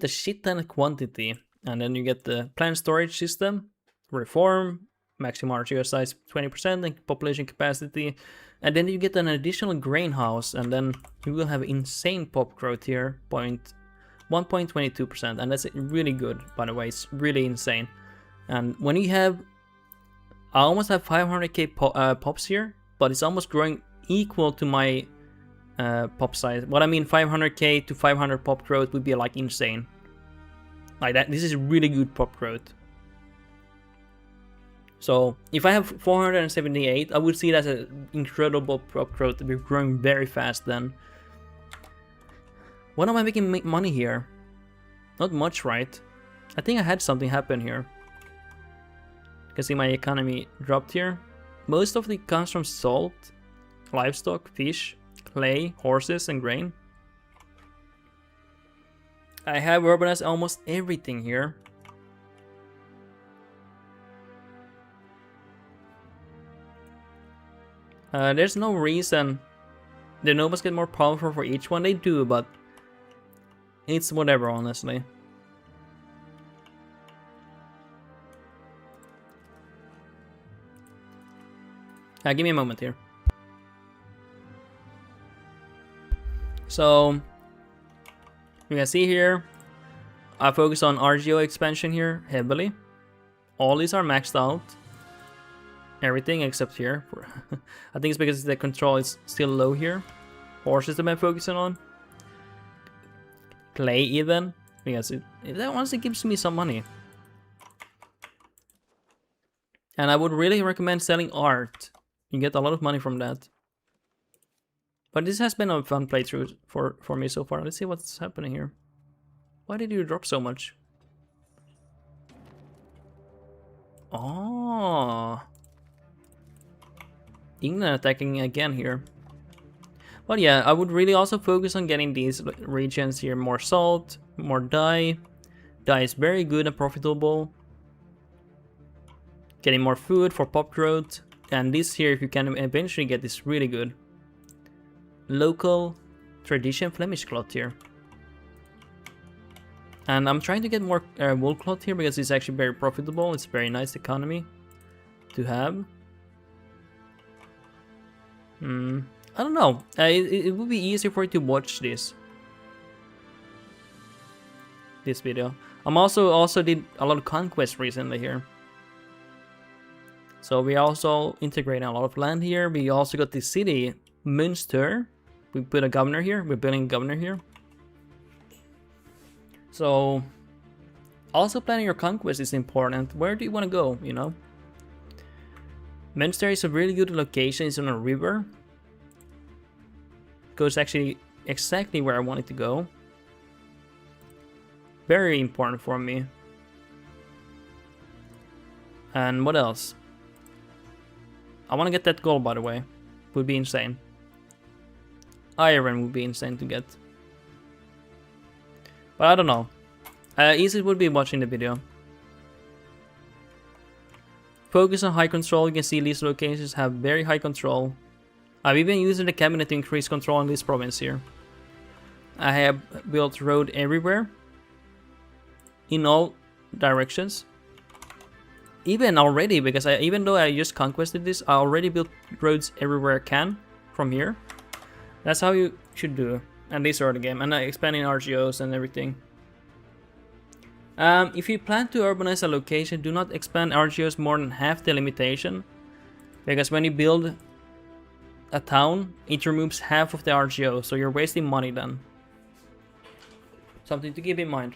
a shit ton of quantity, and then you get the planned storage system, reform, maximum RGO size 20% and population capacity, and then you get an additional grain house, and then you will have insane pop growth here, 1.22%, and that's really good, by the way. It's really insane. And when you have, I almost have 500k pops here, but it's almost growing equal to my pop size. What I mean, 500k to 500 pop growth would be like insane. Like that, this is really good pop growth. So if I have 478, I would see that as an incredible pop growth. We're growing very fast then. What am I making money here? Not much, right? I think I had something happen here. You can see my economy dropped here. Most of it comes from salt, livestock, fish, clay, horses, and grain. I have urbanized almost everything here. There's no reason the nobles get more powerful for each one. They do, but it's whatever, honestly. Give me a moment here. So you can see here, I focus on RGO expansion here heavily. All these are maxed out. Everything except here. I think it's because the control is still low here. Horses that I'm focusing on. Clay even. Because that honestly gives me some money. And I would really recommend selling art. You get a lot of money from that. But this has been a fun playthrough for me so far. Let's see what's happening here. Why did you drop so much? Oh. England attacking again here. But yeah, I would really also focus on getting these regions here more salt, more dye. Dye is very good and profitable. Getting more food for pop growth. And this here, if you can eventually get this, really good. Local tradition Flemish cloth here. And I'm trying to get more wool cloth here because it's actually very profitable. It's a very nice economy to have. I don't know. It would be easier for you to watch this video. I'm also did a lot of conquests recently here. So we also integrating a lot of land here. We also got the city Münster. We put a governor here. We're building a governor here. So also planning your conquest is important. Where do you want to go, you know? Münster is a really good location. It's on a river. Goes actually exactly where I want it to go. Very important for me. And what else? I want to get that gold, by the way. Would be insane. Iron would be insane to get. But I don't know. Easy would be watching the video. Focus on high control. You can see these locations have very high control. I've even used the cabinet to increase control in this province here. I have built road everywhere. In all directions. Even already, because even though I just conquested this, I already built roads everywhere I can from here. That's how you should do. And this are the game. And expanding RGOs and everything. If you plan to urbanize a location, do not expand RGOs more than half the limitation. Because when you build a town, it removes half of the RGO. So you're wasting money then. Something to keep in mind.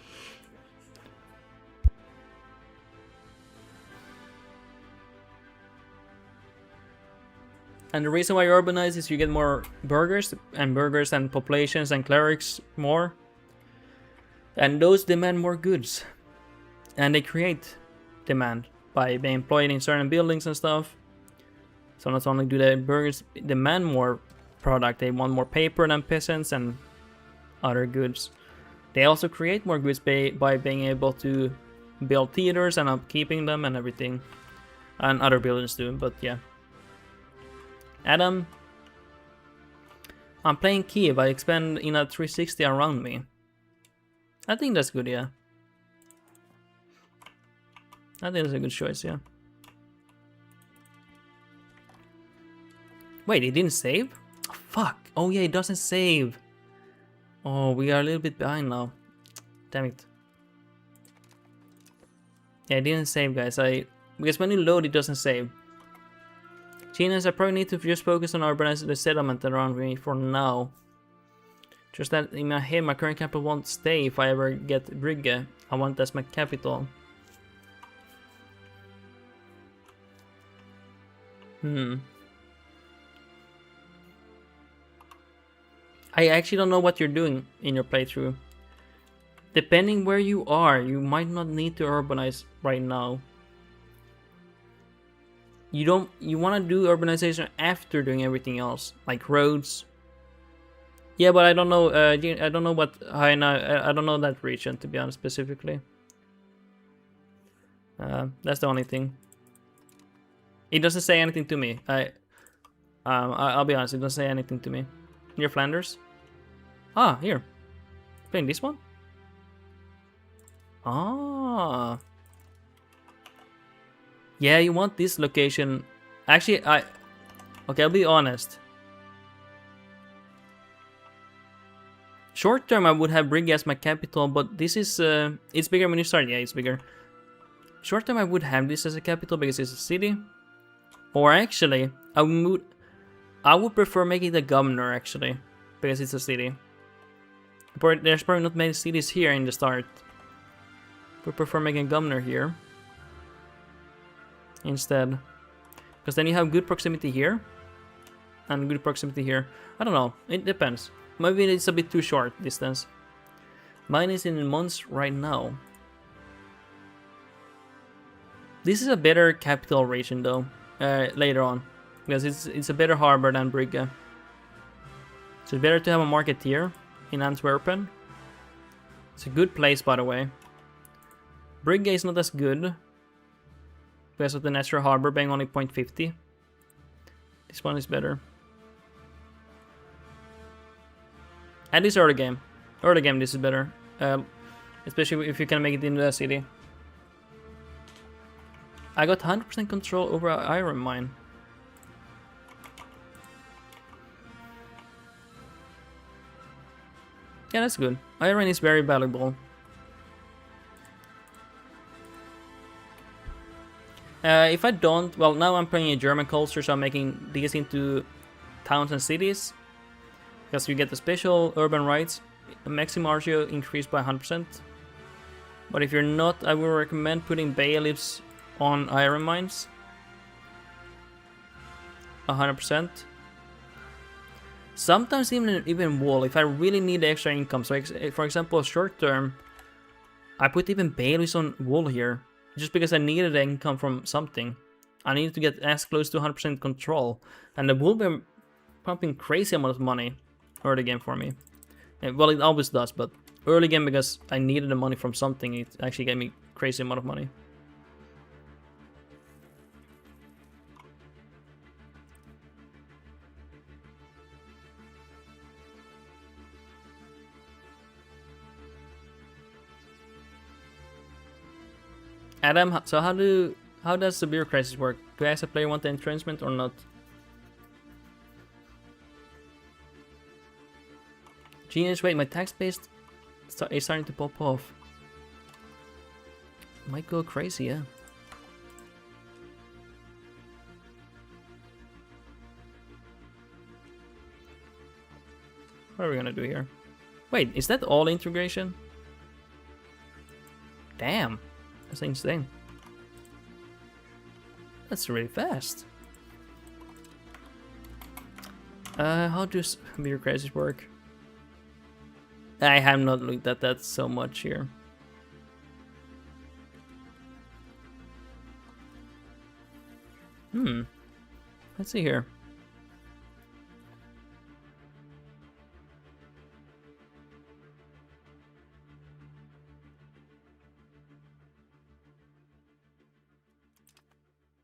And the reason why you urbanize is you get more burghers and populations and clerics more. And those demand more goods. And they create demand by being employed in certain buildings and stuff. So not only do the burghers demand more product, they want more paper than peasants and other goods. They also create more goods by being able to build theaters and upkeeping them and everything. And other buildings do, but yeah. Adam. I'm playing Kiev. I expand in a 360 around me. I think that's good, yeah. I think that's a good choice, yeah. Wait, it didn't save? Oh, fuck. Oh yeah, it doesn't save. Oh, we are a little bit behind now. Damn it. Yeah, it didn't save, guys. Because when you load, it doesn't save. Chinas, I probably need to just focus on urbanizing the settlement around me for now. Just that in my head, my current capital won't stay if I ever get Brygge. I want that as my capital. I actually don't know what you're doing in your playthrough. Depending where you are, you might not need to urbanize right now. You want to do urbanization after doing everything else, like roads. Yeah, but I don't know. I don't know what I don't know that region, to be honest, specifically. That's the only thing. It doesn't say anything to me. I'll be honest. It doesn't say anything to me. Near Flanders. Ah, here. Playing this one. Ah. Yeah, you want this location. Actually, okay, I'll be honest. Short term, I would have Brigg as my capital, but this is it's bigger when you start. Yeah, it's bigger. Short term, I would have this as a capital because it's a city. Or actually, I would prefer making it a governor actually, because it's a city. But there's probably not many cities here in the start. We prefer making a governor here instead, because then you have good proximity here and good proximity here. I don't know. It depends. Maybe it's a bit too short distance. Mine is in months right now. This is a better capital region though, later on, because it's a better harbor than Brugge. So it's better to have a market here in Antwerpen. It's a good place, by the way. Brugge is not as good because of the natural harbor being only 0.50. This one is better. At least early game. Early game this is better. Especially if you can make it into a city. I got 100% control over iron mine. Yeah, that's good. Iron is very valuable. If I don't, well, now I'm playing a German culture, so I'm making these into towns and cities. Because you get the special urban rights, maximum RGO increased by 100%. But if you're not, I would recommend putting bailiffs on iron mines. 100%. Sometimes even wool, if I really need extra income. So for example, short term, I put even bailiffs on wool here. Just because I needed income from something. I needed to get as close to 100% control. And the wool been pumping crazy amount of money early game for me. Well, it always does, but early game because I needed the money from something, it actually gave me crazy amount of money. Adam, so how does the bureaucracies work? Do I as a player want the entrenchment or not? Genius, wait, my tax base is starting to pop off. Might go crazy, yeah. What are we gonna do here? Wait, is that all integration? Damn, that's insane. That's really fast. How does bureaucracies work? I have not looked at that so much here. Let's see here.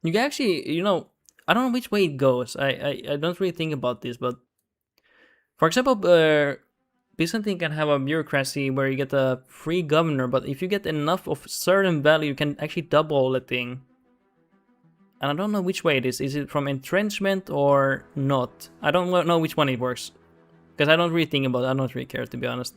You can actually, you know, I don't know which way it goes. I don't really think about this, but for example, Byzantine can have a bureaucracy where you get a free governor, but if you get enough of certain value, you can actually double the thing. And I don't know which way it is. Is it from entrenchment or not? I don't know which one it works. Because I don't really think about it. I don't really care, to be honest.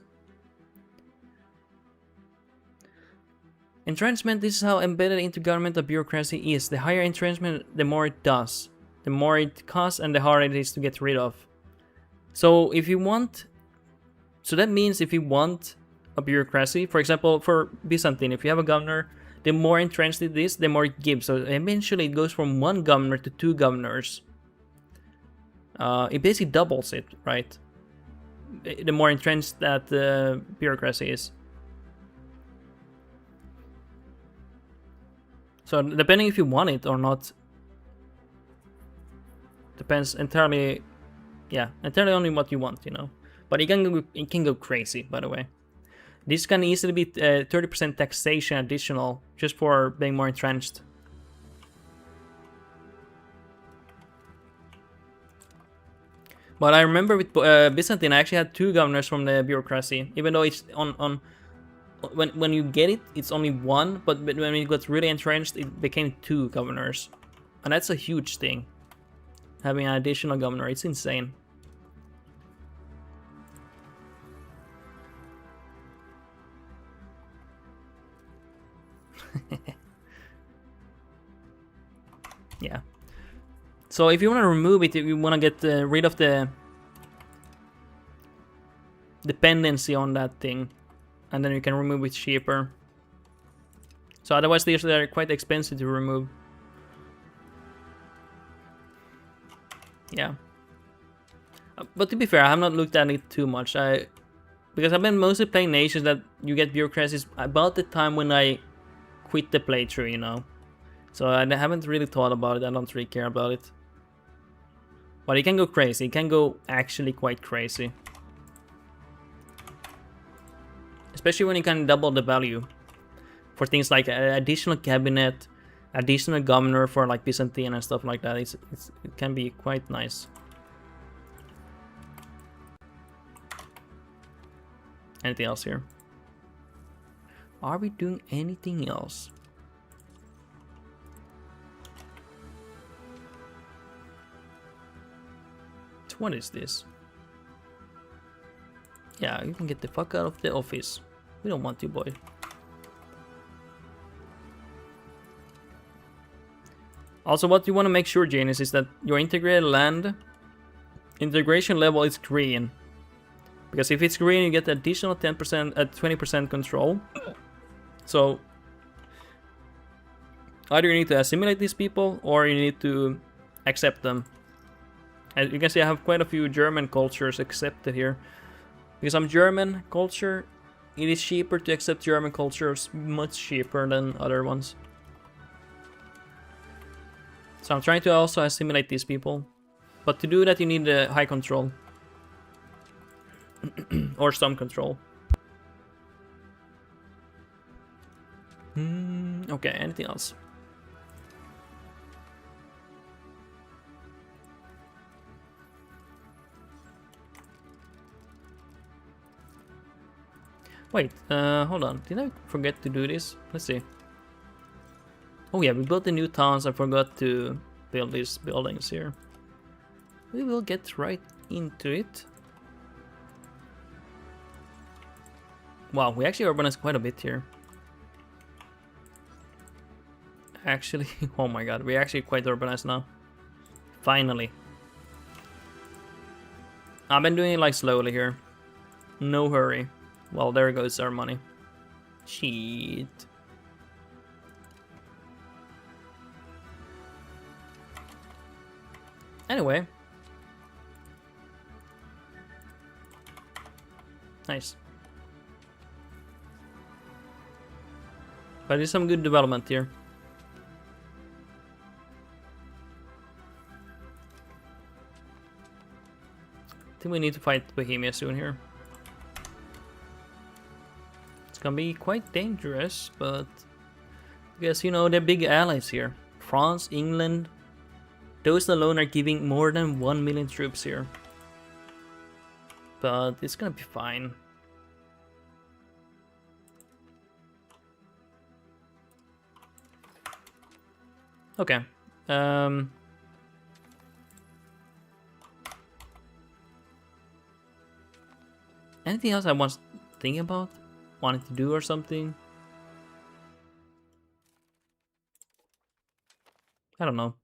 Entrenchment, this is how embedded into government a bureaucracy is. The higher entrenchment, the more it does. The more it costs and the harder it is to get rid of. So if you want... So that means if you want a bureaucracy, for example, for Byzantine, if you have a governor, the more entrenched it is, the more it gives. So eventually it goes from 1 governor to 2 governors. It basically doubles it, right? The more entrenched that the bureaucracy is. So depending if you want it or not, Depends entirely, yeah, entirely on what you want, you know. But it can go crazy, by the way. This can easily be 30% taxation additional just for being more entrenched. But I remember with Byzantine, I actually had 2 governors from the bureaucracy, even though it's on when you get it, it's only 1, but when it got really entrenched, it became 2 governors, and that's a huge thing. Having an additional governor, it's insane. Yeah. So if you want to remove it, if you want to get rid of the dependency on that thing, and then you can remove it cheaper. So otherwise they're quite expensive to remove. Yeah. But to be fair, I have not looked at it too much. Because I've been mostly playing nations that you get bureaucracies about the time when I quit the playthrough, you know. So I haven't really thought about it. I don't really care about it. But it can go crazy. It can go actually quite crazy. Especially when you can double the value for things like additional cabinet, additional governor for like Byzantine and stuff like that. It can be quite nice. Anything else here? Are we doing anything else? What is this? Yeah, you can get the fuck out of the office. We don't want you, boy. Also, what you want to make sure, Janus, is that your integrated land integration level is green. Because if it's green, you get additional 10% at 20% control. So either you need to assimilate these people or you need to accept them. As you can see, I have quite a few German cultures accepted here. Because I'm German culture, it is cheaper to accept German cultures, much cheaper than other ones. So I'm trying to also assimilate these people. But to do that, you need a high control. Or some control. Okay, anything else? Wait, hold on. Did I forget to do this? Let's see. Oh yeah, we built the new towns. I forgot to build these buildings here. We will get right into it. Wow, we actually urbanized quite a bit here. Actually, oh my god, we're actually quite urbanized now. Finally. I've been doing it like slowly here. No hurry. Well, there goes our money. Shit. Anyway. Nice. But there's some good development here. I think we need to fight Bohemia soon here. It's gonna be quite dangerous, but because you know they're big allies here. France, England, those alone are giving more than 1 million troops here. But it's gonna be fine. Okay. Anything else I was thinking about? Wanted to do or something? I don't know.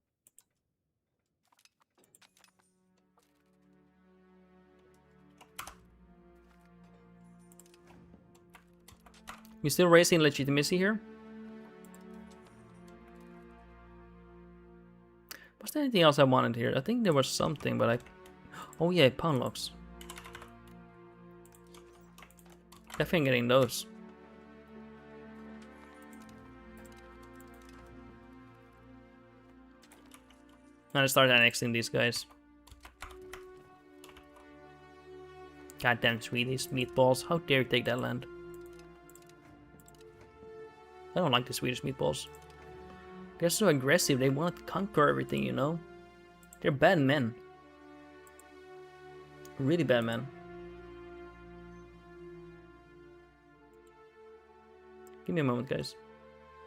We still raising legitimacy here? Was there anything else I wanted here? I think there was something, but I... Oh yeah, pound locks. Definitely getting those. Now I start annexing these guys. Goddamn Swedish meatballs. How dare you take that land? I don't like the Swedish meatballs. They're so aggressive. They want to conquer everything, you know? They're bad men. Really bad men. Give me a moment, guys.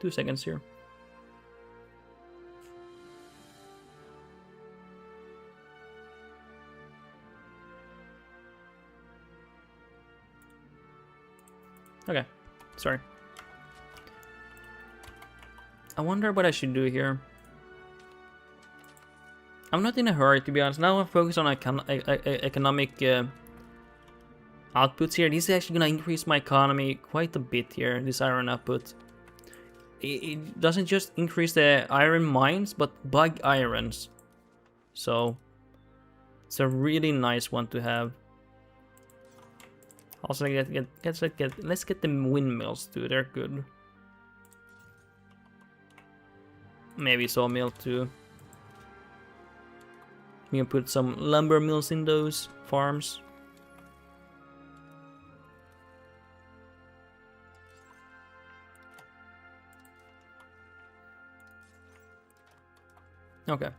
2 seconds here. Okay, sorry. I wonder what I should do here. I'm not in a hurry, to be honest. Now I'm focused on economic outputs here. This is actually going to increase my economy quite a bit here, this iron output. It doesn't just increase the iron mines, but bug irons. So, it's a really nice one to have. Also, let's get the windmills too, they're good. Maybe sawmill too. We can put some lumber mills in those farms. Okay.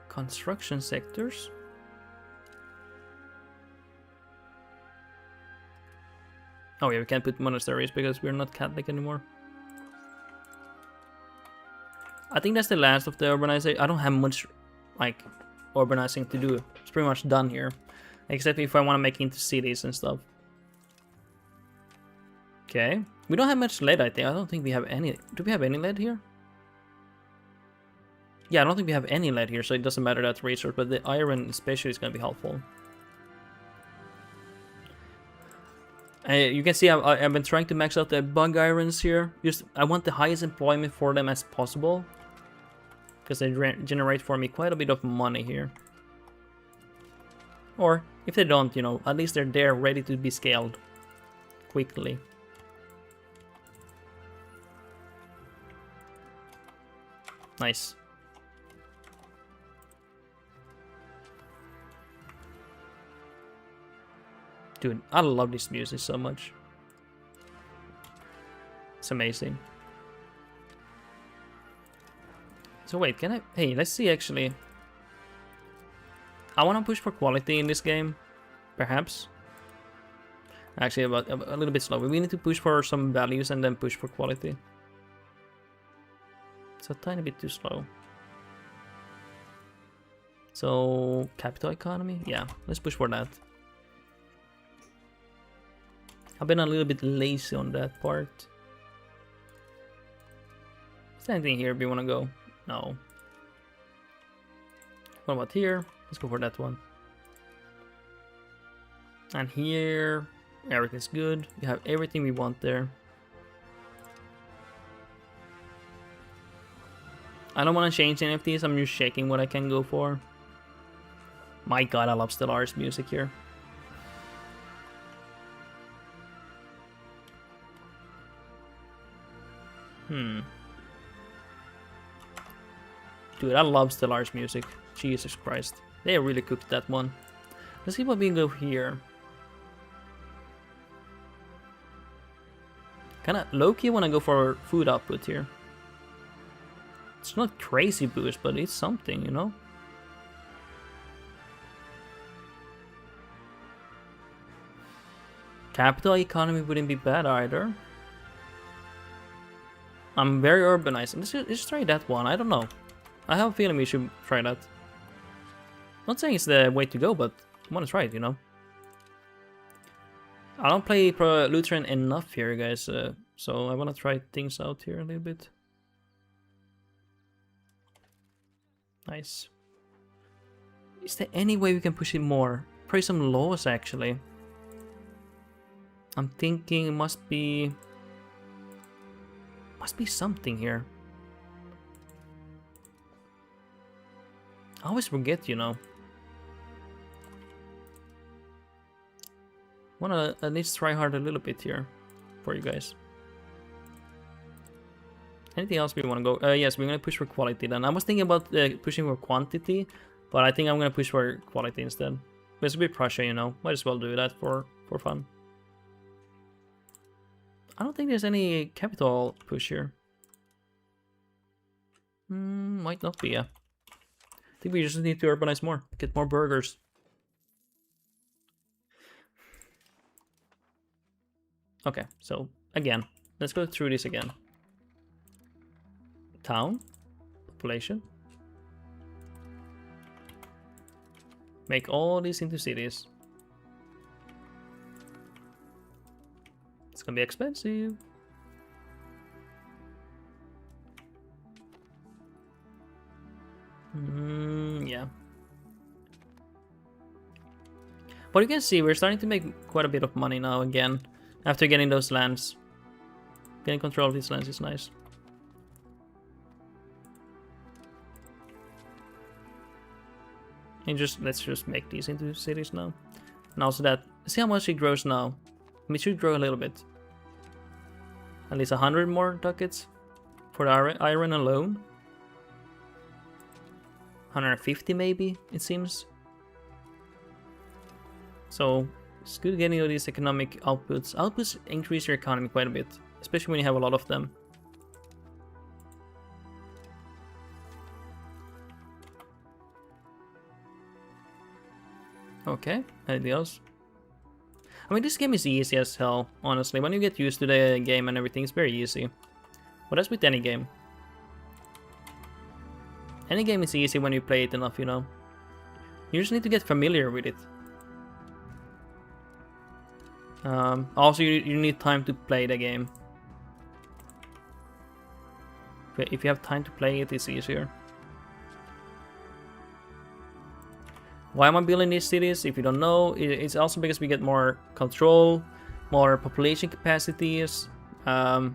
Construction sectors. Oh yeah, we can't put monasteries because we're not Catholic anymore. I think that's the last of the urbanization. I don't have much, like, urbanizing to do. It's pretty much done here. Except if I want to make it into cities and stuff. Okay. We don't have much lead, I think. I don't think we have any. Do we have any lead here? Yeah, I don't think we have any lead here, so it doesn't matter that resource, but the iron especially is going to be helpful. You can see I've been trying to max out the bug irons here. Just I want the highest employment for them as possible. Because they generate for me quite a bit of money here. Or, if they don't, you know, at least they're there ready to be scaled quickly. Nice. Dude, I love this music so much. It's amazing. So wait, can I... Hey, let's see actually. I want to push for quality in this game. Perhaps. Actually, about a little bit slow. We need to push for some values and then push for quality. It's a tiny bit too slow. So, capital economy? Yeah, let's push for that. I've been a little bit lazy on that part. Is there anything here we want to go? No. What about here? Let's go for that one. And here, everything's good. We have everything we want there. I don't want to change any of these. I'm just checking what I can go for. My god, I love Stellaris music here. Dude, I love Stellaris music. Jesus Christ. They really cooked that one. Let's see what we can go here. Kinda low-key wanna go for food output here. It's not crazy boost, but it's something, you know? Capital economy wouldn't be bad either. I'm very urbanized. Let's try that one. I don't know. I have a feeling we should try that. Not saying it's the way to go, but I want to try it, you know. I don't play Lutheran enough here, guys, so I want to try things out here a little bit. Nice. Is there any way we can push it more? Probably some laws, actually. I'm thinking it must be something here. I always forget, you know. Wanna at least try hard a little bit here for you guys. Anything else we wanna go? Yes, we're gonna push for quality then. I was thinking about pushing for quantity, but I think I'm gonna push for quality instead. Basically Prussia, you know. Might as well do that for fun. I don't think there's any capital push here. Might not be, yeah. I think we just need to urbanize more. Get more burgers. Okay, so again, let's go through this again. Town, population. Make all these into cities. It's gonna be expensive. Yeah. But you can see we're starting to make quite a bit of money now again. After getting those lands. Getting control of these lands is nice. And let's just make these into cities now. And also that, see how much it grows now. It should grow a little bit. At least 100 more ducats for the iron alone. 150 maybe, it seems. So it's good getting all these economic outputs. Outputs increase your economy quite a bit, especially when you have a lot of them. Okay, anything else? I mean, this game is easy as hell, honestly. When you get used to the game and everything, it's very easy. But that's with any game. Any game is easy when you play it enough, you know. You just need to get familiar with it. Also, you need time to play the game. If you have time to play it, it's easier. Why am I building these cities? If you don't know, it's also because we get more control, more population capacities, but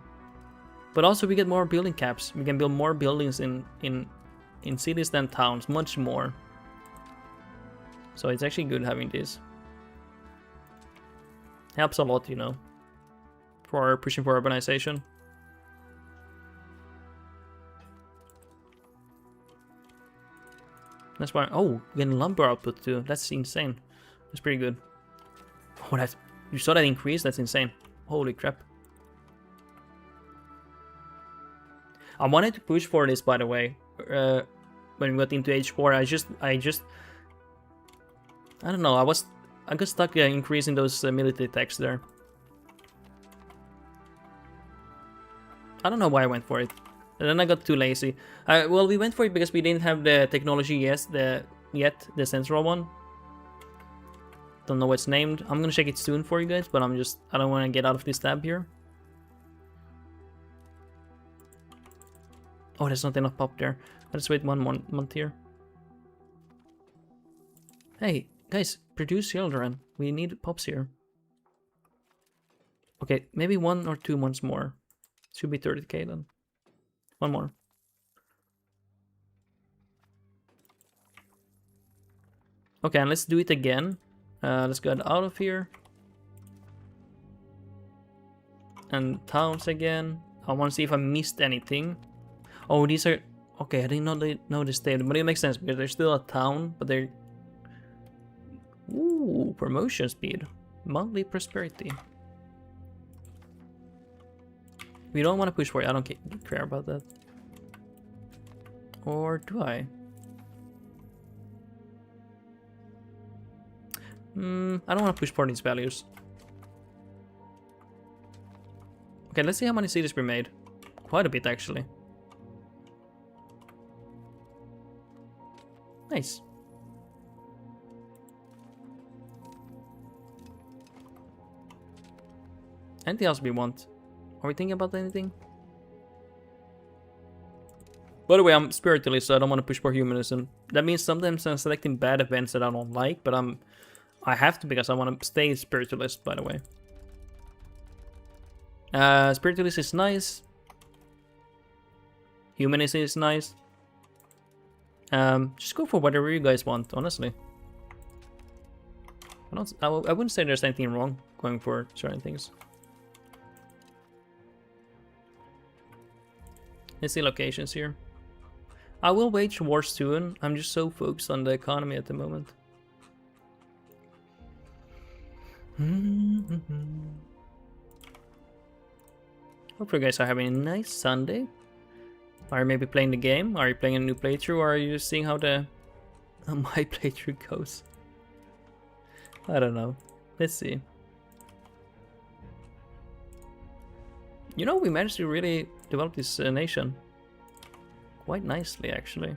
also we get more building caps. We can build more buildings in cities than towns, much more. So it's actually good having this. Helps a lot, you know, for pushing for urbanization. That's why. Oh, getting lumber output too. That's insane. That's pretty good. Oh, that's, you saw that increase? That's insane. Holy crap. I wanted to push for this, by the way. When we got into H4, I don't know. I got stuck increasing those military tax there. I don't know why I went for it. And then I got too lazy. Well, we went for it because we didn't have the technology yet, the central one. Don't know what's named. I'm gonna check it soon for you guys, but I don't want to get out of this tab here. Oh, there's not enough pop there. Let's wait one more month here. Hey, guys, produce children. We need pops here. Okay, maybe 1 or 2 months more. Should be 30k then. One more. Okay, and let's do it again. Let's get out of here. And towns again. I want to see if I missed anything. Oh, these are... Okay, I didn't know this state, but it makes sense because they're still a town, but they're... Ooh, promotion speed. Monthly prosperity. We don't want to push for it. I don't care about that. Or do I? I don't want to push for these values. Okay, let's see how many cities we made. Quite a bit, actually. Nice. Anything else we want? Are we thinking about anything? By the way, I'm spiritualist, so I don't want to push for humanism. That means sometimes I'm selecting bad events that I don't like, but I have to because I want to stay spiritualist, by the way. Spiritualist is nice. Humanist is nice. Just go for whatever you guys want, honestly. I wouldn't say there's anything wrong going for certain things. Let's see locations here. I will wage wars soon. I'm just so focused on the economy at the moment. Hope you guys are having a nice Sunday. Are you maybe playing the game? Are you playing a new playthrough, or are you just seeing how my playthrough goes? I don't know. Let's see. You know, we managed to really develop this nation quite nicely, actually.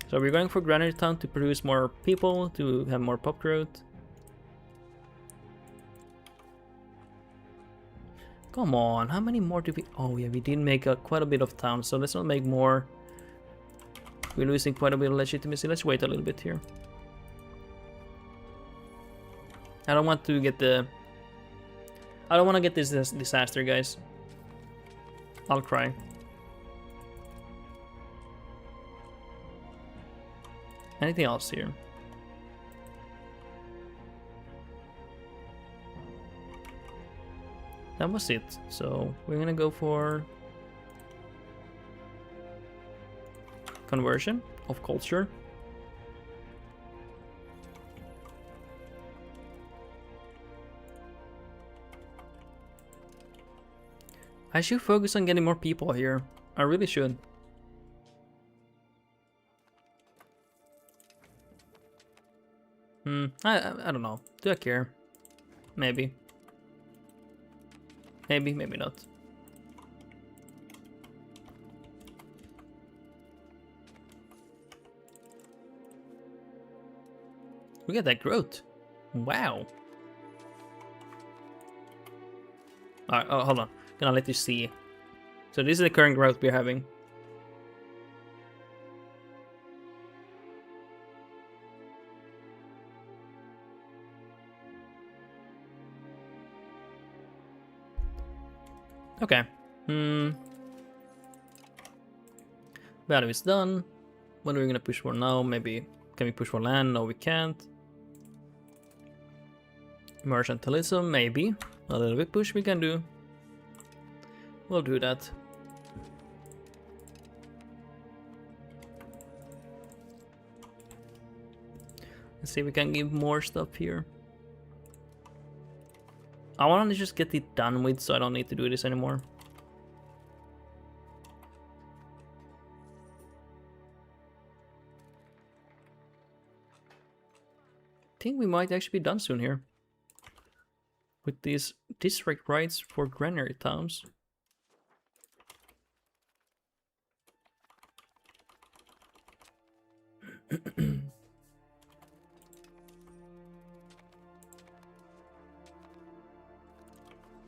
So we're going for Granary Town to produce more people, to have more pop growth. Come on, how many more do we... Oh yeah, we did make quite a bit of towns, so let's not make more. We're losing quite a bit of legitimacy. Let's wait a little bit here. I don't want to get the... I don't want to get this disaster, guys. I'll cry. Anything else here? That was it. So we're gonna go for conversion of culture. I should focus on getting more people here. I really should. I don't know. Do I care? Maybe. Maybe not. Look at that growth. Wow. Alright, oh, hold on. Gonna let you see. So this is the current growth we're having. Okay. Value is done. What are we gonna push for now? Maybe can we push for land? No, we can't. Mercantilism, maybe. A little bit push we can do. We'll do that. Let's see if we can give more stuff here. I want to just get it done with, so I don't need to do this anymore. I think we might actually be done soon here. With these district rights for granary towns.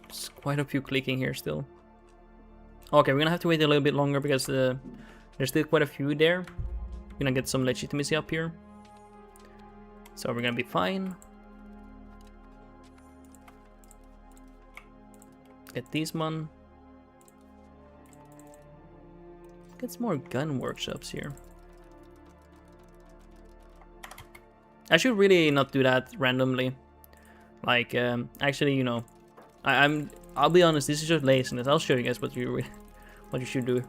There's quite a few clicking here still. Okay, we're gonna have to wait a little bit longer because there's still quite a few there. We're gonna get some legitimacy up here. So we're gonna be fine. Get these one. Get some more gun workshops here. I should really not do that randomly. Like, actually, you know, I'll be honest. This is just laziness. I'll show you guys what you should do.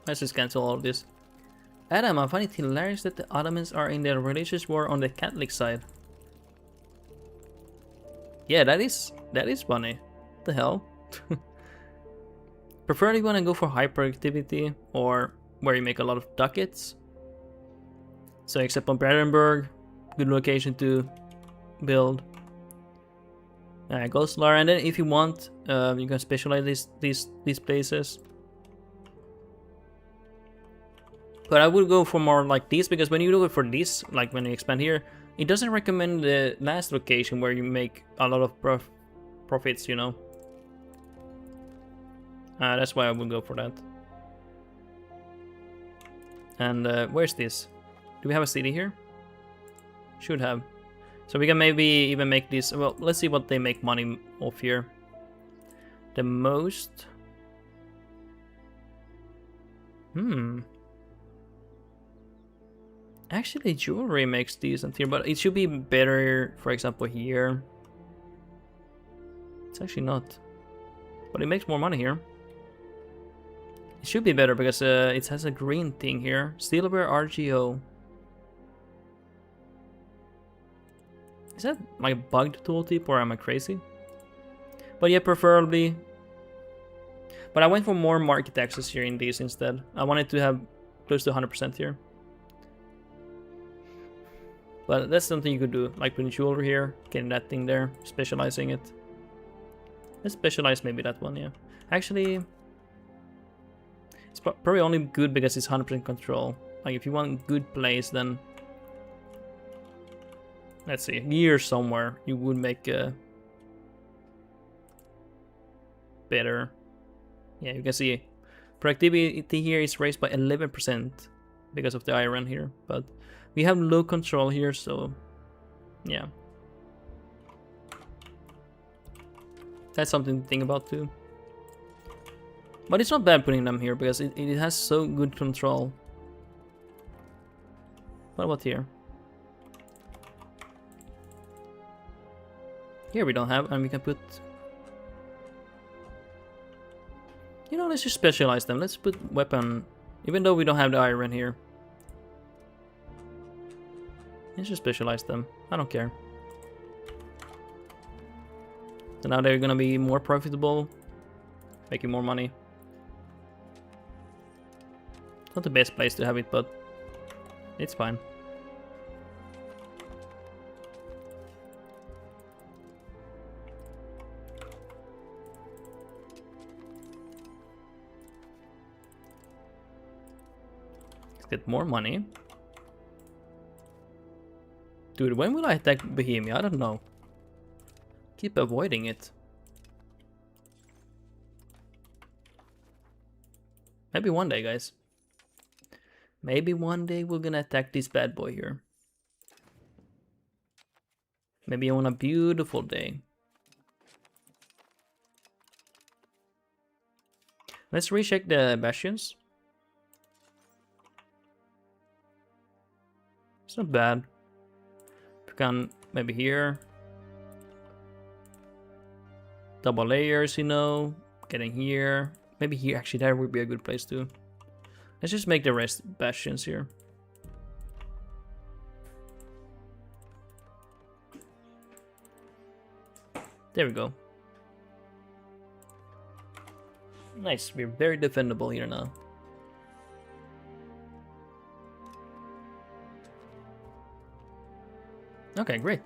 Let's just cancel all of this. Adam, I find it hilarious that the Ottomans are in the religious war on the Catholic side. Yeah, that is funny. What the hell? Preferably when I go for high productivity or where you make a lot of ducats. So except on Brandenburg, good location to build. Goslar, and then if you want, you can specialize these places. But I would go for more like this, because when you do it for this, like when you expand here, it doesn't recommend the last location where you make a lot of profits, you know. That's why I would go for that. And where's this? Do we have a city here? Should have. So we can maybe even make this. Well, let's see what they make money off here. The most. Actually, jewelry makes decent here, but it should be better, for example, here. It's actually not. But it makes more money here. It should be better because it has a green thing here. Silver RGO. that like a bugged tooltip or am I crazy? But yeah, preferably. But I went for more market access here in these instead. I wanted to have close to 100% here. But that's something you could do, like putting jewelry here, getting that thing there, specializing it. Let's specialize maybe that one, yeah. Actually, it's probably only good because it's 100% control. Like if you want good place, then let's see, here somewhere you would make a better. Yeah, you can see productivity here is raised by 11% because of the iron here, but we have low control here, so yeah. That's something to think about too. But it's not bad putting them here because it has so good control. What about here? Here we don't have, and we can put... You know, let's just specialize them. Let's put weapon, even though we don't have the iron here. Let's just specialize them. I don't care. So now they're gonna be more profitable, making more money. Not the best place to have it, but it's fine. Let's get more money. Dude, when will I attack Bohemia? I don't know. Keep avoiding it. Maybe one day, guys. Maybe one day we're gonna attack this bad boy here. Maybe on a beautiful day. Let's recheck the bastions. It's not bad. We can maybe here. Double layers, you know. Getting here. Maybe here. Actually, that would be a good place too. Let's just make the rest bastions here. There we go. Nice. We're very defendable here now. Okay, great.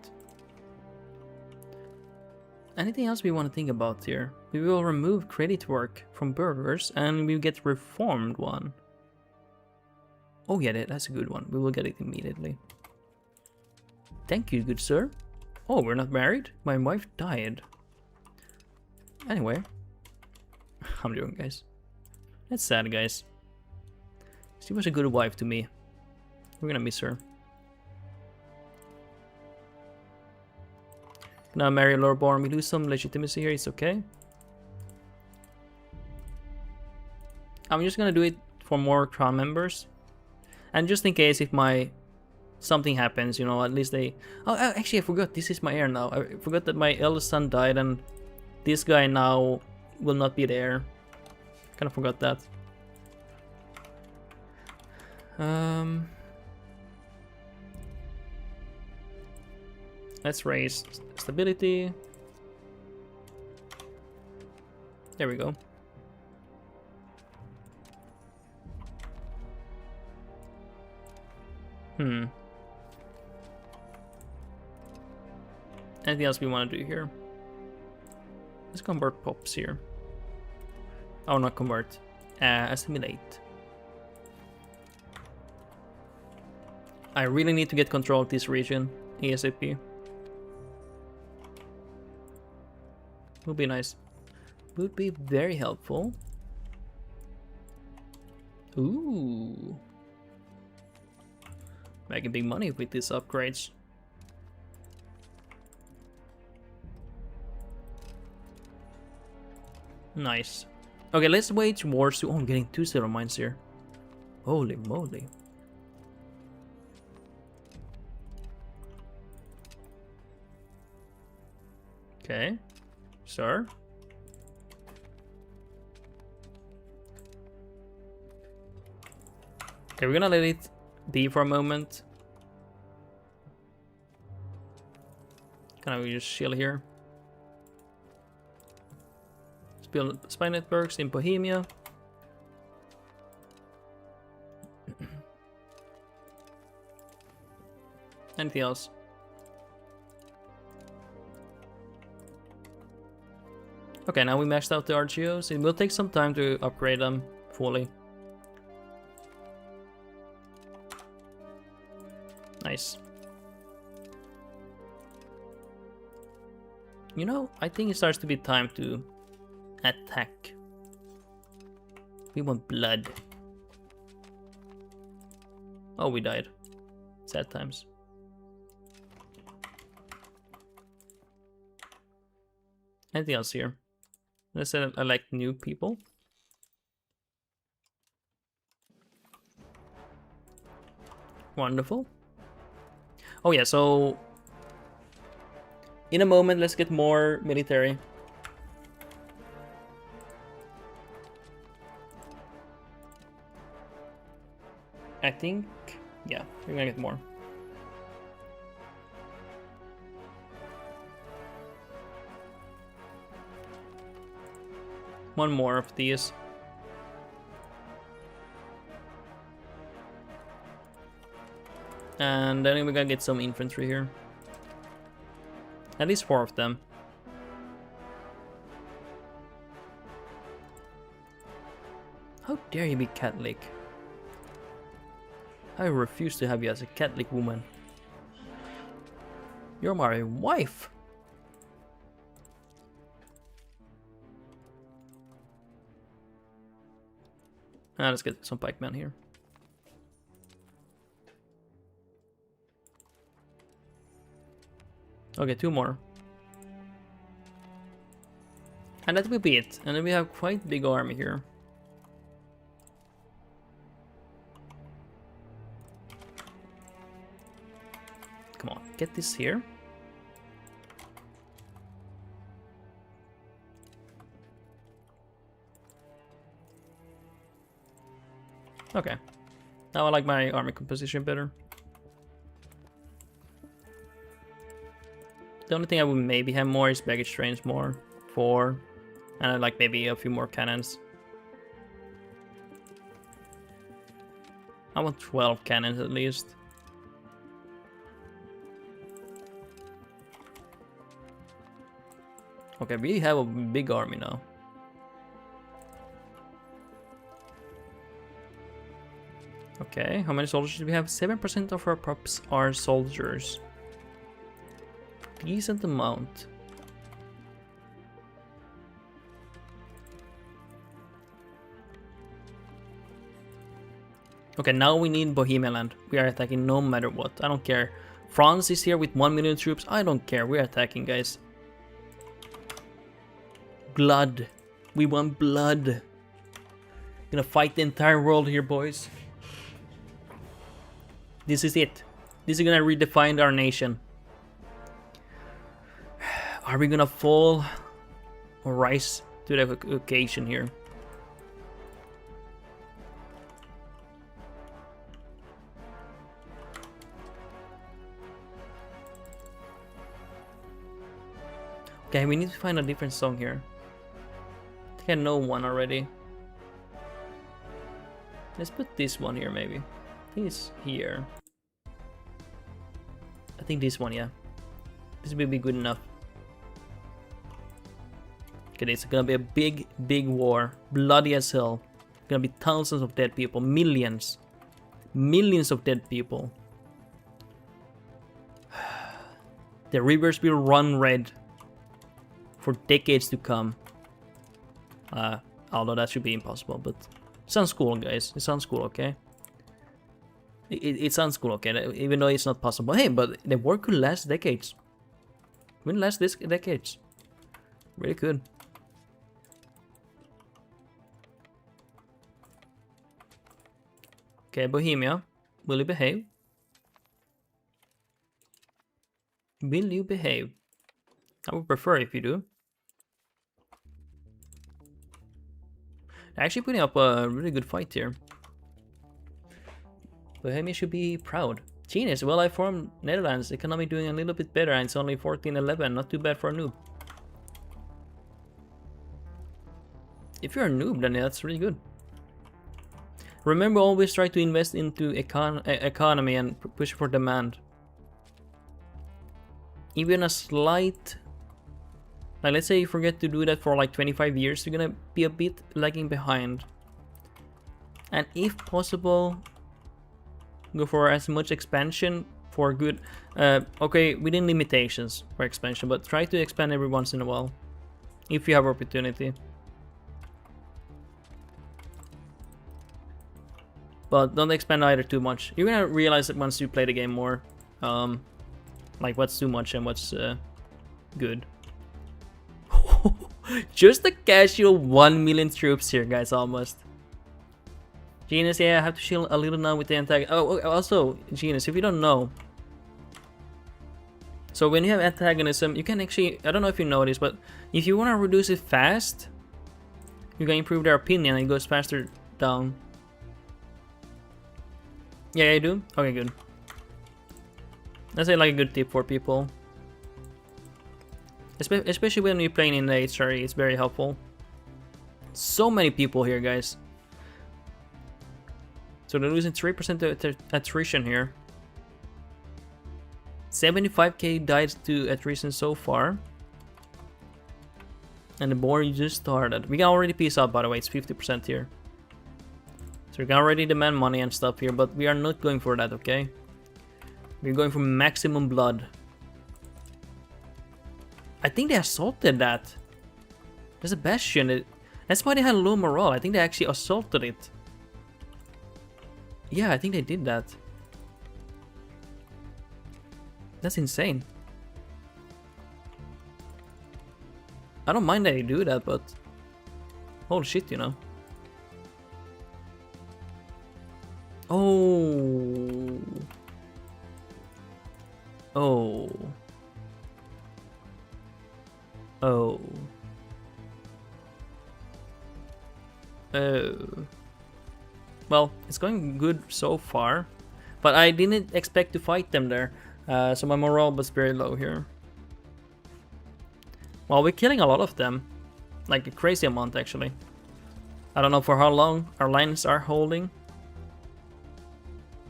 Anything else we want to think about here? We will remove credit work from burgers and we get reformed one. Oh yeah, that's a good one. We will get it immediately. Thank you, good sir. Oh, we're not married? My wife died. Anyway. I'm joking, guys. That's sad, guys. She was a good wife to me. We're gonna miss her. Now marry Lordborn. We lose some legitimacy here. It's okay. I'm just gonna do it for more crown members, and just in case if my something happens, you know, at least they. Oh, actually, I forgot. This is my heir now. I forgot that my eldest son died, and this guy now will not be there. Kind of forgot that. Let's raise stability. There we go. Anything else we want to do here? Let's convert pops here. Oh, not convert. Assimilate. I really need to get control of this region ASAP. Would be nice. Would be very helpful. Ooh. Making big money with these upgrades. Nice. Okay, let's wage wars to... Oh, I'm getting 2 silver mines here. Holy moly. Okay. Sir. Okay, we're gonna let it be for a moment. Can I just chill here? Build spy networks in Bohemia. Anything else? Okay, now we maxed out the RGOs. It will take some time to upgrade them fully. Nice. You know, I think it starts to be time to attack. We want blood. Oh, we died. Sad times. Anything else here? Let's say I like new people. Wonderful. Oh yeah, so in a moment, let's get more military. I think, yeah, we're gonna get more. One more of these. And then we're gonna get some infantry here. At least 4 of them. How dare you be Catholic? I refuse to have you as a Catholic woman. You're my wife! Let's get some pikemen here. Okay, 2 more. And that will be it. And then we have quite big army here. Come on, get this here. Okay. Now I like my army composition better. The only thing I would maybe have more is baggage trains more. 4. And I'd like maybe a few more cannons. I want 12 cannons at least. Okay, we have a big army now. Okay, how many soldiers do we have? 7% of our props are soldiers. Decent amount. Okay, now we need Bohemia land. We are attacking no matter what. I don't care. France is here with 1 million troops. I don't care. We're attacking, guys. Blood. We want blood. Gonna fight the entire world here, boys. This is it. This is gonna redefine our nation. Are we gonna fall or rise to the occasion here? Okay, we need to find a different song here. I think I know one already. Let's put this one here maybe. I think it's here. I think this one, yeah. This will be good enough. Okay, it's gonna be a big, big war. Bloody as hell. Gonna be thousands of dead people. Millions. Millions of dead people. The rivers will run red for decades to come. Although that should be impossible, but it sounds cool, guys. It sounds cool, okay? It sounds cool, okay? Even though it's not possible. Hey, but the war could last decades. It will last this decades. Really could. Okay, Bohemia. Will you behave? Will you behave? I would prefer if you do. They're actually putting up a really good fight here. Bohemia should be proud. Genius, well I formed Netherlands, economy doing a little bit better and it's only 1411, not too bad for a noob. If you're a noob, then that's really good. Remember, always try to invest into economy and push for demand. Even a slight... Like, let's say you forget to do that for like 25 years, you're gonna be a bit lagging behind. And if possible, go for as much expansion for good... okay, within limitations for expansion, but try to expand every once in a while. If you have opportunity. But don't expand either too much. You're gonna realize it once you play the game more. Like what's too much and what's good. Just a casual 1 million troops here, guys, almost. Genius, yeah, I have to chill a little now with the antagonist. Oh, also, Genius, if you don't know. So when you have antagonism, you can actually, I don't know if you noticed, but if you want to reduce it fast, you can improve their opinion and it goes faster down. Yeah, I do? Okay, good. That's like a good tip for people. Especially when you're playing in the HRE, it's very helpful. So many people here, guys. So they're losing 3% attrition here. 75k died to attrition so far. And the war just started. We can already peace out, by the way, it's 50% here. So we can already demand money and stuff here, but we are not going for that, okay? We're going for maximum blood. I think they assaulted that. There's a bastion. That's why they had low morale. I think they actually assaulted it. Yeah, I think they did that. That's insane. I don't mind that they do that, but... holy shit, you know. Oh. Oh. Oh. Oh. Well, it's going good so far, but I didn't expect to fight them there, so my morale was very low here. Well, we're killing a lot of them, like a crazy amount actually. I don't know for how long our lines are holding.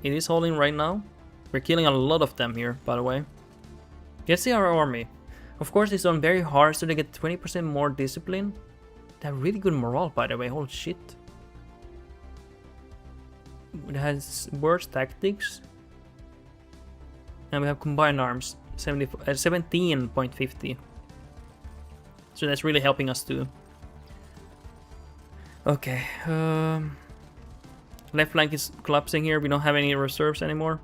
It is holding right now. We're killing a lot of them here, by the way. Let's see our army. Of course, it's on very hard, so they get 20% more discipline. They have really good morale, by the way. Holy shit. It has worse tactics. And we have combined arms. 17.50. So that's really helping us too. Okay. Left flank is collapsing here. We don't have any reserves anymore.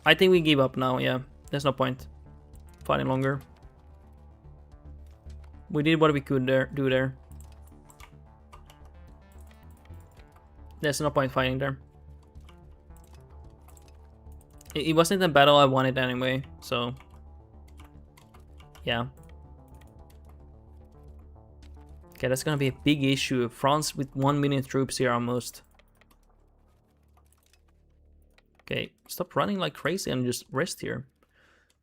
I think we give up now, yeah. There's no point fighting longer. We did what we could do there. There's no point fighting there. It wasn't a battle I wanted anyway, so... yeah. Okay, that's gonna be a big issue. France with 1 million troops here almost. Okay, stop running like crazy and just rest here,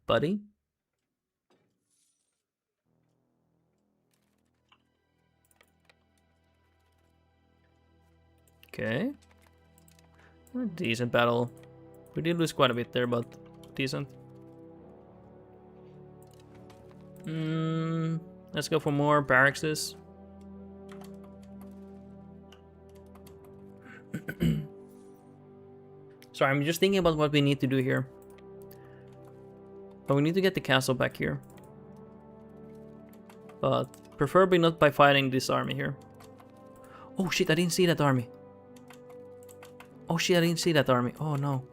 buddy. Okay. A decent battle. We did lose quite a bit there, but decent. Let's go for more barracks. Sorry, I'm just thinking about what we need to do here. But we need to get the castle back here. But preferably not by fighting this army here. Oh shit, I didn't see that army. Oh shit, I didn't see that army. Oh no.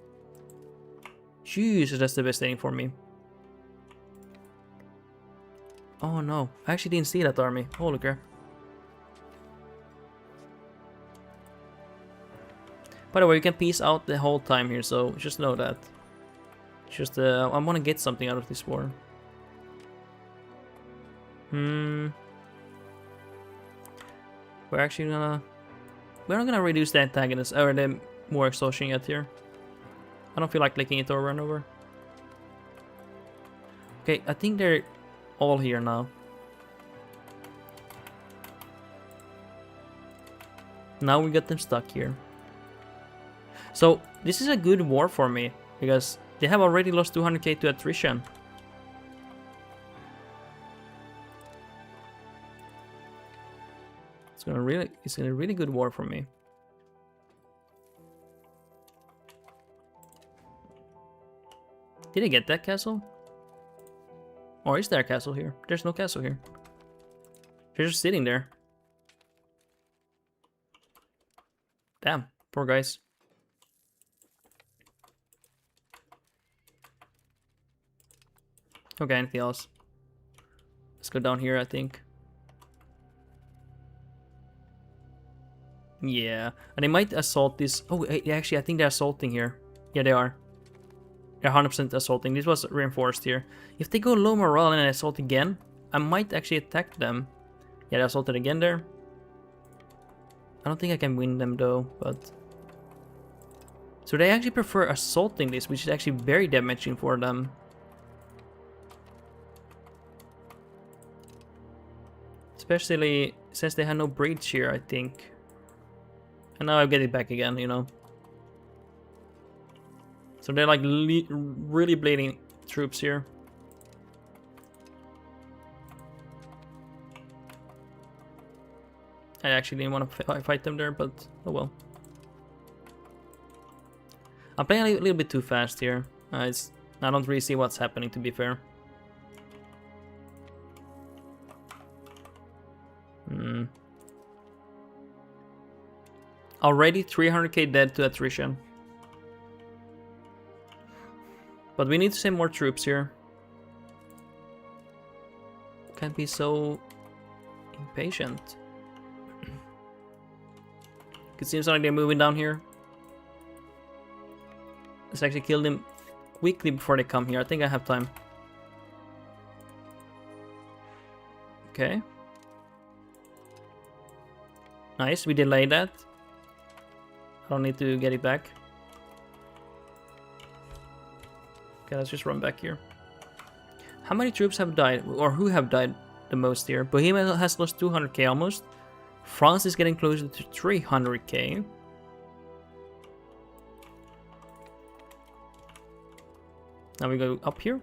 Jesus, that's devastating for me. Oh no, I actually didn't see that army. Holy crap. By the way, you can peace out the whole time here, so just know that. Just, I want to get something out of this war. We're actually gonna... we're not gonna reduce the antagonist, or the more exhaustion yet here. I don't feel like clicking it over and over. Okay, I think they're all here now. Now we got them stuck here. So this is a good war for me because they have already lost 200k to attrition. It's a really good war for me. Did I get that castle? Or is there a castle here? There's no castle here. They're just sitting there. Damn, poor guys. Okay, anything else? Let's go down here, I think. Yeah, and they might assault this. Oh, actually, I think they're assaulting here. Yeah, they are. They're 100% assaulting. This was reinforced here. If they go low morale and assault again, I might actually attack them. Yeah, they assaulted again there. I don't think I can win them though, but... So they actually prefer assaulting this, which is actually very damaging for them. Especially since they had no breach here, I think. And now I get it back again, you know. So they're like really bleeding troops here. I actually didn't want to fight them there, but oh well. I'm playing a little bit too fast here. I don't really see what's happening, to be fair. Already 300k dead to attrition. But we need to send more troops here. Can't be so impatient. It seems like they're moving down here. Let's actually kill them quickly before they come here. I think I have time. Okay. Nice, we delayed that. I don't need to get it back. Okay, let's just run back here. How many troops have died, or who have died the most here? Bohemia has lost 200k almost. France is getting closer to 300k. Now we go up here.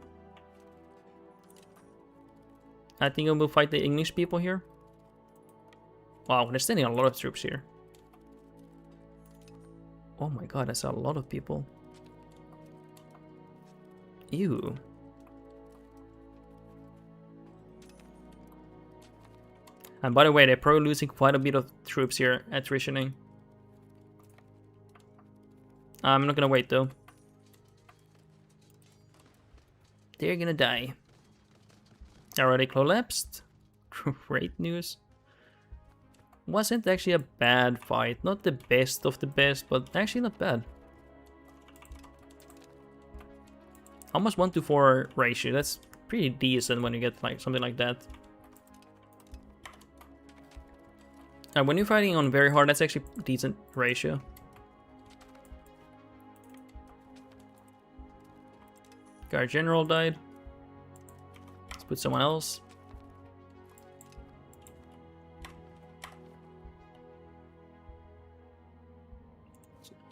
I think I will fight the English people here. Wow, they're sending a lot of troops here. Oh my god, I saw a lot of people. Ew. And by the way, they're probably losing quite a bit of troops here, attritioning. I'm not gonna wait though. They're gonna die. Already collapsed. Great news. Wasn't actually a bad fight. Not the best of the best, but actually not bad. Almost 1-to-4 ratio. That's pretty decent when you get like something like that. And when you're fighting on very hard, that's actually a decent ratio. Our general died. Let's put someone else.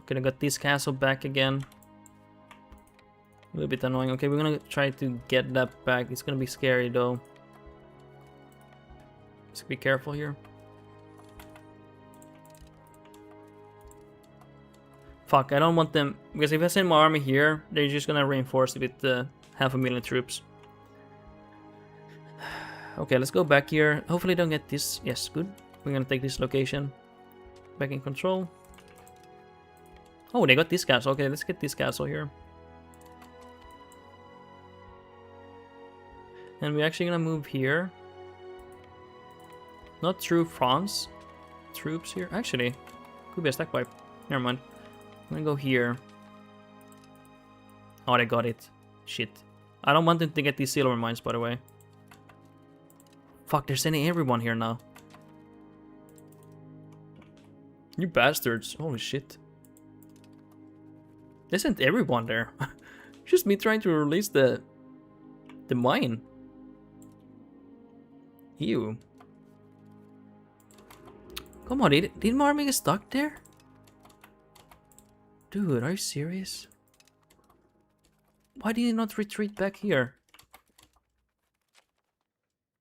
Okay, I got this castle back again. A little bit annoying. Okay, we're gonna try to get that back. It's gonna be scary though. Just be careful here. Fuck, I don't want them, because if I send my army here, they're just gonna reinforce it with 500,000 troops. Okay, let's go back here. Hopefully don't get this. Yes, good. We're gonna take this location. Back in control. Oh, they got this castle. Okay, let's get this castle here. And we're actually gonna move here. Not through France. Troops here. Actually, could be a stack wipe. Never mind. I'm gonna go here. Oh, they got it. Shit. I don't want them to get these silver mines, by the way. Fuck, they're sending everyone here now. You bastards. Holy shit. Isn't everyone there? Just me trying to release the mine. Ew. Come on, did my army get stuck there? Dude, are you serious? Why did he not retreat back here?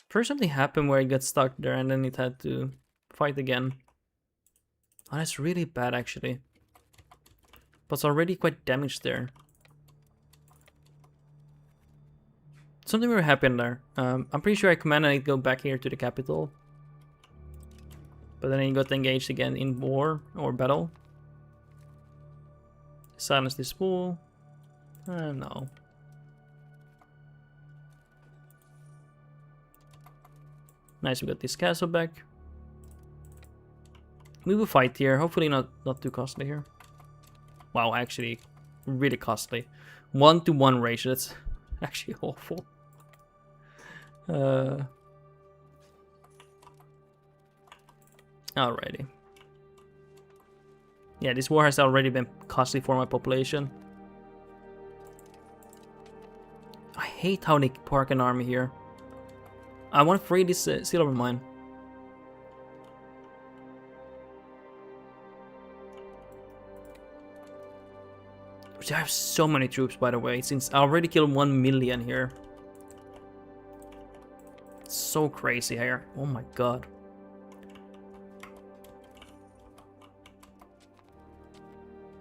First something happened where it got stuck there and then it had to fight again. Oh, that's really bad actually. But it's already quite damaged there. Something really happened there. I'm pretty sure I commanded it to go back here to the capital. But then he got engaged again in war or battle. Silence this fool. No. Nice, we got this castle back. We will fight here. Hopefully not too costly here. Wow, actually, really costly. 1-to-1 ratio. That's actually awful. Alrighty. Yeah, this war has already been costly for my population. I hate how they park an army here. I want to free this silver mine. Which I have so many troops, by the way, since I already killed 1 million here. It's so crazy here. Oh my god.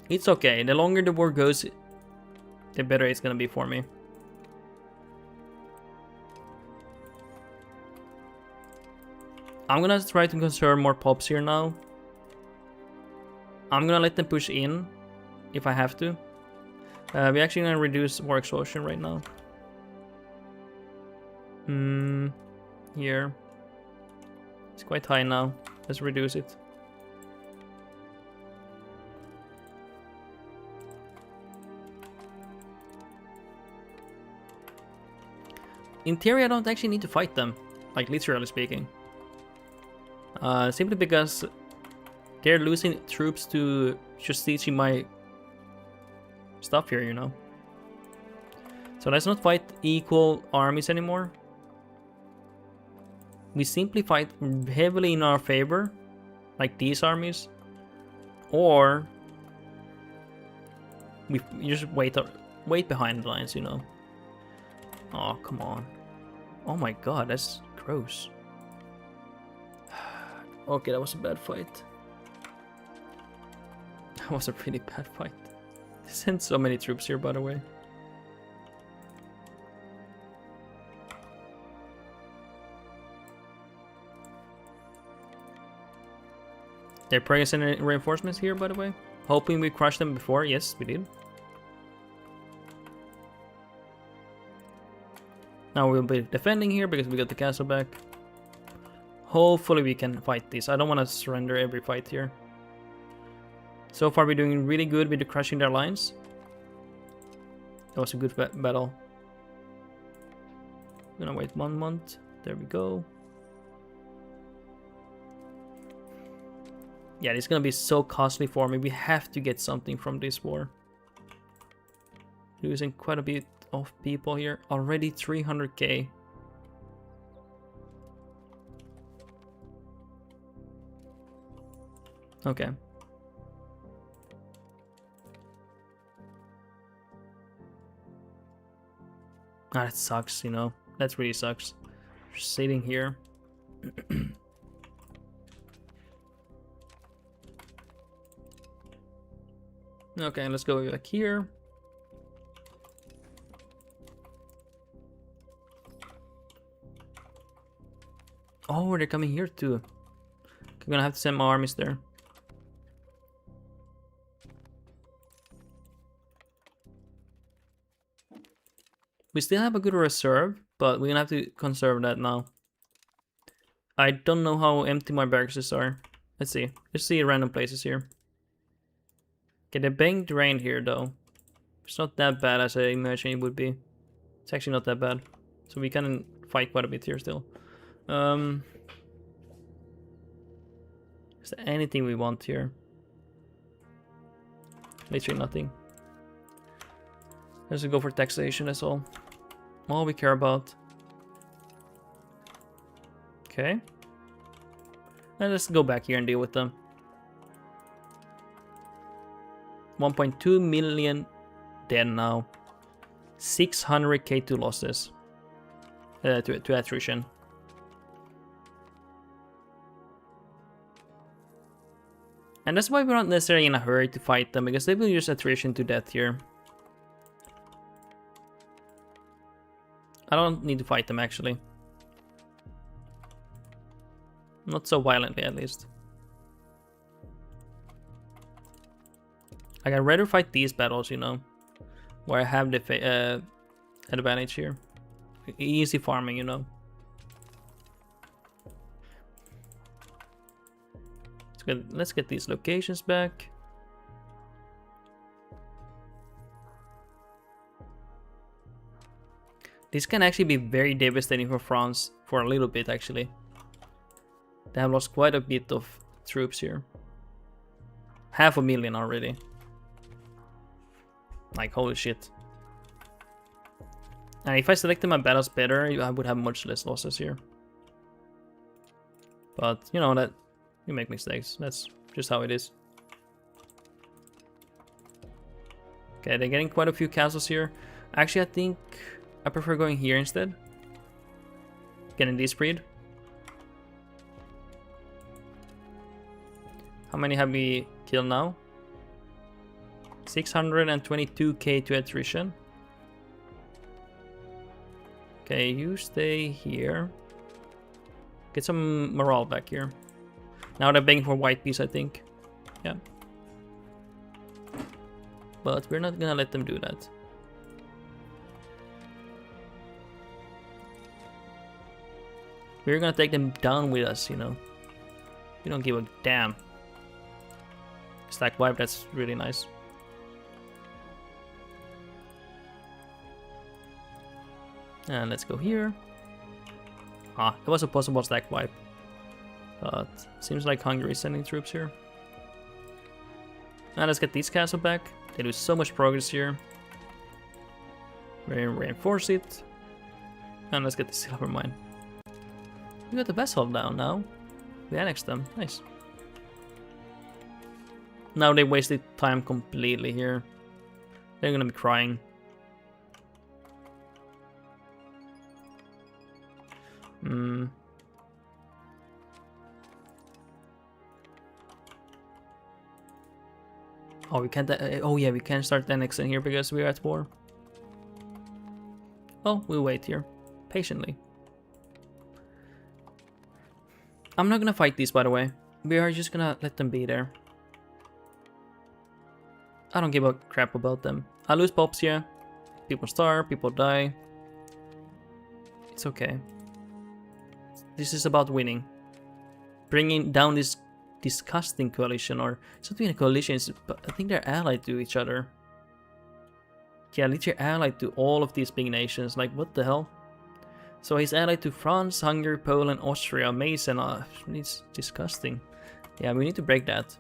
It's okay. The longer the war goes, the better it's gonna be for me. I'm gonna try to conserve more pops here now. I'm gonna let them push in if I have to. We're actually gonna reduce war exhaustion right now. Here. It's quite high now. Let's reduce it. In theory, I don't actually need to fight them, like literally speaking. Simply because they're losing troops to just teaching my stuff here, you know. So let's not fight equal armies anymore. We simply fight heavily in our favor, like these armies, or we just wait behind the lines, you know. Oh, come on. Oh my god, that's gross. Okay, that was a bad fight. That was a pretty bad fight. They sent so many troops here, by the way. They're pressing reinforcements here, by the way. Hoping we crushed them before. Yes, we did. Now we'll be defending here because we got the castle back. Hopefully we can fight this. I don't want to surrender every fight here. So far we're doing really good with the crushing their lines. That was a good battle. I'm gonna wait 1 month. There we go. Yeah, it's gonna be so costly for me. We have to get something from this war. Losing quite a bit of people here. Already 300k. Okay. Ah, that sucks, you know. That really sucks. Just sitting here. Okay, let's go back here. Oh, they're coming here too. I'm gonna have to send my armies there. We still have a good reserve, but we're gonna have to conserve that now. I don't know how empty my barracks are. Let's see. Let's see random places here. Okay, they're being drained here though. It's not that bad as I imagine it would be. It's actually not that bad. So we can fight quite a bit here still. Is there anything we want here? Literally nothing. Let's go for taxation, that's all. All we care about. Okay. And let's go back here and deal with them. 1.2 million dead now. 600k to losses. To attrition. And that's why we're not necessarily in a hurry to fight them, because they will use attrition to death here. I don't need to fight them actually. Not so violently at least. I'd rather fight these battles, you know, where I have the advantage here. Easy farming, you know. Let's get these locations back. This can actually be very devastating for France for a little bit actually. They have lost quite a bit of troops here. 500,000 already. Like, holy shit. And if I selected my battles better, I would have much less losses here. But, you know, that you make mistakes. That's just how it is. Okay, they're getting quite a few castles here. Actually, I think I prefer going here instead. Getting this breed. How many have we killed now? 622k to attrition. Okay, you stay here. Get some morale back here. Now they're begging for white peace, I think. Yeah. But we're not gonna let them do that. We're gonna take them down with us, you know. We don't give a damn. Stack wipe, that's really nice. And let's go here. Ah, it was a possible stack wipe. But seems like Hungary is sending troops here. Now let's get these castle back. They do so much progress here. Reinforce it. And let's get the silver mine. We got the vessel down now. We annexed them. Nice. Now they wasted time completely here. They're gonna be crying. Oh, we can't. Oh yeah, we can't start annexing here because we're at war. Well, we'll wait here patiently. I'm not gonna fight these, by the way. We are just gonna let them be there. I don't give a crap about them. I lose pops here. People starve, people die. It's okay. This is about winning. Bringing down this disgusting coalition, or it's not even a coalition, but I think they're allied to each other. Yeah, at least you're allied to all of these big nations. Like, what the hell? So he's allied to France, Hungary, Poland, Austria, Mason. It's disgusting. Yeah, we need to break that.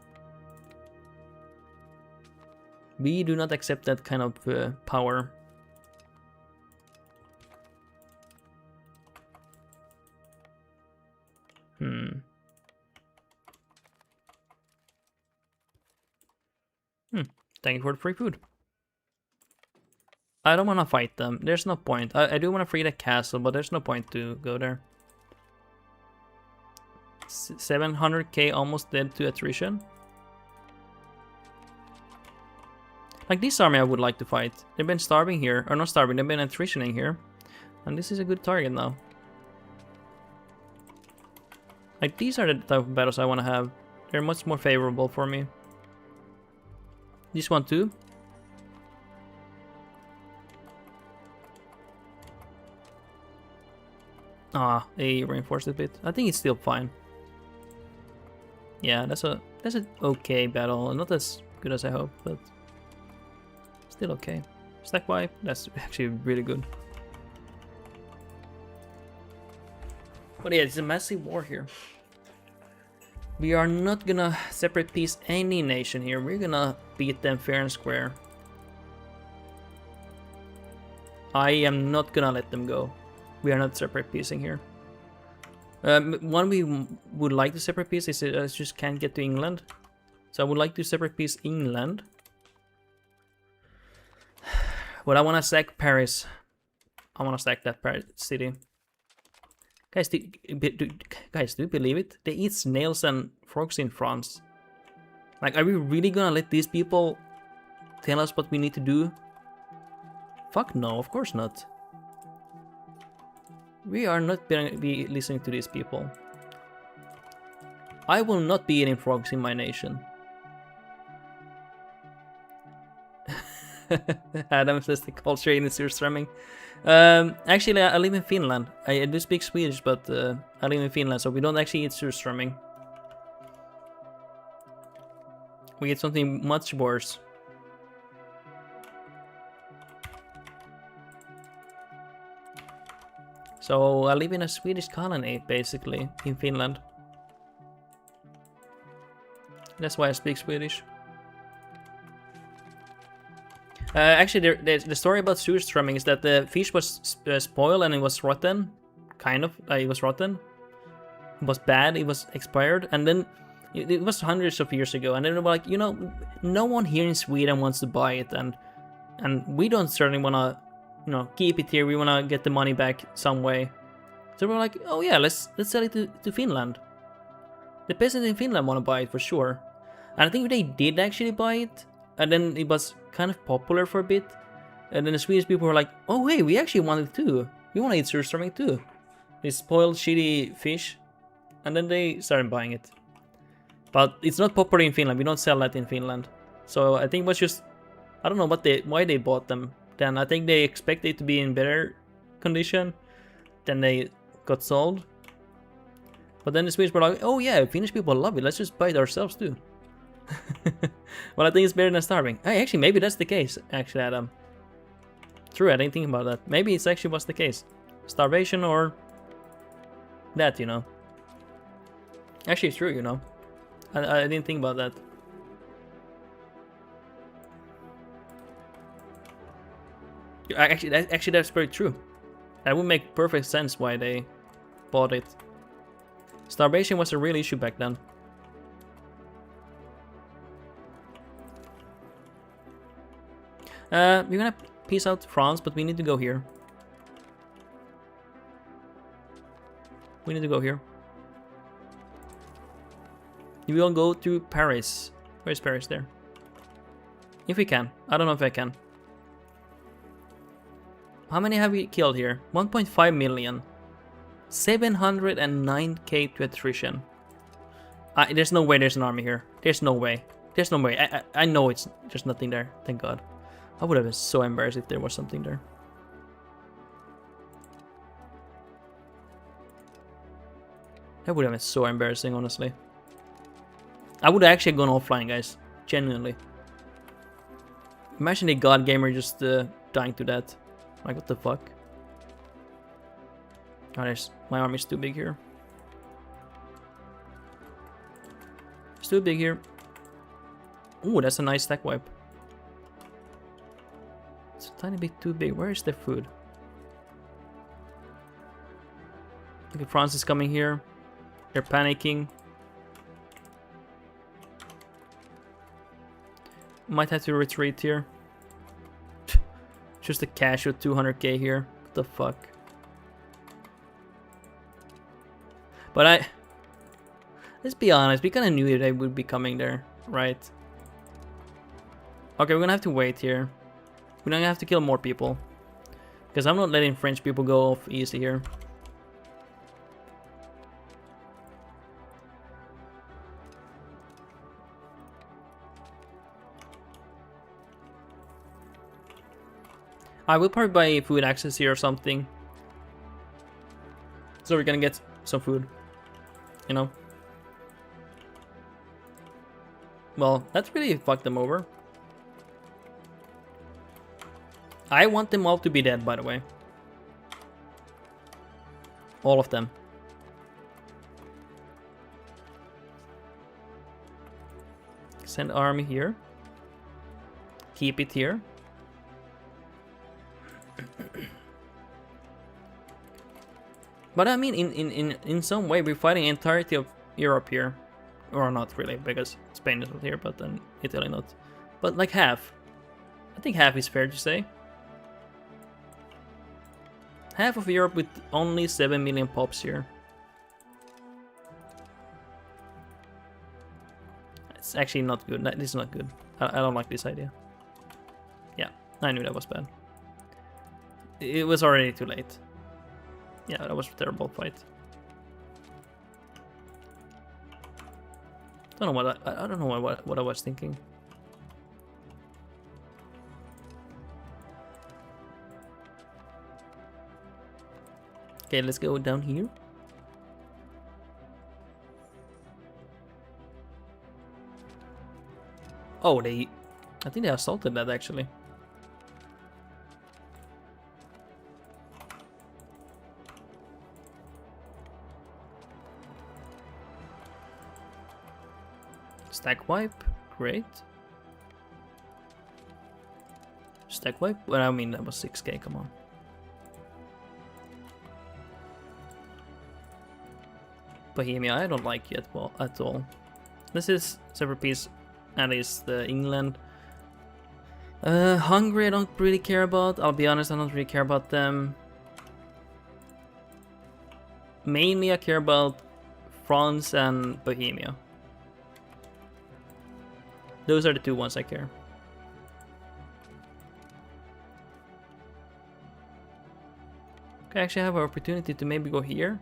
We do not accept that kind of power. Thank you for the free food. I don't want to fight them. There's no point. I do want to free the castle, but there's no point to go there. 700k almost dead to attrition. Like this army I would like to fight. They've been starving here. Or not starving, they've been attritioning here. And this is a good target now. Like these are the type of battles I want to have. They're much more favorable for me. This one too. Ah, they reinforced a bit. I think it's still fine. Yeah, that's an okay battle. Not as good as I hope, but still okay. Stack wipe, that's actually really good. But yeah, it's a massive war here. We are not gonna separate peace any nation here. We're gonna beat them fair and square. I am not gonna let them go. We are not separate piecing here. One we would like to separate piece is I just can't get to England. So I would like to separate piece England. But I want to sack Paris. I want to sack that Paris city. Guys, do you believe it? They eat snails and frogs in France. Like, are we really gonna let these people tell us what we need to do? Fuck no, of course not. We are not gonna be listening to these people. I will not be eating frogs in my nation. Adam says the culture in surströmming. Actually, I live in Finland. I do speak Swedish, but I live in Finland, so we don't actually eat surströmming. We eat something much worse. So I live in a Swedish colony, basically, in Finland. That's why I speak Swedish. Actually, the story about surströmming is that the fish was spoiled and it was rotten. Kind of. It was rotten. It was bad. It was expired. And then it was hundreds of years ago. And then they were like, you know, no one here in Sweden wants to buy it. And we don't certainly want to, you know, keep it here. We want to get the money back some way. So we're like, oh yeah, let's sell it to Finland. The peasants in Finland want to buy it for sure. And I think they did actually buy it. And then it was kind of popular for a bit. And then the Swedish people were like, oh hey, we actually want it too. We want to eat surströmming too. They spoiled shitty fish. And then they started buying it. But it's not popular in Finland. We don't sell that in Finland. So I think it was just, I don't know why they bought them. Then I think they expected it to be in better condition than they got sold. But then the Swedes were like, oh yeah, Finnish people love it. Let's just buy it ourselves too. Well, I think it's better than starving. Hey, actually, maybe that's the case, actually, Adam. True, I didn't think about that. Maybe it's actually was the case. Starvation or that, you know. Actually, it's true, you know. I didn't think about that. Actually, that's very true. That would make perfect sense why they bought it. Starvation was a real issue back then. We're gonna piece out France, but we need to go here. We need to go here. We will go to Paris. Where's Paris there? If we can. I don't know if I can. How many have we killed here? 1.5 million. 709k to attrition. There's no way there's an army here. There's no way. There's no way. I know it's there's nothing there. Thank God. I would have been so embarrassed if there was something there. That would have been so embarrassing, honestly. I would have actually gone offline, guys. Genuinely. Imagine a god gamer just dying to that. Like, what the fuck? Oh, my army's too big here. It's too big here. Ooh, that's a nice stack wipe. It's a tiny bit too big. Where is the food? Okay, France is coming here. They're panicking. Might have to retreat here. Just a casual 200k here. What the fuck? But let's be honest, we kind of knew they would be coming there, right? Okay, we're gonna have to wait here. We're gonna have to kill more people. Because I'm not letting French people go off easy here. I will probably buy food access here or something. So we're gonna get some food. You know? Well, that's really fucked them over. I want them all to be dead, by the way. All of them. Send army here. Keep it here. But I mean, in some way, we're fighting the entirety of Europe here. Or not really, because Spain is not here, but then Italy not. But like half. I think half is fair to say. Half of Europe with only 7 million pops here. It's actually not good. This is not good. I don't like this idea. Yeah, I knew that was bad. It was already too late. Yeah, that was a terrible fight. I don't know what I was thinking. Okay, let's go down here. Oh, I think they assaulted that actually. Stack wipe, great. Stack wipe? Well, I mean, that was 6k, come on. Bohemia, I don't like you at all. This is separate piece, and is the England. Hungary, I don't really care about. I'll be honest, I don't really care about them. Mainly, I care about France and Bohemia. Those are the two ones I care. Okay, I actually have an opportunity to maybe go here.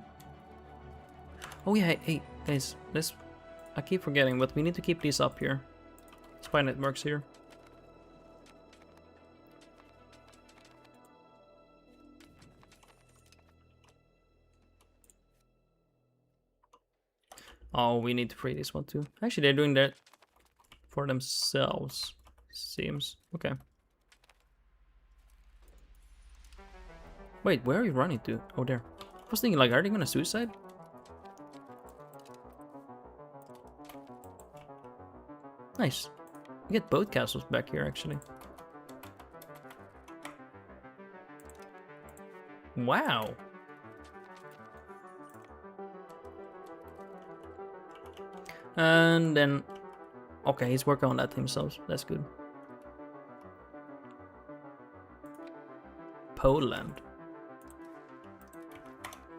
Oh yeah, hey guys, I keep forgetting, but we need to keep these up here. Spy networks here. Oh, we need to free this one too. Actually, they're doing that for themselves, seems. Okay. Wait, where are you running to? Oh, there. I was thinking, like, are they gonna suicide? Nice. We get both castles back here, actually. Wow. And then... Okay, he's working on that himself. That's good. Poland.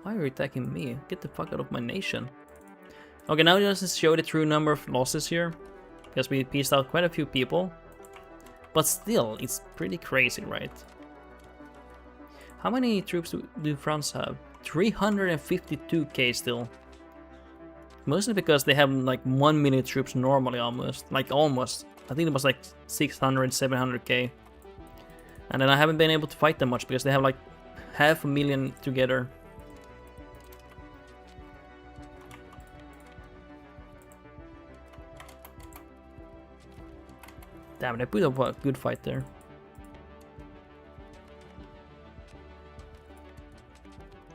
Why are you attacking me? Get the fuck out of my nation. Okay, now just show the true number of losses here. Because we pieced out quite a few people. But still, it's pretty crazy, right? How many troops do France have? 352k still. Mostly because they have like 1 million troops normally almost. Like almost. I think it was like 600, 700k. And then I haven't been able to fight them much because they have like 500,000 together. Damn, they put up a good fight there.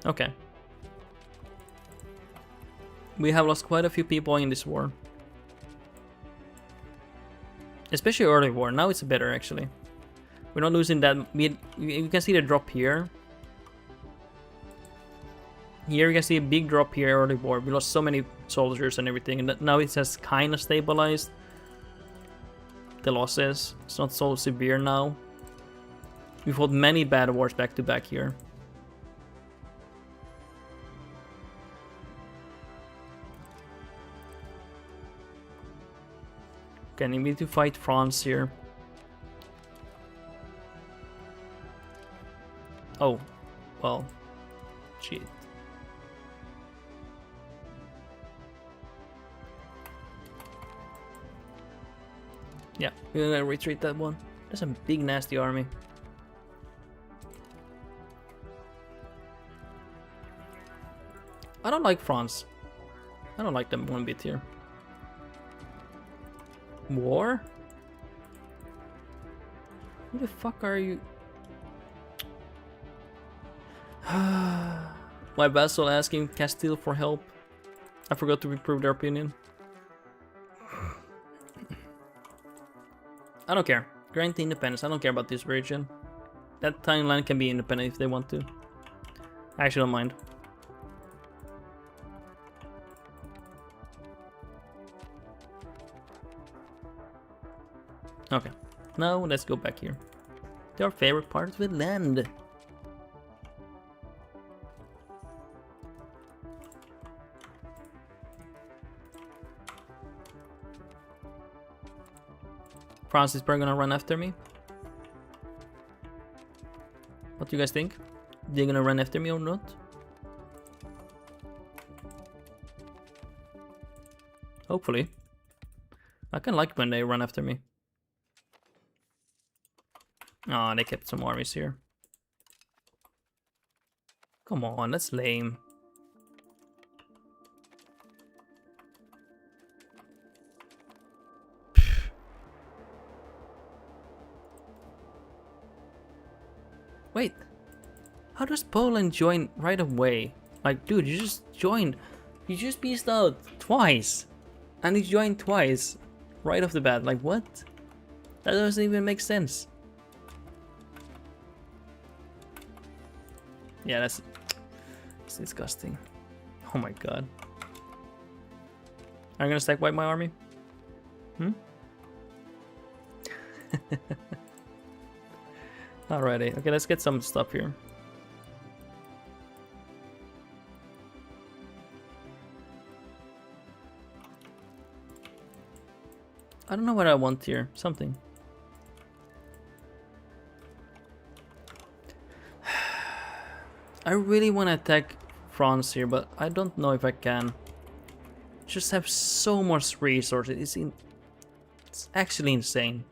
Okay. We have lost quite a few people in this war. Especially early war. Now it's better actually. We're not losing that. You can see the drop here. Here you can see a big drop here early war. We lost so many soldiers and everything. And now it has kind of stabilized. The losses. It's not so severe now. We fought many bad wars back to back here. Okay, I need to fight France here. Oh, well, shit. Yeah, we're gonna retreat that one. That's a big nasty army. I don't like France. I don't like them one bit here. War? Who the fuck are you? My vassal asking Castile for help. I forgot to improve their opinion. I don't care. Grant independence. I don't care about this region. that tiny land can be independent if they want to. I actually don't mind. Okay, now let's go back here. Your favorite part of the land. France is probably gonna run after me. What do you guys think? They're gonna run after me or not? Hopefully. I kinda like when they run after me. Oh, they kept some armies here. Come on, that's lame. Wait, how does Poland join right away? Like, dude, you just joined. You just pieced out twice. And you joined twice. Right off the bat. Like, what? That doesn't even make sense. Yeah, that's disgusting. Oh my god. Are you gonna stack wipe my army? Alrighty, okay, let's get some stuff here. I don't know what I want here. Something. I really want to attack France here, but I don't know if I can. Just have so much resources. It's actually insane.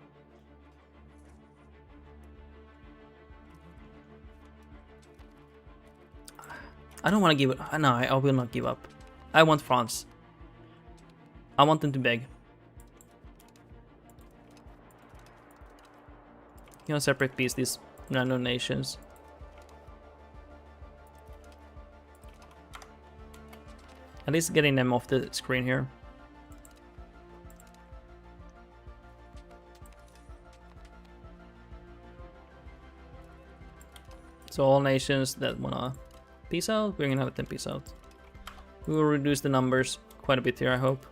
I don't want to give it. No, I will not give up. I want France. I want them to beg. You know, separate peace these random nations. At least getting them off the screen here. So all nations that wanna peace out, we're gonna have them peace out. We will reduce the numbers quite a bit here, I hope.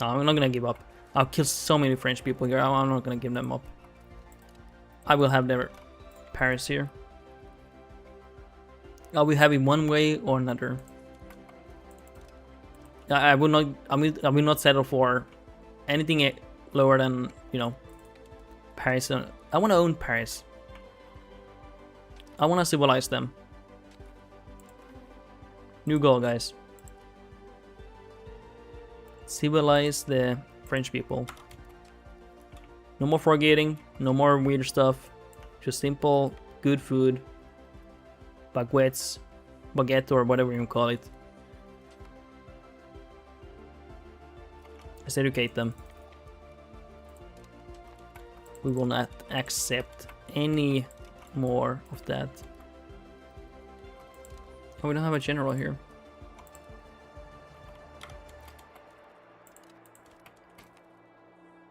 No, I'm not gonna give up. I'll kill so many French people here. I'm not gonna give them up. I will have their Paris here. I'll be having one way or another. I will not. I will not settle for anything lower than, you know, Paris. I want to own Paris. I want to civilize them. New goal, guys. Civilize the French people. No more forgetting, no more weird stuff. Just simple, good food. Baguettes, baguette, or whatever you call it. Let's educate them. We will not accept any more of that. Oh, we don't have a general here.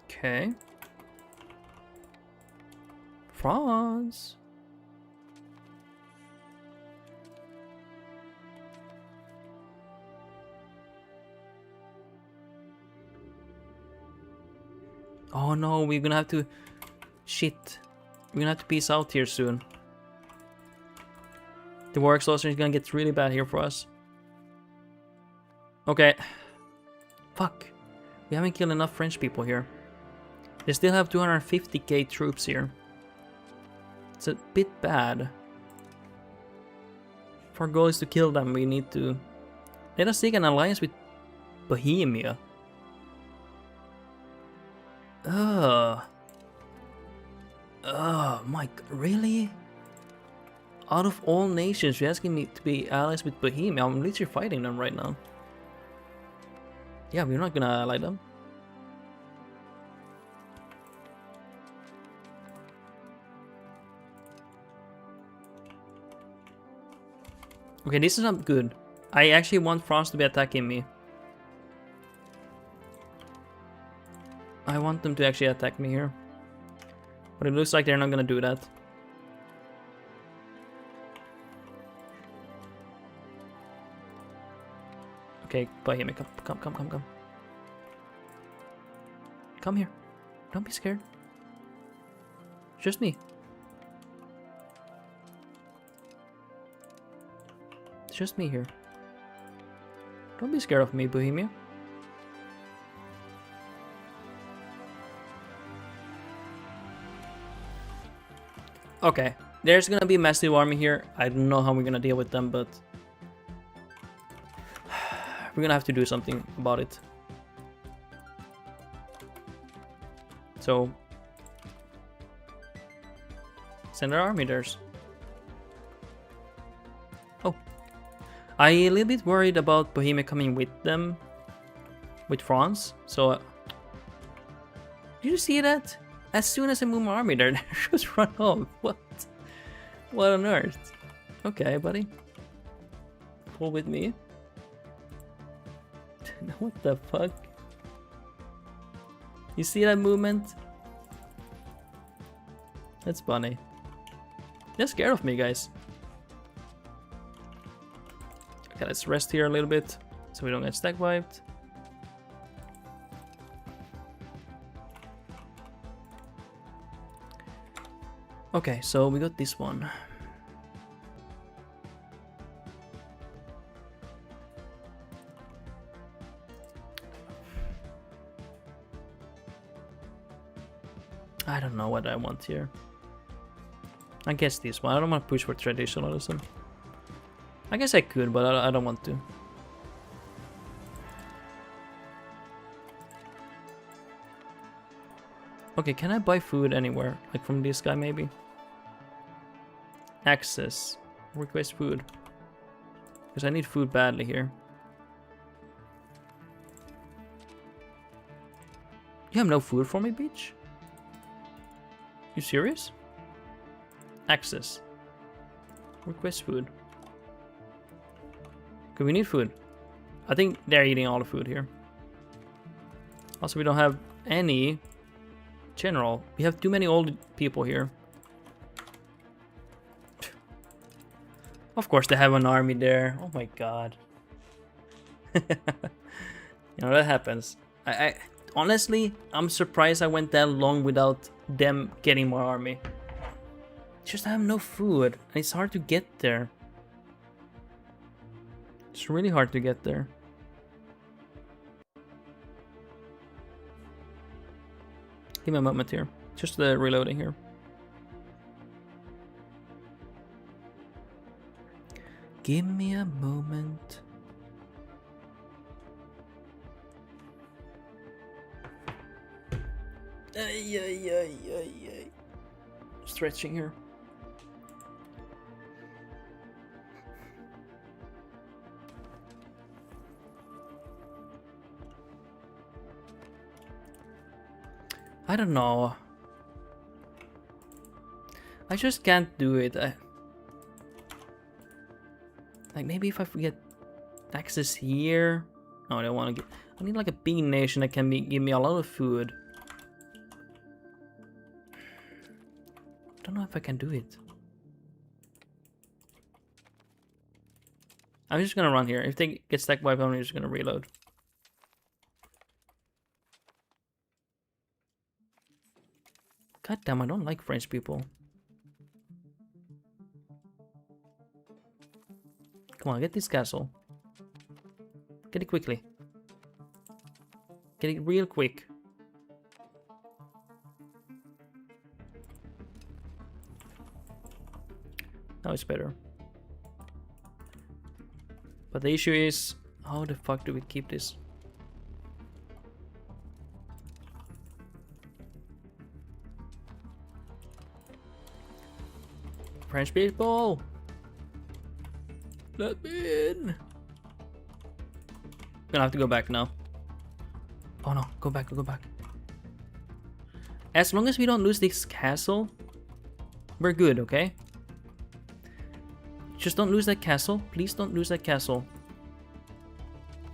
Okay. France. Oh no, we're gonna have to... Shit. We're gonna have to peace out here soon. The war exhaustion is gonna get really bad here for us. Okay. Fuck. We haven't killed enough French people here. They still have 250k troops here. It's a bit bad. If our goal is to kill them, we need to... Let us seek an alliance with Bohemia. Oh my god, really? Out of all nations, you're asking me to be allies with Bohemia? I'm literally fighting them right now. Yeah, we're not gonna ally them. Okay, this is not good. I actually want France to be attacking me. I want them to actually attack me here. But it looks like they're not gonna do that. Okay, Bohemia, come. Come here. Don't be scared. It's just me. It's just me here. Don't be scared of me, Bohemia. Okay, there's gonna be a massive army here. I don't know how we're gonna deal with them, but we're gonna have to do something about it. So, send our army there. Oh, I'm a little bit worried about Bohemia coming with them, with France. So, did you see that? As soon as I move my army there, they just run off. What? What on earth? Okay, buddy. Pull with me. What the fuck? You see that movement? That's funny. They're scared of me, guys. Okay, let's rest here a little bit so we don't get stack wiped. Okay, so we got this one. I don't know what I want here. I guess this one. I don't want to push for traditionalism. I guess I could, but I don't want to. Okay, can I buy food anywhere? Like from this guy, maybe? Access. Request food. Because I need food badly here. You have no food for me, bitch? You serious? Access. Request food. Okay, we need food. I think they're eating all the food here. Also, we don't have any general. We have too many old people here. Of course, they have an army there. Oh my god. You know, that happens. I honestly, I'm surprised I went that long without them getting my army. Just I have no food, and it's hard to get there. It's really hard to get there. Give me a moment here. Just reloading here. Give me a moment. Ay. Stretching here. I don't know. I just can't do it. Like maybe if I get access here. No, I don't want to get. I need like a big nation that can give me a lot of food. I don't know if I can do it. I'm just gonna run here. If they get stack wiped, I'm just gonna reload. God damn, I don't like French people. Come on, get this castle. Get it quickly. Get it real quick. Now it's better. But the issue is, how the fuck do we keep this? French people! Let me in! Gonna have to go back now. Oh no, go back. As long as we don't lose this castle, we're good, okay? Just don't lose that castle. Please don't lose that castle.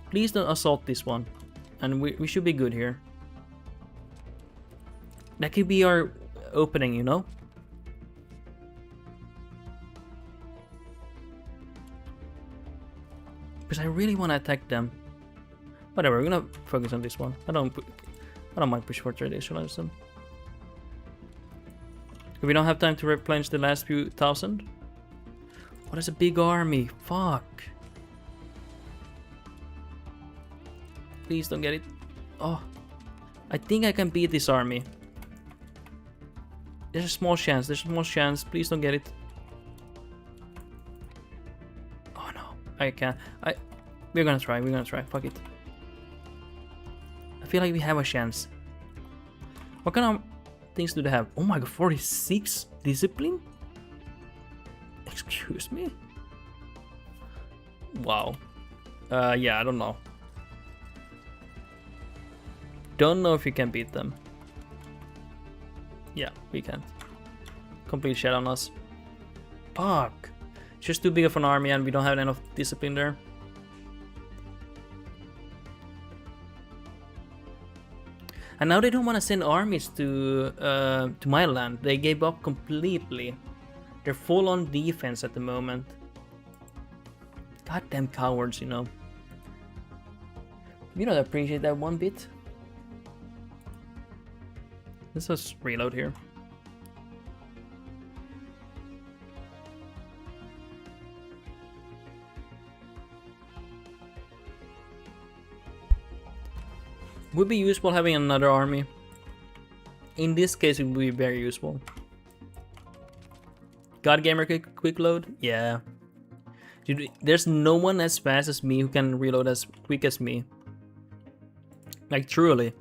Please don't assault this one. And we should be good here. That could be our opening, you know? Because I really want to attack them. Whatever, we're gonna focus on this one. I don't mind push for traditionalism. We don't have time to replenish the last few thousand. Oh, that's a big army. Fuck. Please don't get it. Oh, I think I can beat this army. There's a small chance. There's a small chance. Please don't get it. Oh no, I can't. We're gonna try. We're gonna try. Fuck it. I feel like we have a chance. What kind of things do they have? Oh my god, 46 discipline? Excuse me? Wow. Yeah, I don't know. Don't know if you can beat them. Yeah, we can't. Complete shit on us. Fuck. It's just too big of an army and we don't have enough discipline there. And now they don't want to send armies to my land. They gave up completely. They're full on defense at the moment. Goddamn cowards, you know. You don't appreciate that one bit. Let's just reload here. Would be useful having another army. In this case, it would be very useful. God Gamer quick load? Yeah. Dude, there's no one as fast as me who can reload as quick as me. Like, truly.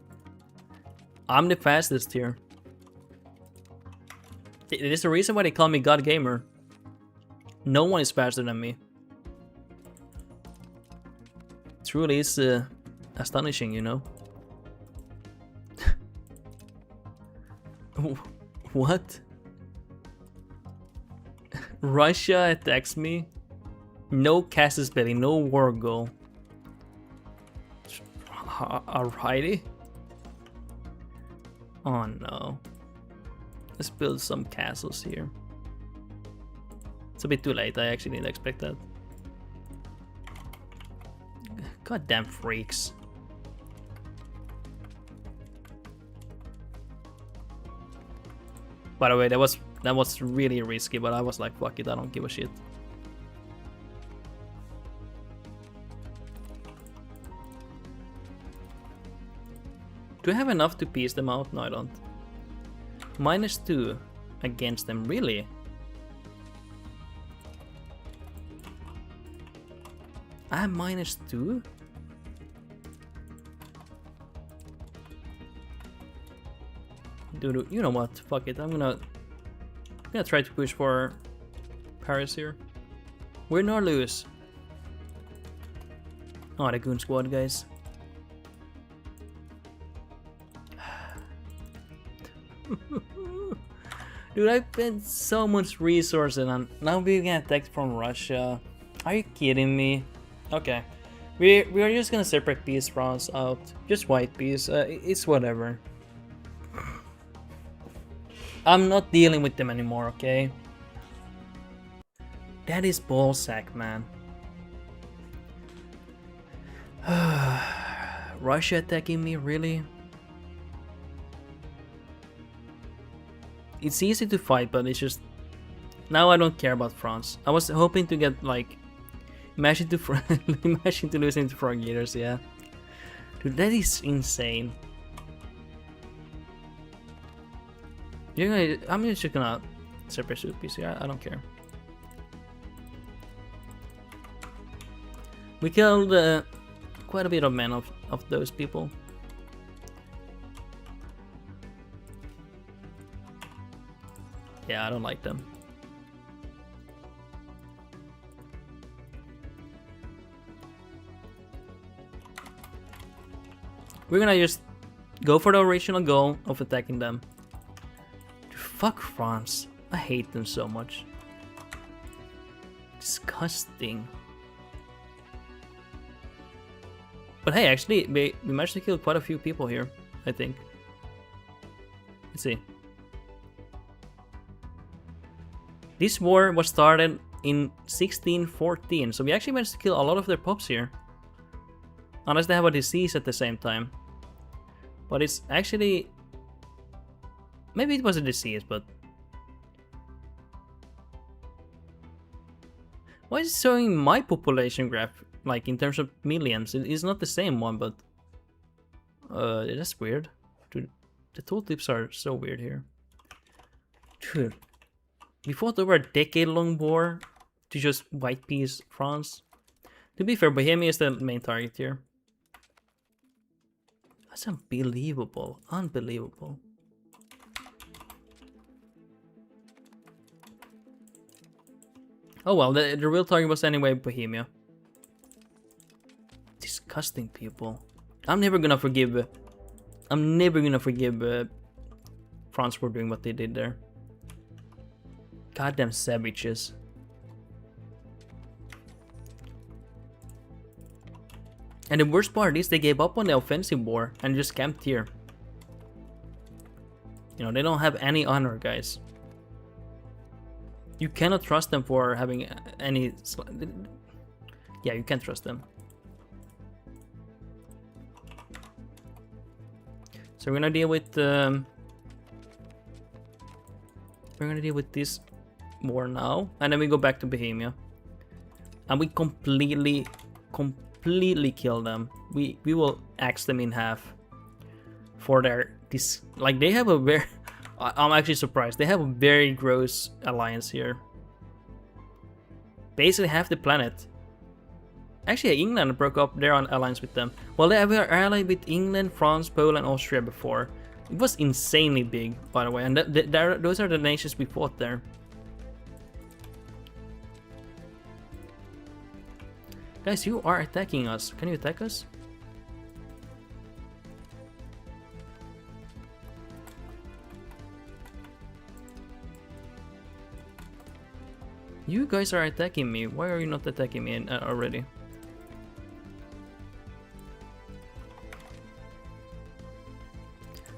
I'm the fastest here. It is the reason why they call me God Gamer. No one is faster than me. Truly is astonishing, you know. What? Russia attacks me? No casus belli, no war goal. Alrighty. Oh no. Let's build some castles here. It's a bit too late, I actually didn't expect that. Goddamn freaks. By the way, that was really risky, but I was like, fuck it, I don't give a shit. Do I have enough to piece them out? No, I don't. -2 against them, really? I have -2? Dude, you know what? Fuck it. I'm gonna try to push for Paris here. Win or lose. Oh, the Goon Squad, guys. Dude, I spent so much resources and now we're getting attacked from Russia. Are you kidding me? Okay. We are just gonna separate peace France out. Just white peace. It's whatever. I'm not dealing with them anymore, okay? That is ballsack, man. Russia attacking me, really? It's easy to fight, but it's just... Now I don't care about France. I was hoping to get, like... Imagine to losing to Frog Eaters, yeah. Dude, that is insane. I'm just gonna separate suit piece here. I don't care. We killed quite a bit of men of those people. Yeah, I don't like them. We're gonna just go for the original goal of attacking them. Fuck France. I hate them so much. Disgusting. But hey, actually, we managed to kill quite a few people here, I think. Let's see. This war was started in 1614, so we actually managed to kill a lot of their pops here. Unless they have a disease at the same time. But it's actually... Maybe it was a disease, but... Why is it showing my population graph, like in terms of millions? It's not the same one, but... that's weird. Dude, the tooltips are so weird here. Dude. We fought over a decade-long war to just white peace France. To be fair, Bohemia is the main target here. That's unbelievable. Unbelievable. Oh well, the real target was anyway Bohemia. Disgusting people. I'm never gonna forgive France for doing what they did there. Goddamn savages. And the worst part is they gave up on the offensive war and just camped here. You know, they don't have any honor, guys. You cannot trust them for having any... Yeah, you can't trust them. So we're gonna deal with... we're gonna deal with this war now. And then we go back to Bohemia. And we completely kill them. We will axe them in half. For their... Like, they have a very... I'm actually surprised. They have a very gross alliance here. Basically half the planet. Actually, England broke up their alliance with them. Well, they were allied with England, France, Poland, Austria before. It was insanely big, by the way. And those are the nations we fought there. Guys, you are attacking us. Can you attack us? You guys are attacking me. Why are you not attacking me already?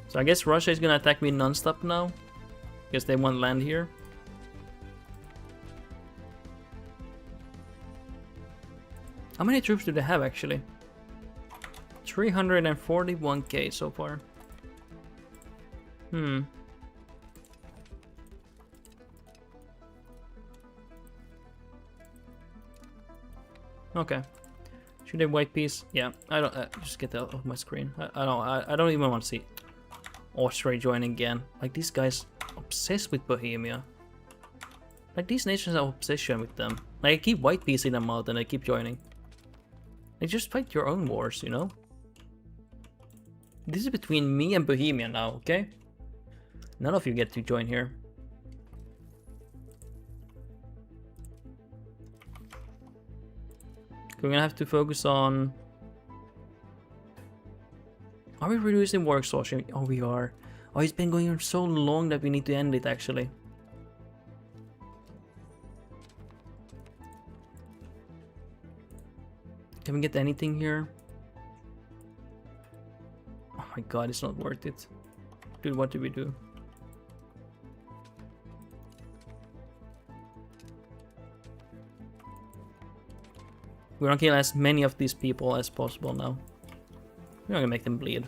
So I guess Russia is gonna attack me non-stop now. Because they want land here. How many troops do they have actually? 341k so far. Okay. Should they white piece? Yeah. I don't. Just get that off my screen. I don't even want to see Austria join again. Like, these guys obsessed with Bohemia. Like, these nations have obsession with them. Like, I keep white piecing them out and they keep joining. Like, just fight your own wars, you know? This is between me and Bohemia now, okay? None of you get to join here. We're gonna have to focus on... Are we reducing war exhaustion? Oh, we are. Oh, it's been going on so long that we need to end it, actually. Can we get anything here? Oh my god, it's not worth it. Dude, what do we do? We're gonna kill as many of these people as possible now. We're not gonna make them bleed.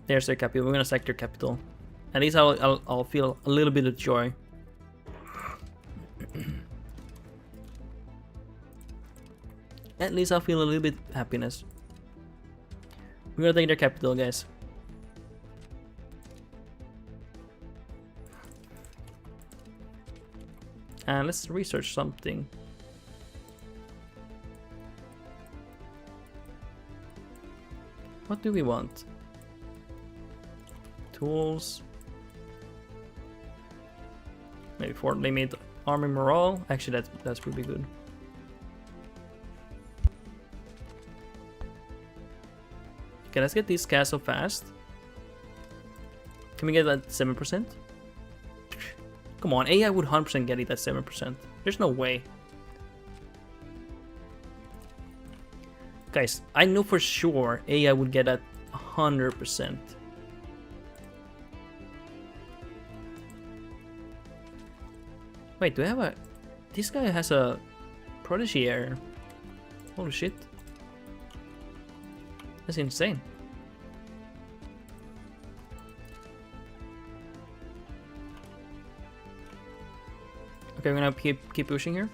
There's their capital. We're gonna sack their capital. At least I'll feel a little bit of joy. At least I'll feel a little bit of happiness. We're gonna take their capital, guys. And let's research something. What do we want? Tools. Maybe for limit army morale. Actually, that's pretty good. Okay, let's get this castle fast. Can we get that 7%? Come on, AI would 100% get it at 7%. There's no way. Guys, I know for sure AI would get at 100%. Wait, do I have a... This guy has a prodigy error. Holy shit. That's insane. Okay, we're gonna keep pushing here.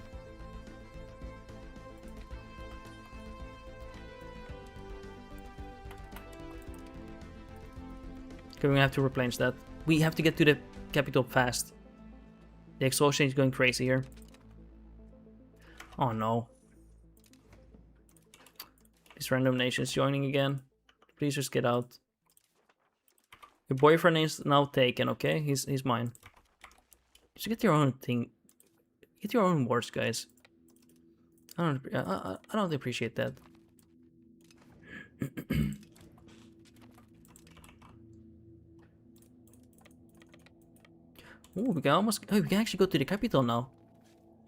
Okay, we're gonna have to replenish that. We have to get to the capital fast. The exhaustion is going crazy here. Oh no. This random nation is joining again. Please just get out. Your boyfriend is now taken, okay? He's mine. Just get your own thing. Get your own wars, guys. I don't appreciate that. Oh, we can almost. Oh, we can actually go to the capital now.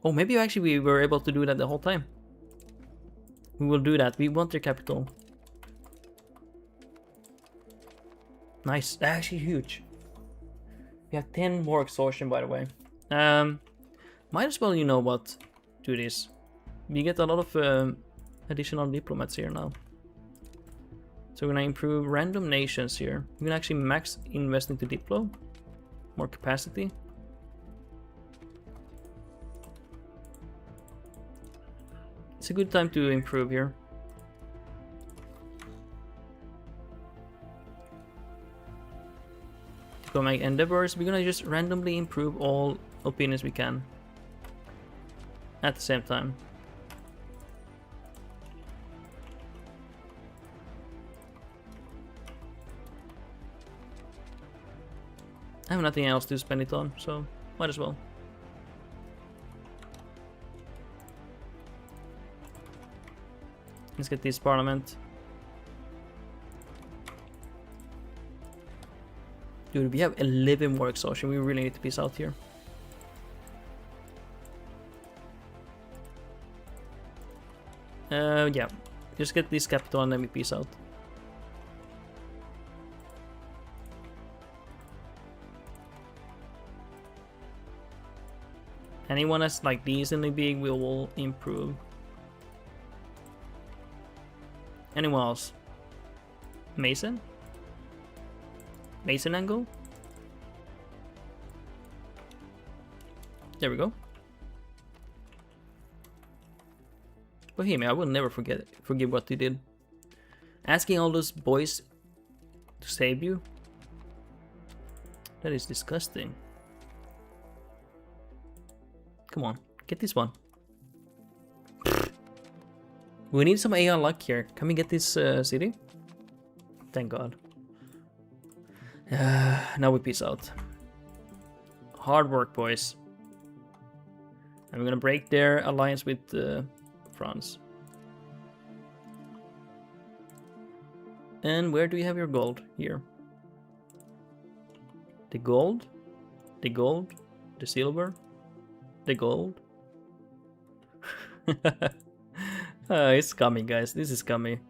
Oh, maybe actually we were able to do that the whole time. We will do that. We want their capital. Nice. That's actually huge. We have 10 more exhaustion, by the way. Might as well, you know what, do this. We get a lot of additional diplomats here now. So we're gonna improve random nations here. We're gonna actually max invest into Diplo. More capacity. It's a good time to improve here. Diplomatic endeavors. We're gonna just randomly improve all opinions we can. At the same time. I have nothing else to spend it on, so might as well. Let's get this parliament. Dude, we have 11 more exhaustion. We really need to peace out here. Yeah. Just get this capital and then we peace out. Anyone that's like decently big, we will improve. Anyone else? Mason? Mason angle? There we go. Bohemia, I will never forgive what you did. Asking all those boys to save you? That is disgusting. Come on, get this one. We need some AI luck here. Can we get this city? Thank God. Now we peace out. Hard work, boys. And we're gonna break their alliance with France. And where do you have your gold? Here. The gold? The gold? The silver? The gold? It's coming, guys. This is coming.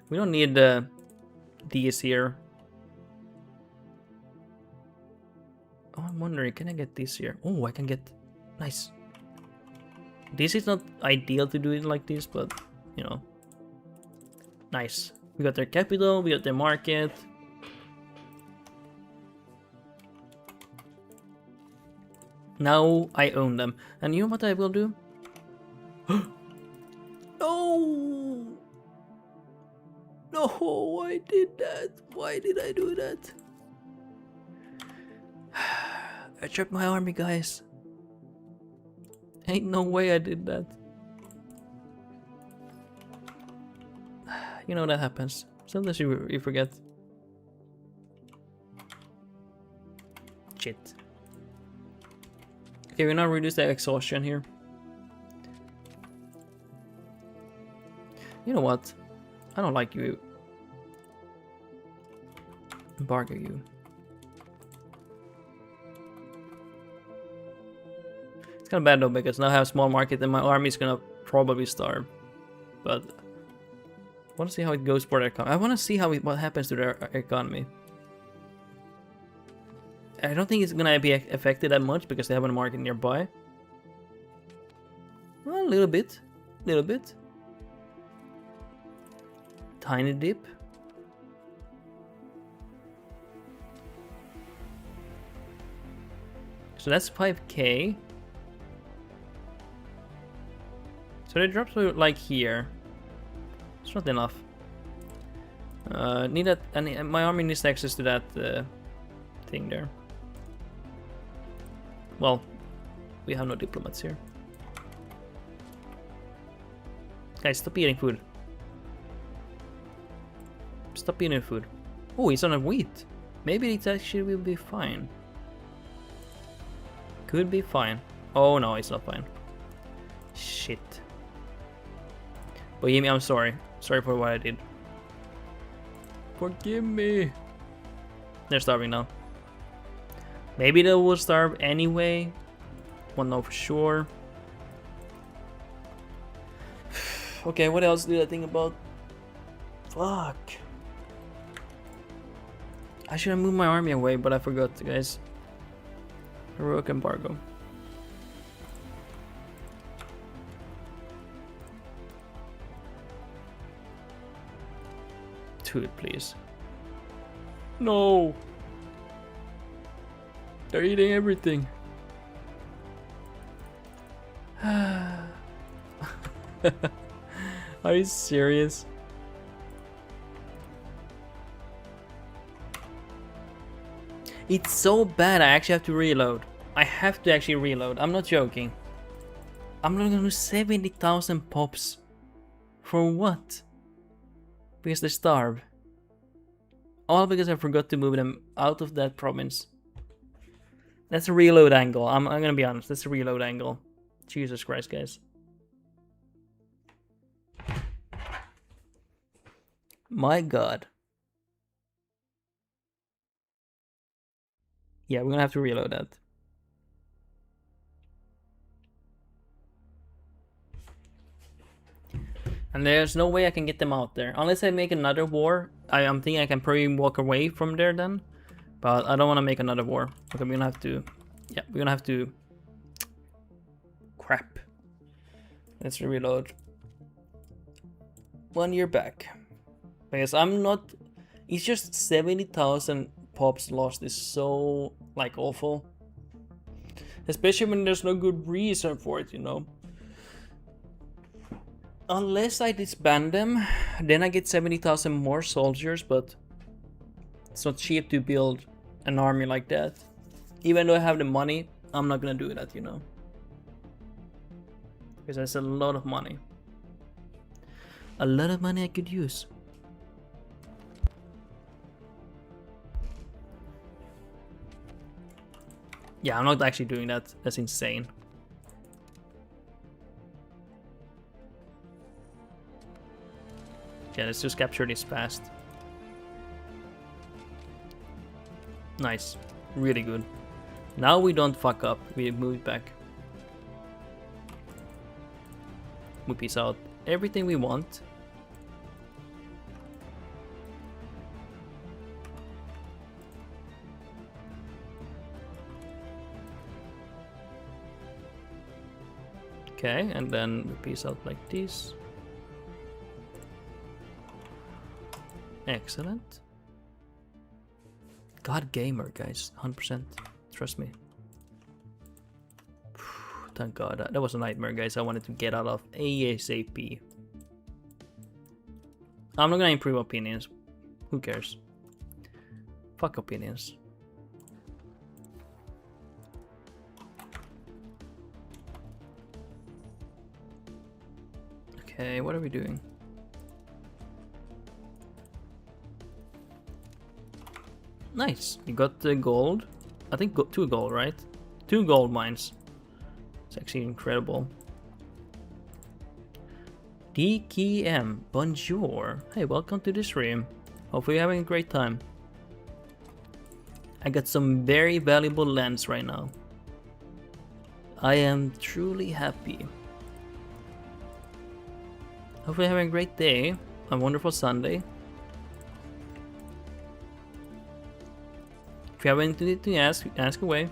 We don't need these here. Oh, I'm wondering, can I get this here? Oh, I can get... Nice. This is not ideal to do it like this, but, you know. Nice. We got their capital, we got their market. Now I own them. And you know what I will do? No! No, I did that. Why did I do that? I trapped my army, guys. Ain't no way I did that. You know that happens. Sometimes you forget. Shit. Okay, we're gonna reduce the exhaustion here. You know what? I don't like you. Embargo you. It's kind of bad though, because now I have a small market and my army is gonna probably starve. but I want to see how it goes for their economy. I want to see what happens to their economy. I don't think it's gonna be affected that much because they have a market nearby. Well, a little bit. Tiny dip. So that's 5k. So they drop to like here. It's not enough. Need that, and my army needs access to that thing there. Well, we have no diplomats here. Guys, stop eating food. Stop eating food. Oh, he's on a wheat. Maybe it actually will be fine. Could be fine. Oh no, it's not fine. Shit. But Jimmy, I'm sorry. Sorry for what I did. Forgive me. They're starving now. Maybe they will starve anyway. Won't know for sure. Okay, what else did I think about? Fuck. I should have moved my army away, but I forgot, guys. Heroic embargo. To it, please. No. They're eating everything. Are you serious? It's so bad I actually have to reload. I have to actually reload. I'm not joking. I'm not gonna lose 70,000 pops. For what? Because they starve. All because I forgot to move them out of that province. That's a reload angle. I'm gonna be honest. That's a reload angle. Jesus Christ, guys. My God. Yeah, we're gonna have to reload that. And there's no way I can get them out there. Unless I make another war. I'm thinking I can probably walk away from there then. But I don't want to make another war. Okay, we're gonna have to... Yeah, we're gonna have to... Crap. Let's reload. 1 year back. Because I'm not... It's just 70,000 pops lost is so, like, awful. Especially when there's no good reason for it, you know. Unless I disband them, then I get 70,000 more soldiers, but it's not cheap to build an army like that. Even though I have the money, I'm not gonna do that, you know. Because that's a lot of money. A lot of money I could use. Yeah, I'm not actually doing that. That's insane. Yeah, let's just capture this fast. Nice. Really good. Now we don't fuck up. We move it back. We piece out everything we want. Okay, and then we piece out like this. Excellent. God gamer, guys. 100%. Trust me. Thank God. That was a nightmare, guys. I wanted to get out of ASAP. I'm not gonna improve opinions. Who cares? Fuck opinions. Okay, what are we doing? Nice. You got the gold. I think 2 gold, right? 2 gold mines. It's actually incredible. DKM, bonjour. Hey, welcome to the stream. Hopefully you're having a great time. I got some very valuable lands right now. I am truly happy. Hopefully having a great day. A wonderful Sunday. If you have anything to ask, ask away.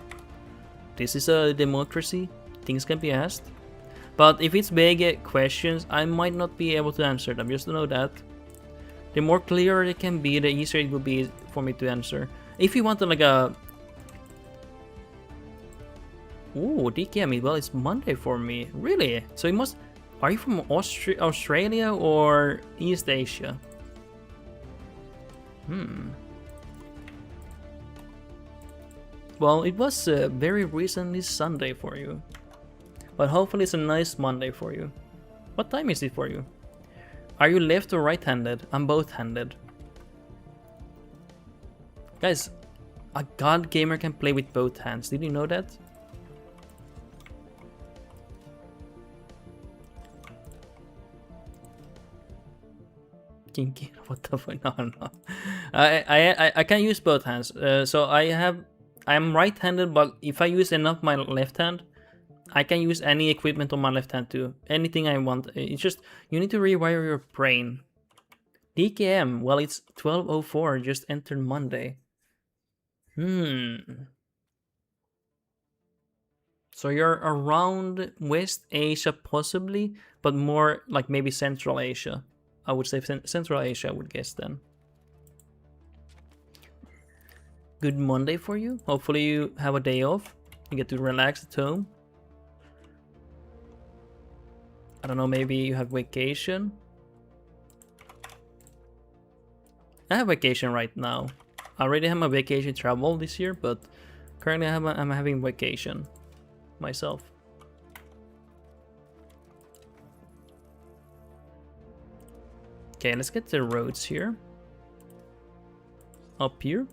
This is a democracy. Things can be asked. But if it's big questions, I might not be able to answer them. Just to know that. The more clear it can be, the easier it will be for me to answer. If you want like a... Ooh, DKM, well, it's Monday for me. Really? So it must... Are you from Australia or East Asia? Well, it was very recently Sunday for you. But hopefully it's a nice Monday for you. What time is it for you? Are you left or right-handed? I'm both-handed. Guys, a god gamer can play with both hands. Did you know that? Kinky? What the fuck? No. I can use both hands. So I'm right-handed, but if I use enough my left hand, I can use any equipment on my left hand too. Anything I want. It's just you need to rewire your brain. DKM. Well, it's 12:04. Just entered Monday. So you're around West Asia possibly, but more like maybe Central Asia. I would say Central Asia, I would guess then. Good Monday for you. Hopefully you have a day off. You get to relax at home. I don't know, maybe you have vacation. I have vacation right now. I already have my vacation travel this year, but currently I'm having vacation myself. Okay, let's get the roads here. Up here.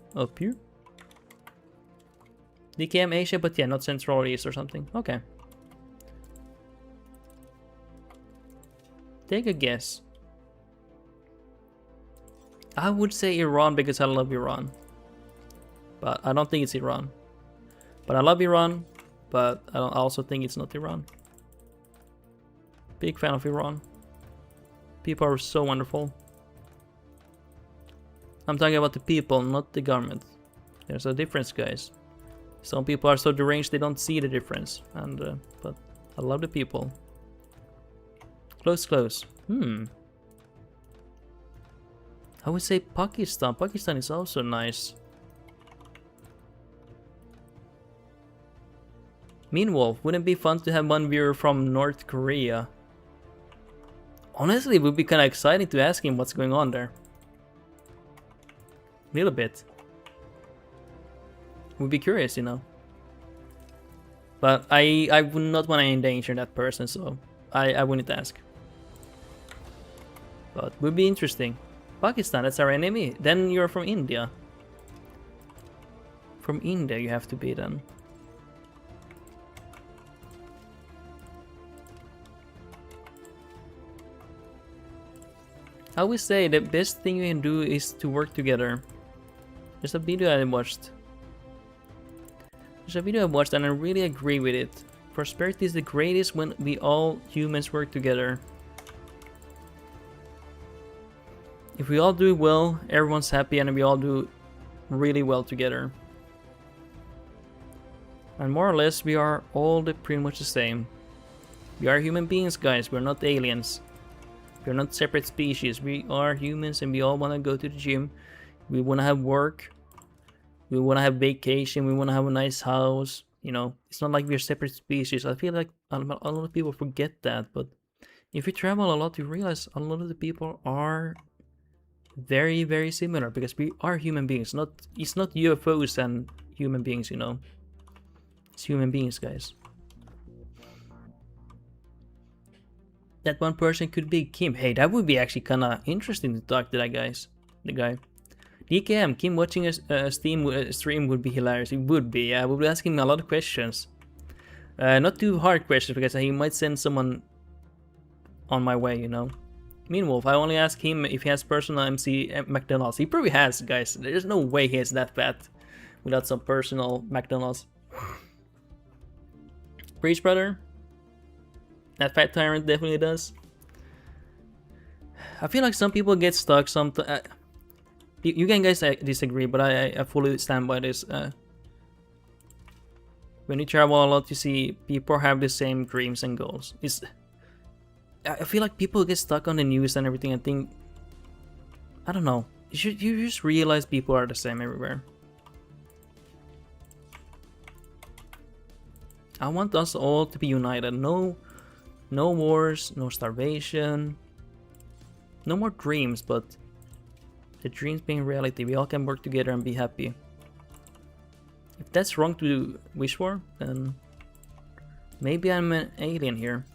DKM Asia, but yeah, not Central or East or something. Okay. Take a guess. I would say Iran because I love Iran. But I don't think it's Iran. But I love Iran, but I also think it's not Iran. Big fan of Iran. People are so wonderful. I'm talking about the people, not the government. There's a difference, guys. Some people are so deranged they don't see the difference. But I love the people. Close. I would say Pakistan. Pakistan is also nice. Meanwhile, wouldn't it be fun to have one viewer from North Korea? Honestly, it would be kind of exciting to ask him what's going on there. A little bit. Would be curious, you know. But I would not want to endanger that person, so I wouldn't ask. But would be interesting. Pakistan, that's our enemy. Then you're from India. From India you have to be then. I would say the best thing you can do is to work together. There's a video I watched. And I really agree with it. Prosperity is the greatest when we all humans work together. If we all do well, everyone's happy and we all do really well together. And more or less, we are all pretty much the same. We are human beings, guys. We're not aliens. We're not separate species. We are humans and we all want to go to the gym. We want to have work. We want to have vacation. We want to have a nice house. You know, it's not like we're separate species. I feel like a lot of people forget that. But if you travel a lot, you realize a lot of the people are very, very similar because we are human beings. It's not UFOs and human beings, you know. It's human beings, guys. That one person could be Kim. Hey, that would be actually kind of interesting to talk to that guy. DKM, Kim watching a stream would be hilarious. It would be. I would be asking him a lot of questions. Not too hard questions because he might send someone on my way, you know. Meanwhile, I only ask him if he has personal MC at McDonald's. He probably has, guys. There's no way he has that fat without some personal McDonald's. Preach, brother. That fat tyrant definitely does. I feel like some people get stuck. You can guys disagree, but I fully stand by this. When you travel a lot, you see people have the same dreams and goals. I feel like people get stuck on the news and everything. I think, I don't know. You just realize people are the same everywhere. I want us all to be united. No wars, no starvation, no more dreams, but the dreams being reality. We all can work together and be happy. If that's wrong to wish for, then maybe I'm an alien here.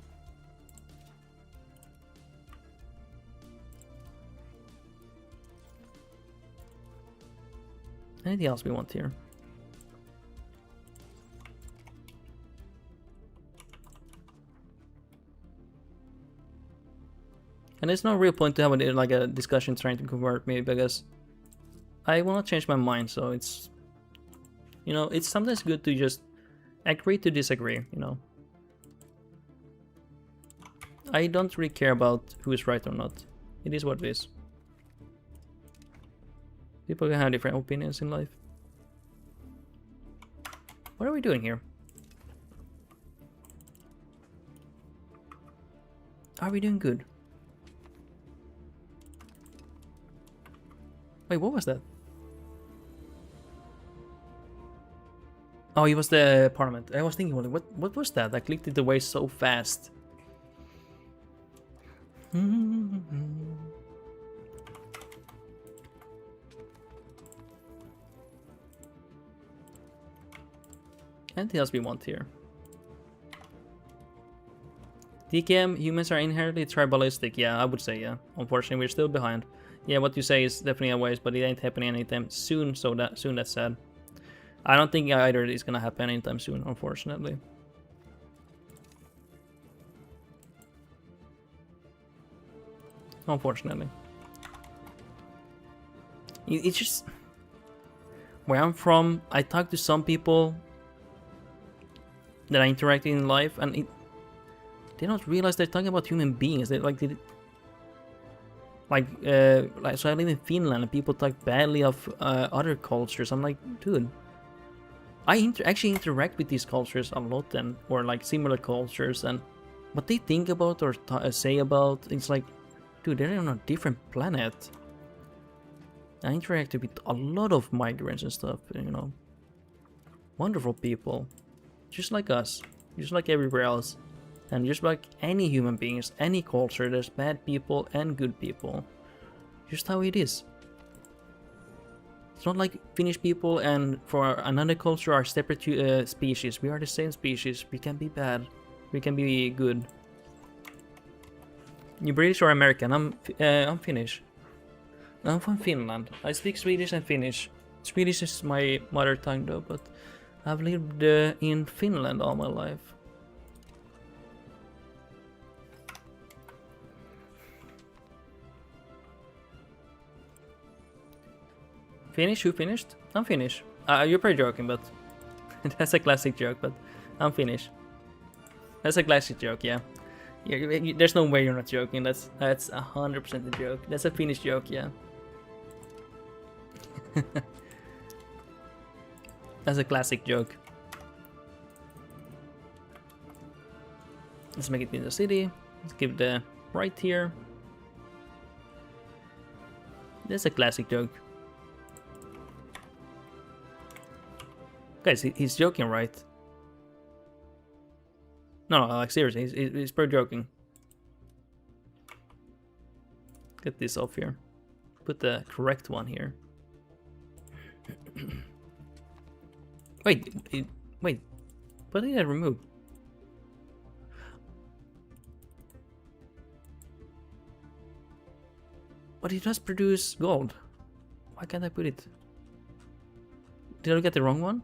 Anything else we want here? And there's no real point to have a discussion trying to convert me, because I will not change my mind. So it's, it's sometimes good to just agree to disagree. I don't really care about who is right or not. It is what it is. People can have different opinions in life. What are we doing here? Are we doing good? Wait, what was that? Oh, it was the parliament. I was thinking, what was that? I clicked it away so fast. Anything else we want here? TKM, humans are inherently tribalistic. Yeah, I would say, yeah. Unfortunately, we're still behind. Yeah, what you say is definitely a waste, but it ain't happening anytime soon, so that's sad. I don't think either is gonna happen anytime soon, unfortunately. Unfortunately. It's just... Where I'm from, I talk to some people that I interact in life, and they don't realize they're talking about human beings. So I live in Finland and people talk badly of other cultures. I'm like, dude, I actually interact with these cultures a lot, or like similar cultures, and what they think about or say about, it's like, dude, they're on a different planet. I interacted with a lot of migrants and stuff, wonderful people, just like us, just like everywhere else. And just like any human beings, any culture, there's bad people and good people. Just how it is. It's not like Finnish people and for another culture are separate species. We are the same species. We can be bad. We can be good. You British or American? I'm Finnish. I'm from Finland. I speak Swedish and Finnish. Swedish is my mother tongue though, but I've lived in Finland all my life. Finnish? Who finished? I'm Finnish. You're probably joking, but that's a classic joke, but I'm Finnish. That's a classic joke, yeah. There's no way you're not joking. That's 100% a joke. That's a Finnish joke, yeah. That's a classic joke. Let's make it in the city. Let's give the right here. That's a classic joke. Guys, he's joking, right? No, like seriously, he's pretty joking. Get this off here. Put the correct one here. Wait. What did I remove? But it does produce gold. Why can't I put it? Did I get the wrong one?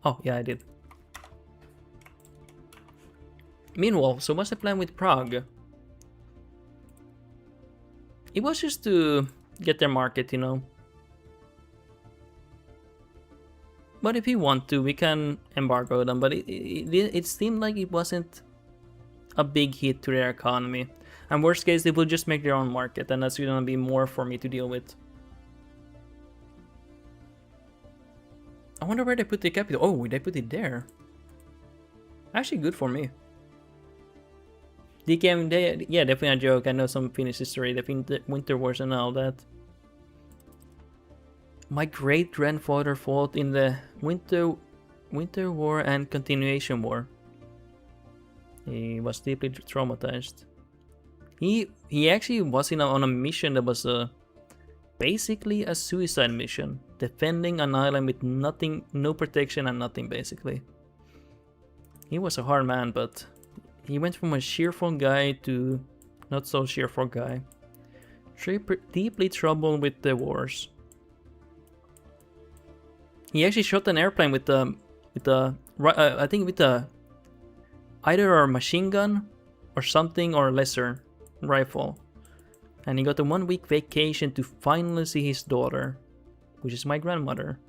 Oh, yeah, I did. Meanwhile, so what's the plan with Prague? It was just to get their market, But if we want to, we can embargo them. But it seemed like it wasn't a big hit to their economy. And worst case, they will just make their own market, and that's gonna be more for me to deal with. I wonder where they put the capital. Oh, they put it there. Actually good for me. DKM, yeah, definitely a joke. I know some Finnish history, the Winter Wars and all that. My great-grandfather fought in the Winter War and Continuation War. He was deeply traumatized. He actually was on a mission that was basically a suicide mission, defending an island with nothing, no protection and nothing basically. He was a hard man, but he went from a cheerful guy to not so cheerful guy. Deeply troubled with the wars. He actually shot an airplane with I think with either a machine gun or something or lesser rifle. And he got a 1-week vacation to finally see his daughter, which is my grandmother.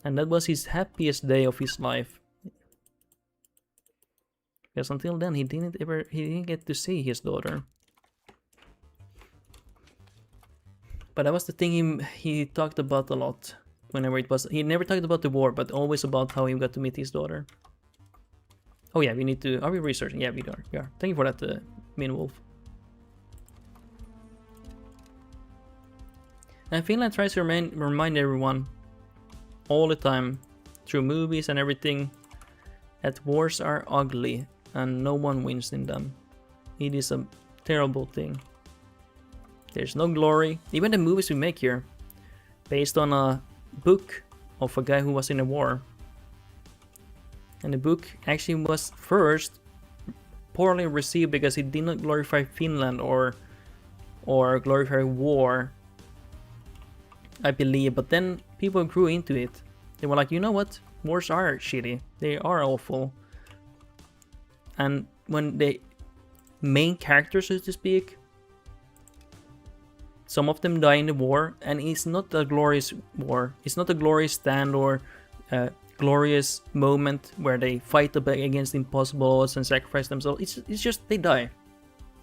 And that was his happiest day of his life. Because until then he didn't get to see his daughter. But that was the thing he talked about a lot. Whenever it was, he never talked about the war, but always about how he got to meet his daughter. Oh yeah, we need to. Are we researching? Yeah, we are. Yeah. Thank you for that, Mean Wolf. And Finland tries to remind everyone all the time, through movies and everything, that wars are ugly and no one wins in them. It is a terrible thing. There's no glory. Even the movies we make here, based on a book of a guy who was in a war. And the book actually was first poorly received because it did not glorify Finland or glorify war, I believe. But then people grew into it. They were like, you know what? Wars are shitty. They are awful. And when the main characters, so to speak, some of them die in the war, and it's not a glorious war. It's not a glorious stand or a glorious moment where they fight against impossible odds and sacrifice themselves. It's just they die.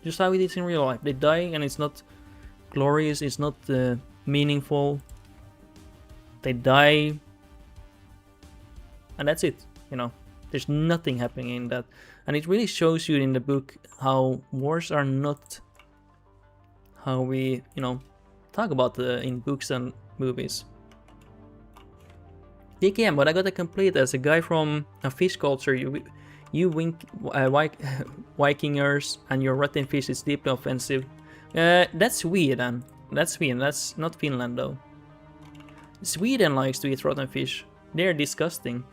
Just how it is in real life. They die, and it's not glorious. It's not meaningful. They die, and that's it. You know, there's nothing happening in that, and it really shows you in the book how wars are not how we, talk about in books and movies. DKM, but I gotta complete as a guy from a fish culture. You Vikingers and your rotten fish is deeply offensive. That's Sweden. That's Sweden. That's not Finland though. Sweden likes to eat rotten fish. They're disgusting.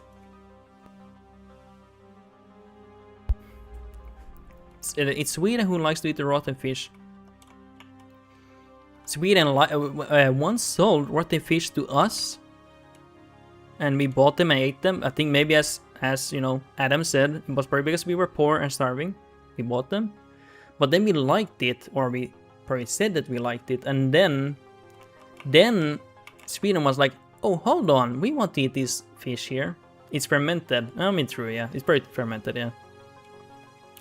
It's Sweden who likes to eat the rotten fish. Sweden once sold rotten fish to us, and we bought them and ate them. I think maybe as Adam said, it was probably because we were poor and starving. We bought them, but then we liked it, or we probably said that we liked it, and then Sweden was like, "Oh, hold on, we want to eat this fish here. It's fermented." I mean, true, yeah, it's pretty fermented, yeah.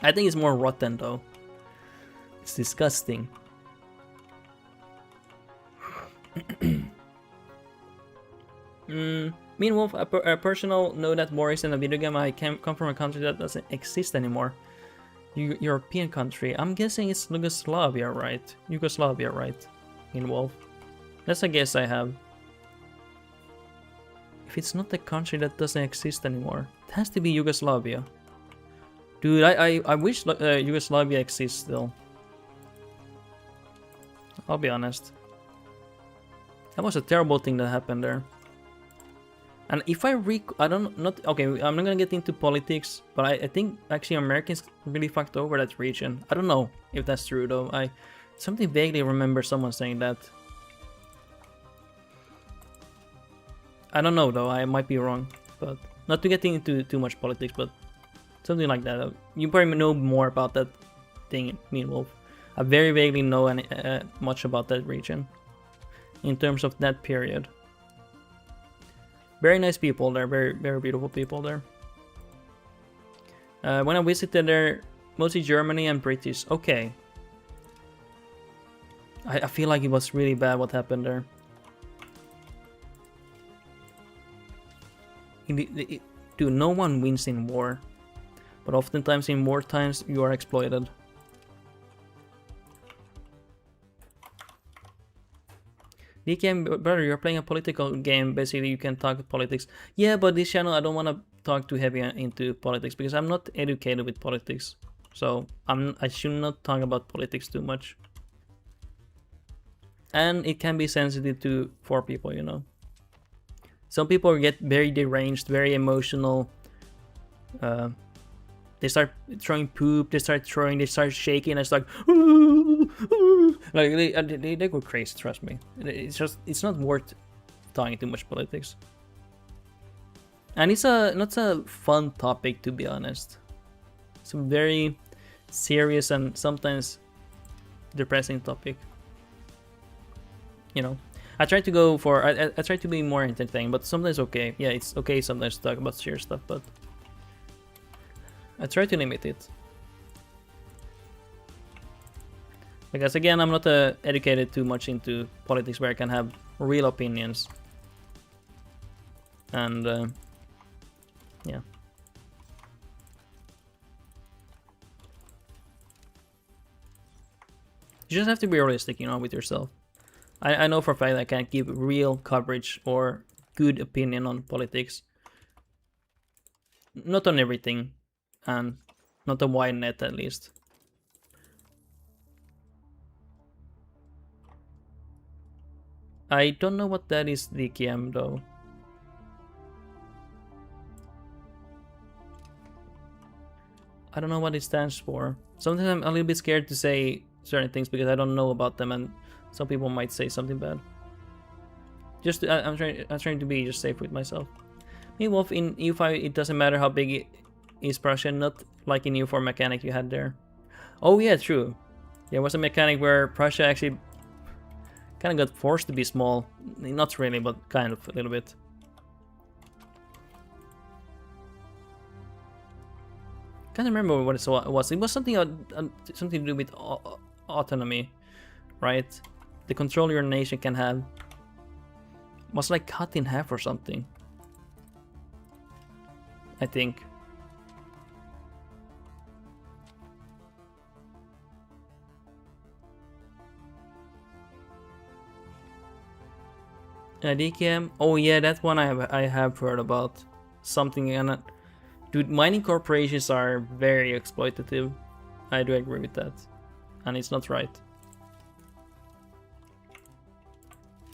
I think it's more rotten though. It's disgusting. Meanwhile, a personal note that war isn't a video game. I come from a country that doesn't exist anymore. European country. I'm guessing it's Yugoslavia, right? Yugoslavia, right? Meanwhile, that's a guess I have. If it's not a country that doesn't exist anymore, it has to be Yugoslavia. Dude, I wish Yugoslavia exists still. I'll be honest. That was a terrible thing that happened there. And if I I'm not gonna get into politics, but I think actually Americans really fucked over that region. I don't know if that's true though. I something vaguely remember someone saying that. I don't know though, I might be wrong, but not to get into too much politics, but something like that. You probably know more about that thing, Meanwolf. I very vaguely know much about that region in terms of that period. Very nice people there, very, very beautiful people there. When I visited there, mostly Germany and British. Okay, I feel like it was really bad what happened there. Dude, no one wins in war. But oftentimes in war times, you are exploited. DKM, brother, you're playing a political game. Basically, you can talk politics. Yeah, but this channel, I don't want to talk too heavy into politics because I'm not educated with politics. So I should not talk about politics too much. And it can be sensitive for people, you know. Some people get very deranged, very emotional. They start throwing poop. They start shaking. It's like, like they go crazy. Trust me. It's not worth talking too much politics. And it's not a fun topic, to be honest. It's a very serious and sometimes depressing topic. You know, I try to go for I try to be more entertaining, but sometimes okay. Yeah, it's okay sometimes to talk about serious stuff, but I try to limit it. Because again, I'm not educated too much into politics where I can have real opinions. And yeah. You just have to be realistic, you know, with yourself. I know for a fact I can't give real coverage or good opinion on politics. Not on everything. And not a wide net, at least. I don't know what that is, DKM, though. I don't know what it stands for. Sometimes I'm a little bit scared to say certain things because I don't know about them, and some people might say something bad. Just I'm trying to be just safe with myself. Meanwhile, in EU5, it doesn't matter how big is Prussia, not like in EU4 mechanic you had there. Oh yeah, true. There was a mechanic where Prussia actually kind of got forced to be small. Not really, but kind of a little bit. Can't remember what it was. It was something something to do with autonomy, right? The control your nation can have was like cut in half or something. I think. DKM. Oh yeah, that one I have heard about. Something and dude, mining corporations are very exploitative. I do agree with that, and it's not right.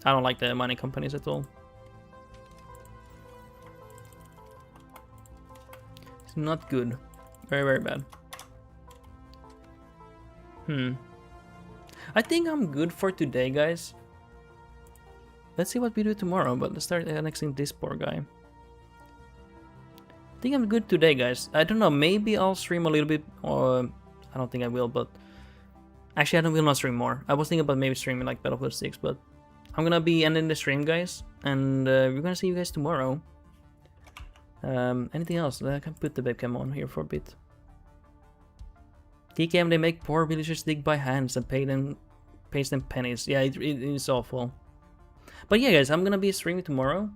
I don't like the mining companies at all. It's not good. Very, very bad. I think I'm good for today, guys. Let's see what we do tomorrow, but let's start annexing this poor guy. I think I'm good today, guys. I don't know, maybe I'll stream a little bit, or I don't think I will, but actually I will not stream more. I was thinking about maybe streaming like Battlefield 6, but I'm gonna be ending the stream, guys, and we're gonna see you guys tomorrow. Anything else? I can put the webcam on here for a bit. TKM, they make poor villagers dig by hands and pays them pennies. Yeah, it is awful. But yeah, guys, I'm gonna be streaming tomorrow.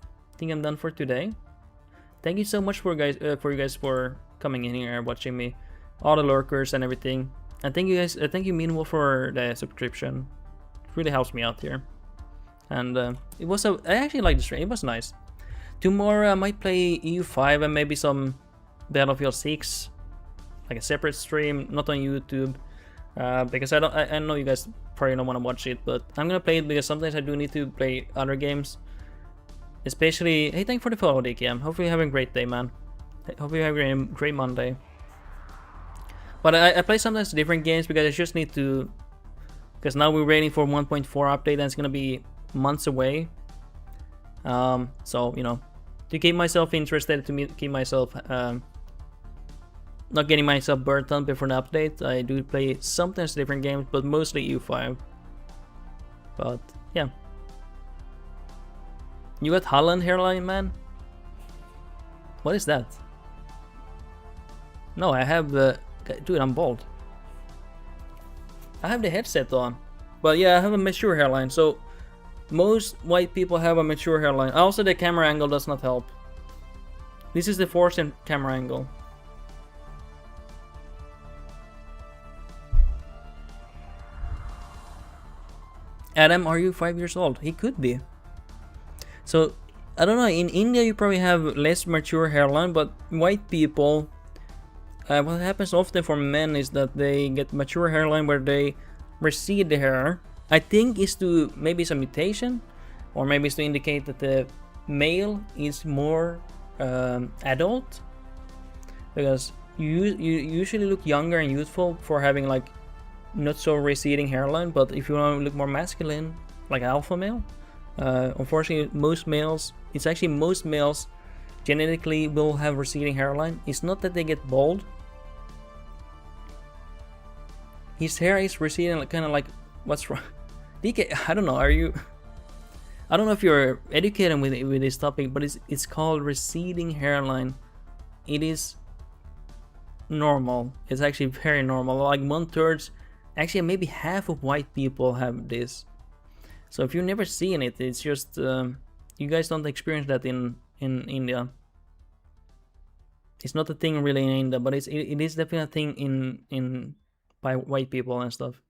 I think I'm done for today. Thank you so much for you guys for coming in here and watching me, all the lurkers and everything. And thank you guys. Thank you, Meanwhile, for the subscription. It really helps me out here. And I actually like the stream. It was nice. Tomorrow I might play EU5 and maybe some Battlefield 6, like a separate stream, not on YouTube, because I know you guys probably don't want to watch it, but I'm gonna play it because sometimes I do need to play other games. Especially, hey, thank you for the follow, DKM. Hopefully you're having a great day, man. Hope you have a great Monday. But I play sometimes different games because I just need to, because now we're waiting for 1.4 update and it's gonna be months away. So you know, to keep myself interested, keep myself not getting myself burnt on before the update, I do play sometimes different games, but mostly EU5. But yeah. You got Holland hairline, man? What is that? No, I have the... Dude, I'm bald. I have the headset on. But yeah, I have a mature hairline, so most white people have a mature hairline. Also, the camera angle does not help. This is the forced camera angle. Adam, are you 5 years old? He could be. So, I don't know, in India you probably have less mature hairline, but white people, what happens often for men is that they get mature hairline where they recede the hair. I think it's to, maybe it's a mutation, or maybe it's to indicate that the male is more adult, because you usually look younger and youthful for having like not so receding hairline. But if you want to look more masculine, like alpha male, unfortunately most males genetically will have receding hairline. It's not that they get bald. His hair is receding, kind of like, what's wrong? DK, I don't know, I don't know if you're educated with this topic, but it's called receding hairline. It is normal. It's actually very normal. Like 1/3, actually maybe half of white people have this. So if you've never seen it, it's just you guys don't experience that in India. It's not a thing really in India, but it is definitely a thing in by white people and stuff.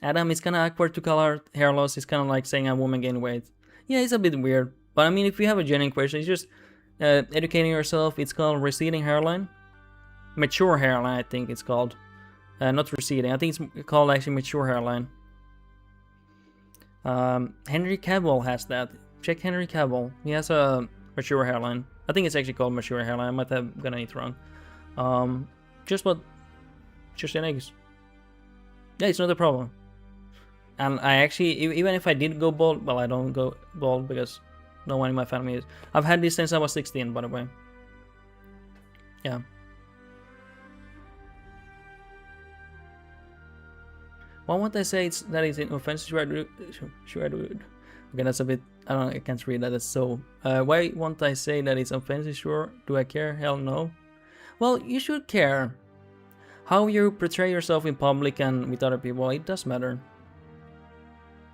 Adam, it's kind of awkward to call her hair loss. It's kind of like saying a woman gained weight. Yeah, it's a bit weird. But I mean, if you have a genuine question, it's just educating yourself. It's called receding hairline. Mature hairline, I think it's called. Not receding. I think it's called actually mature hairline. Henry Cavill has that. Check Henry Cavill. He has a mature hairline. I think it's actually called mature hairline. I might have gotten it wrong. Just an eggs. Yeah, it's not a problem. And I actually, even if I did go bald, well, I don't go bald because no one in my family is. I've had this since I was 16, by the way. Yeah. Why won't I say that it's an offensive? Sure I do. Okay, that's a bit, I can't read that. That's so. Why won't I say that it's offensive? Sure. Do I care? Hell no. Well, you should care. How you portray yourself in public and with other people, it does matter.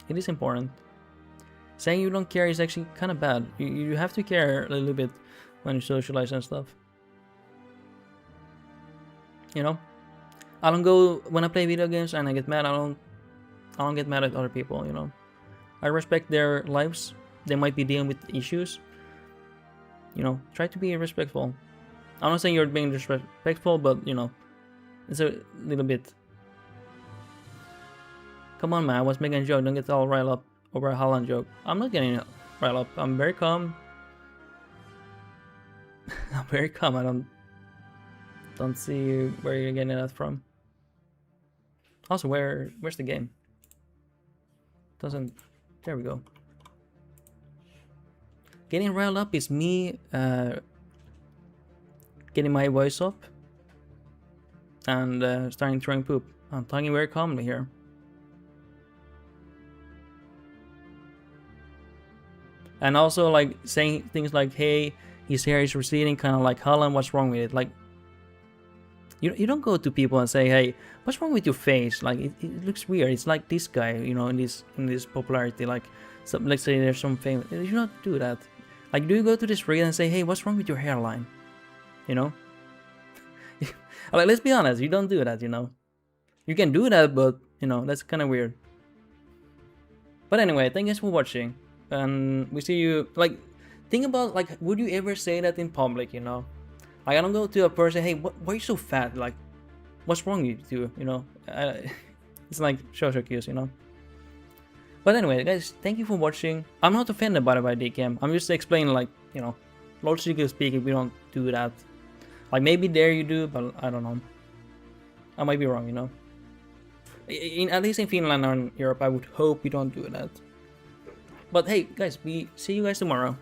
It is important. Saying you don't care is actually kind of bad. You have to care a little bit when you socialize and stuff. You know? I don't go, when I play video games and I get mad, I don't get mad at other people, you know? I respect their lives. They might be dealing with issues. You know, try to be respectful. I'm not saying you're being disrespectful, but, you know, it's a little bit. Come on, man, I was making a joke. Don't get all riled up over a Holland joke. I'm not getting riled up. I'm very calm. I'm very calm. I don't see where you're getting that from. Also, where's the game? Doesn't. There we go. Getting riled up is me getting my voice up and starting throwing poop. I'm talking very calmly here. And also, like, saying things like, hey, his hair is receding, kind of like, Holland, what's wrong with it? Like, you don't go to people and say, hey, what's wrong with your face? Like, it looks weird. It's like this guy, you know, in this popularity. Like, let's say there's some famous. You not do that. Like, do you go to the street and say, hey, what's wrong with your hairline? You know? Like, let's be honest, you don't do that, you know? You can do that, but, you know, that's kind of weird. But anyway, thank you guys for watching. And we see you, like, think about, like, would you ever say that in public, you know? Like, I don't go to a person, hey, why are you so fat? Like, what's wrong with you, you know? It's like social cues, you know? But anyway, guys, thank you for watching. I'm not offended by DKM. I'm just explaining, like, you know, logically speaking, we don't do that. Like, maybe there you do, but I don't know. I might be wrong, you know? At least in Finland or in Europe, I would hope you don't do that. But hey, guys, we see you guys tomorrow.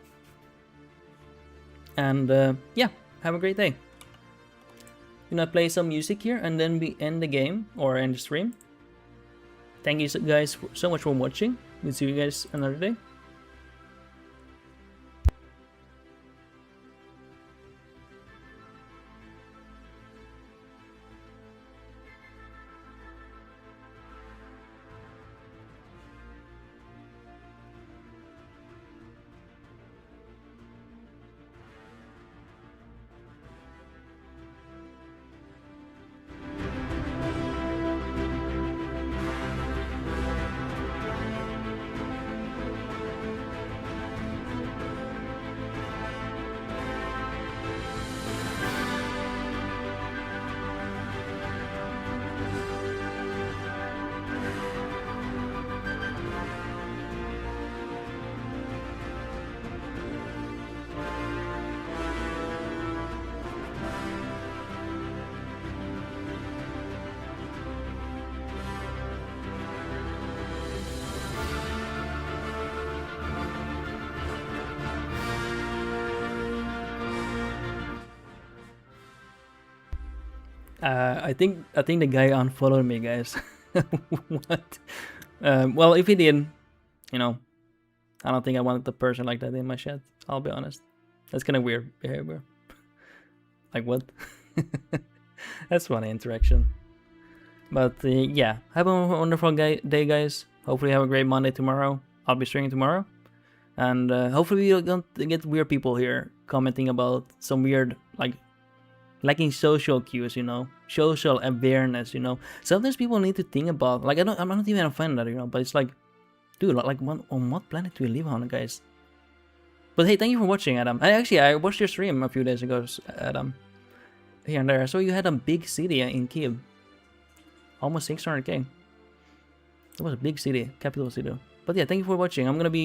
And yeah, have a great day. Gonna play some music here and then we end the game or end the stream. Thank you guys so much for watching. We'll see you guys another day. I think the guy unfollowed me, guys. What? Well, if he did, you know, I don't think I wanted the person like that in my chat. I'll be honest. That's kind of weird behavior. Like what? That's funny interaction. But yeah, have a wonderful day, guys. Hopefully, have a great Monday tomorrow. I'll be streaming tomorrow, and hopefully, we don't get weird people here commenting about some weird lacking social cues, social awareness, Sometimes people need to think about, like, I'm not even offended, but it's like, dude, like, on what planet do we live on, guys? But hey, thank you for watching, Adam. I watched your stream a few days ago, Adam. Here and there. I saw you had a big city in Kiev. Almost 600k. That was a big city, capital city. But yeah, thank you for watching. I'm gonna be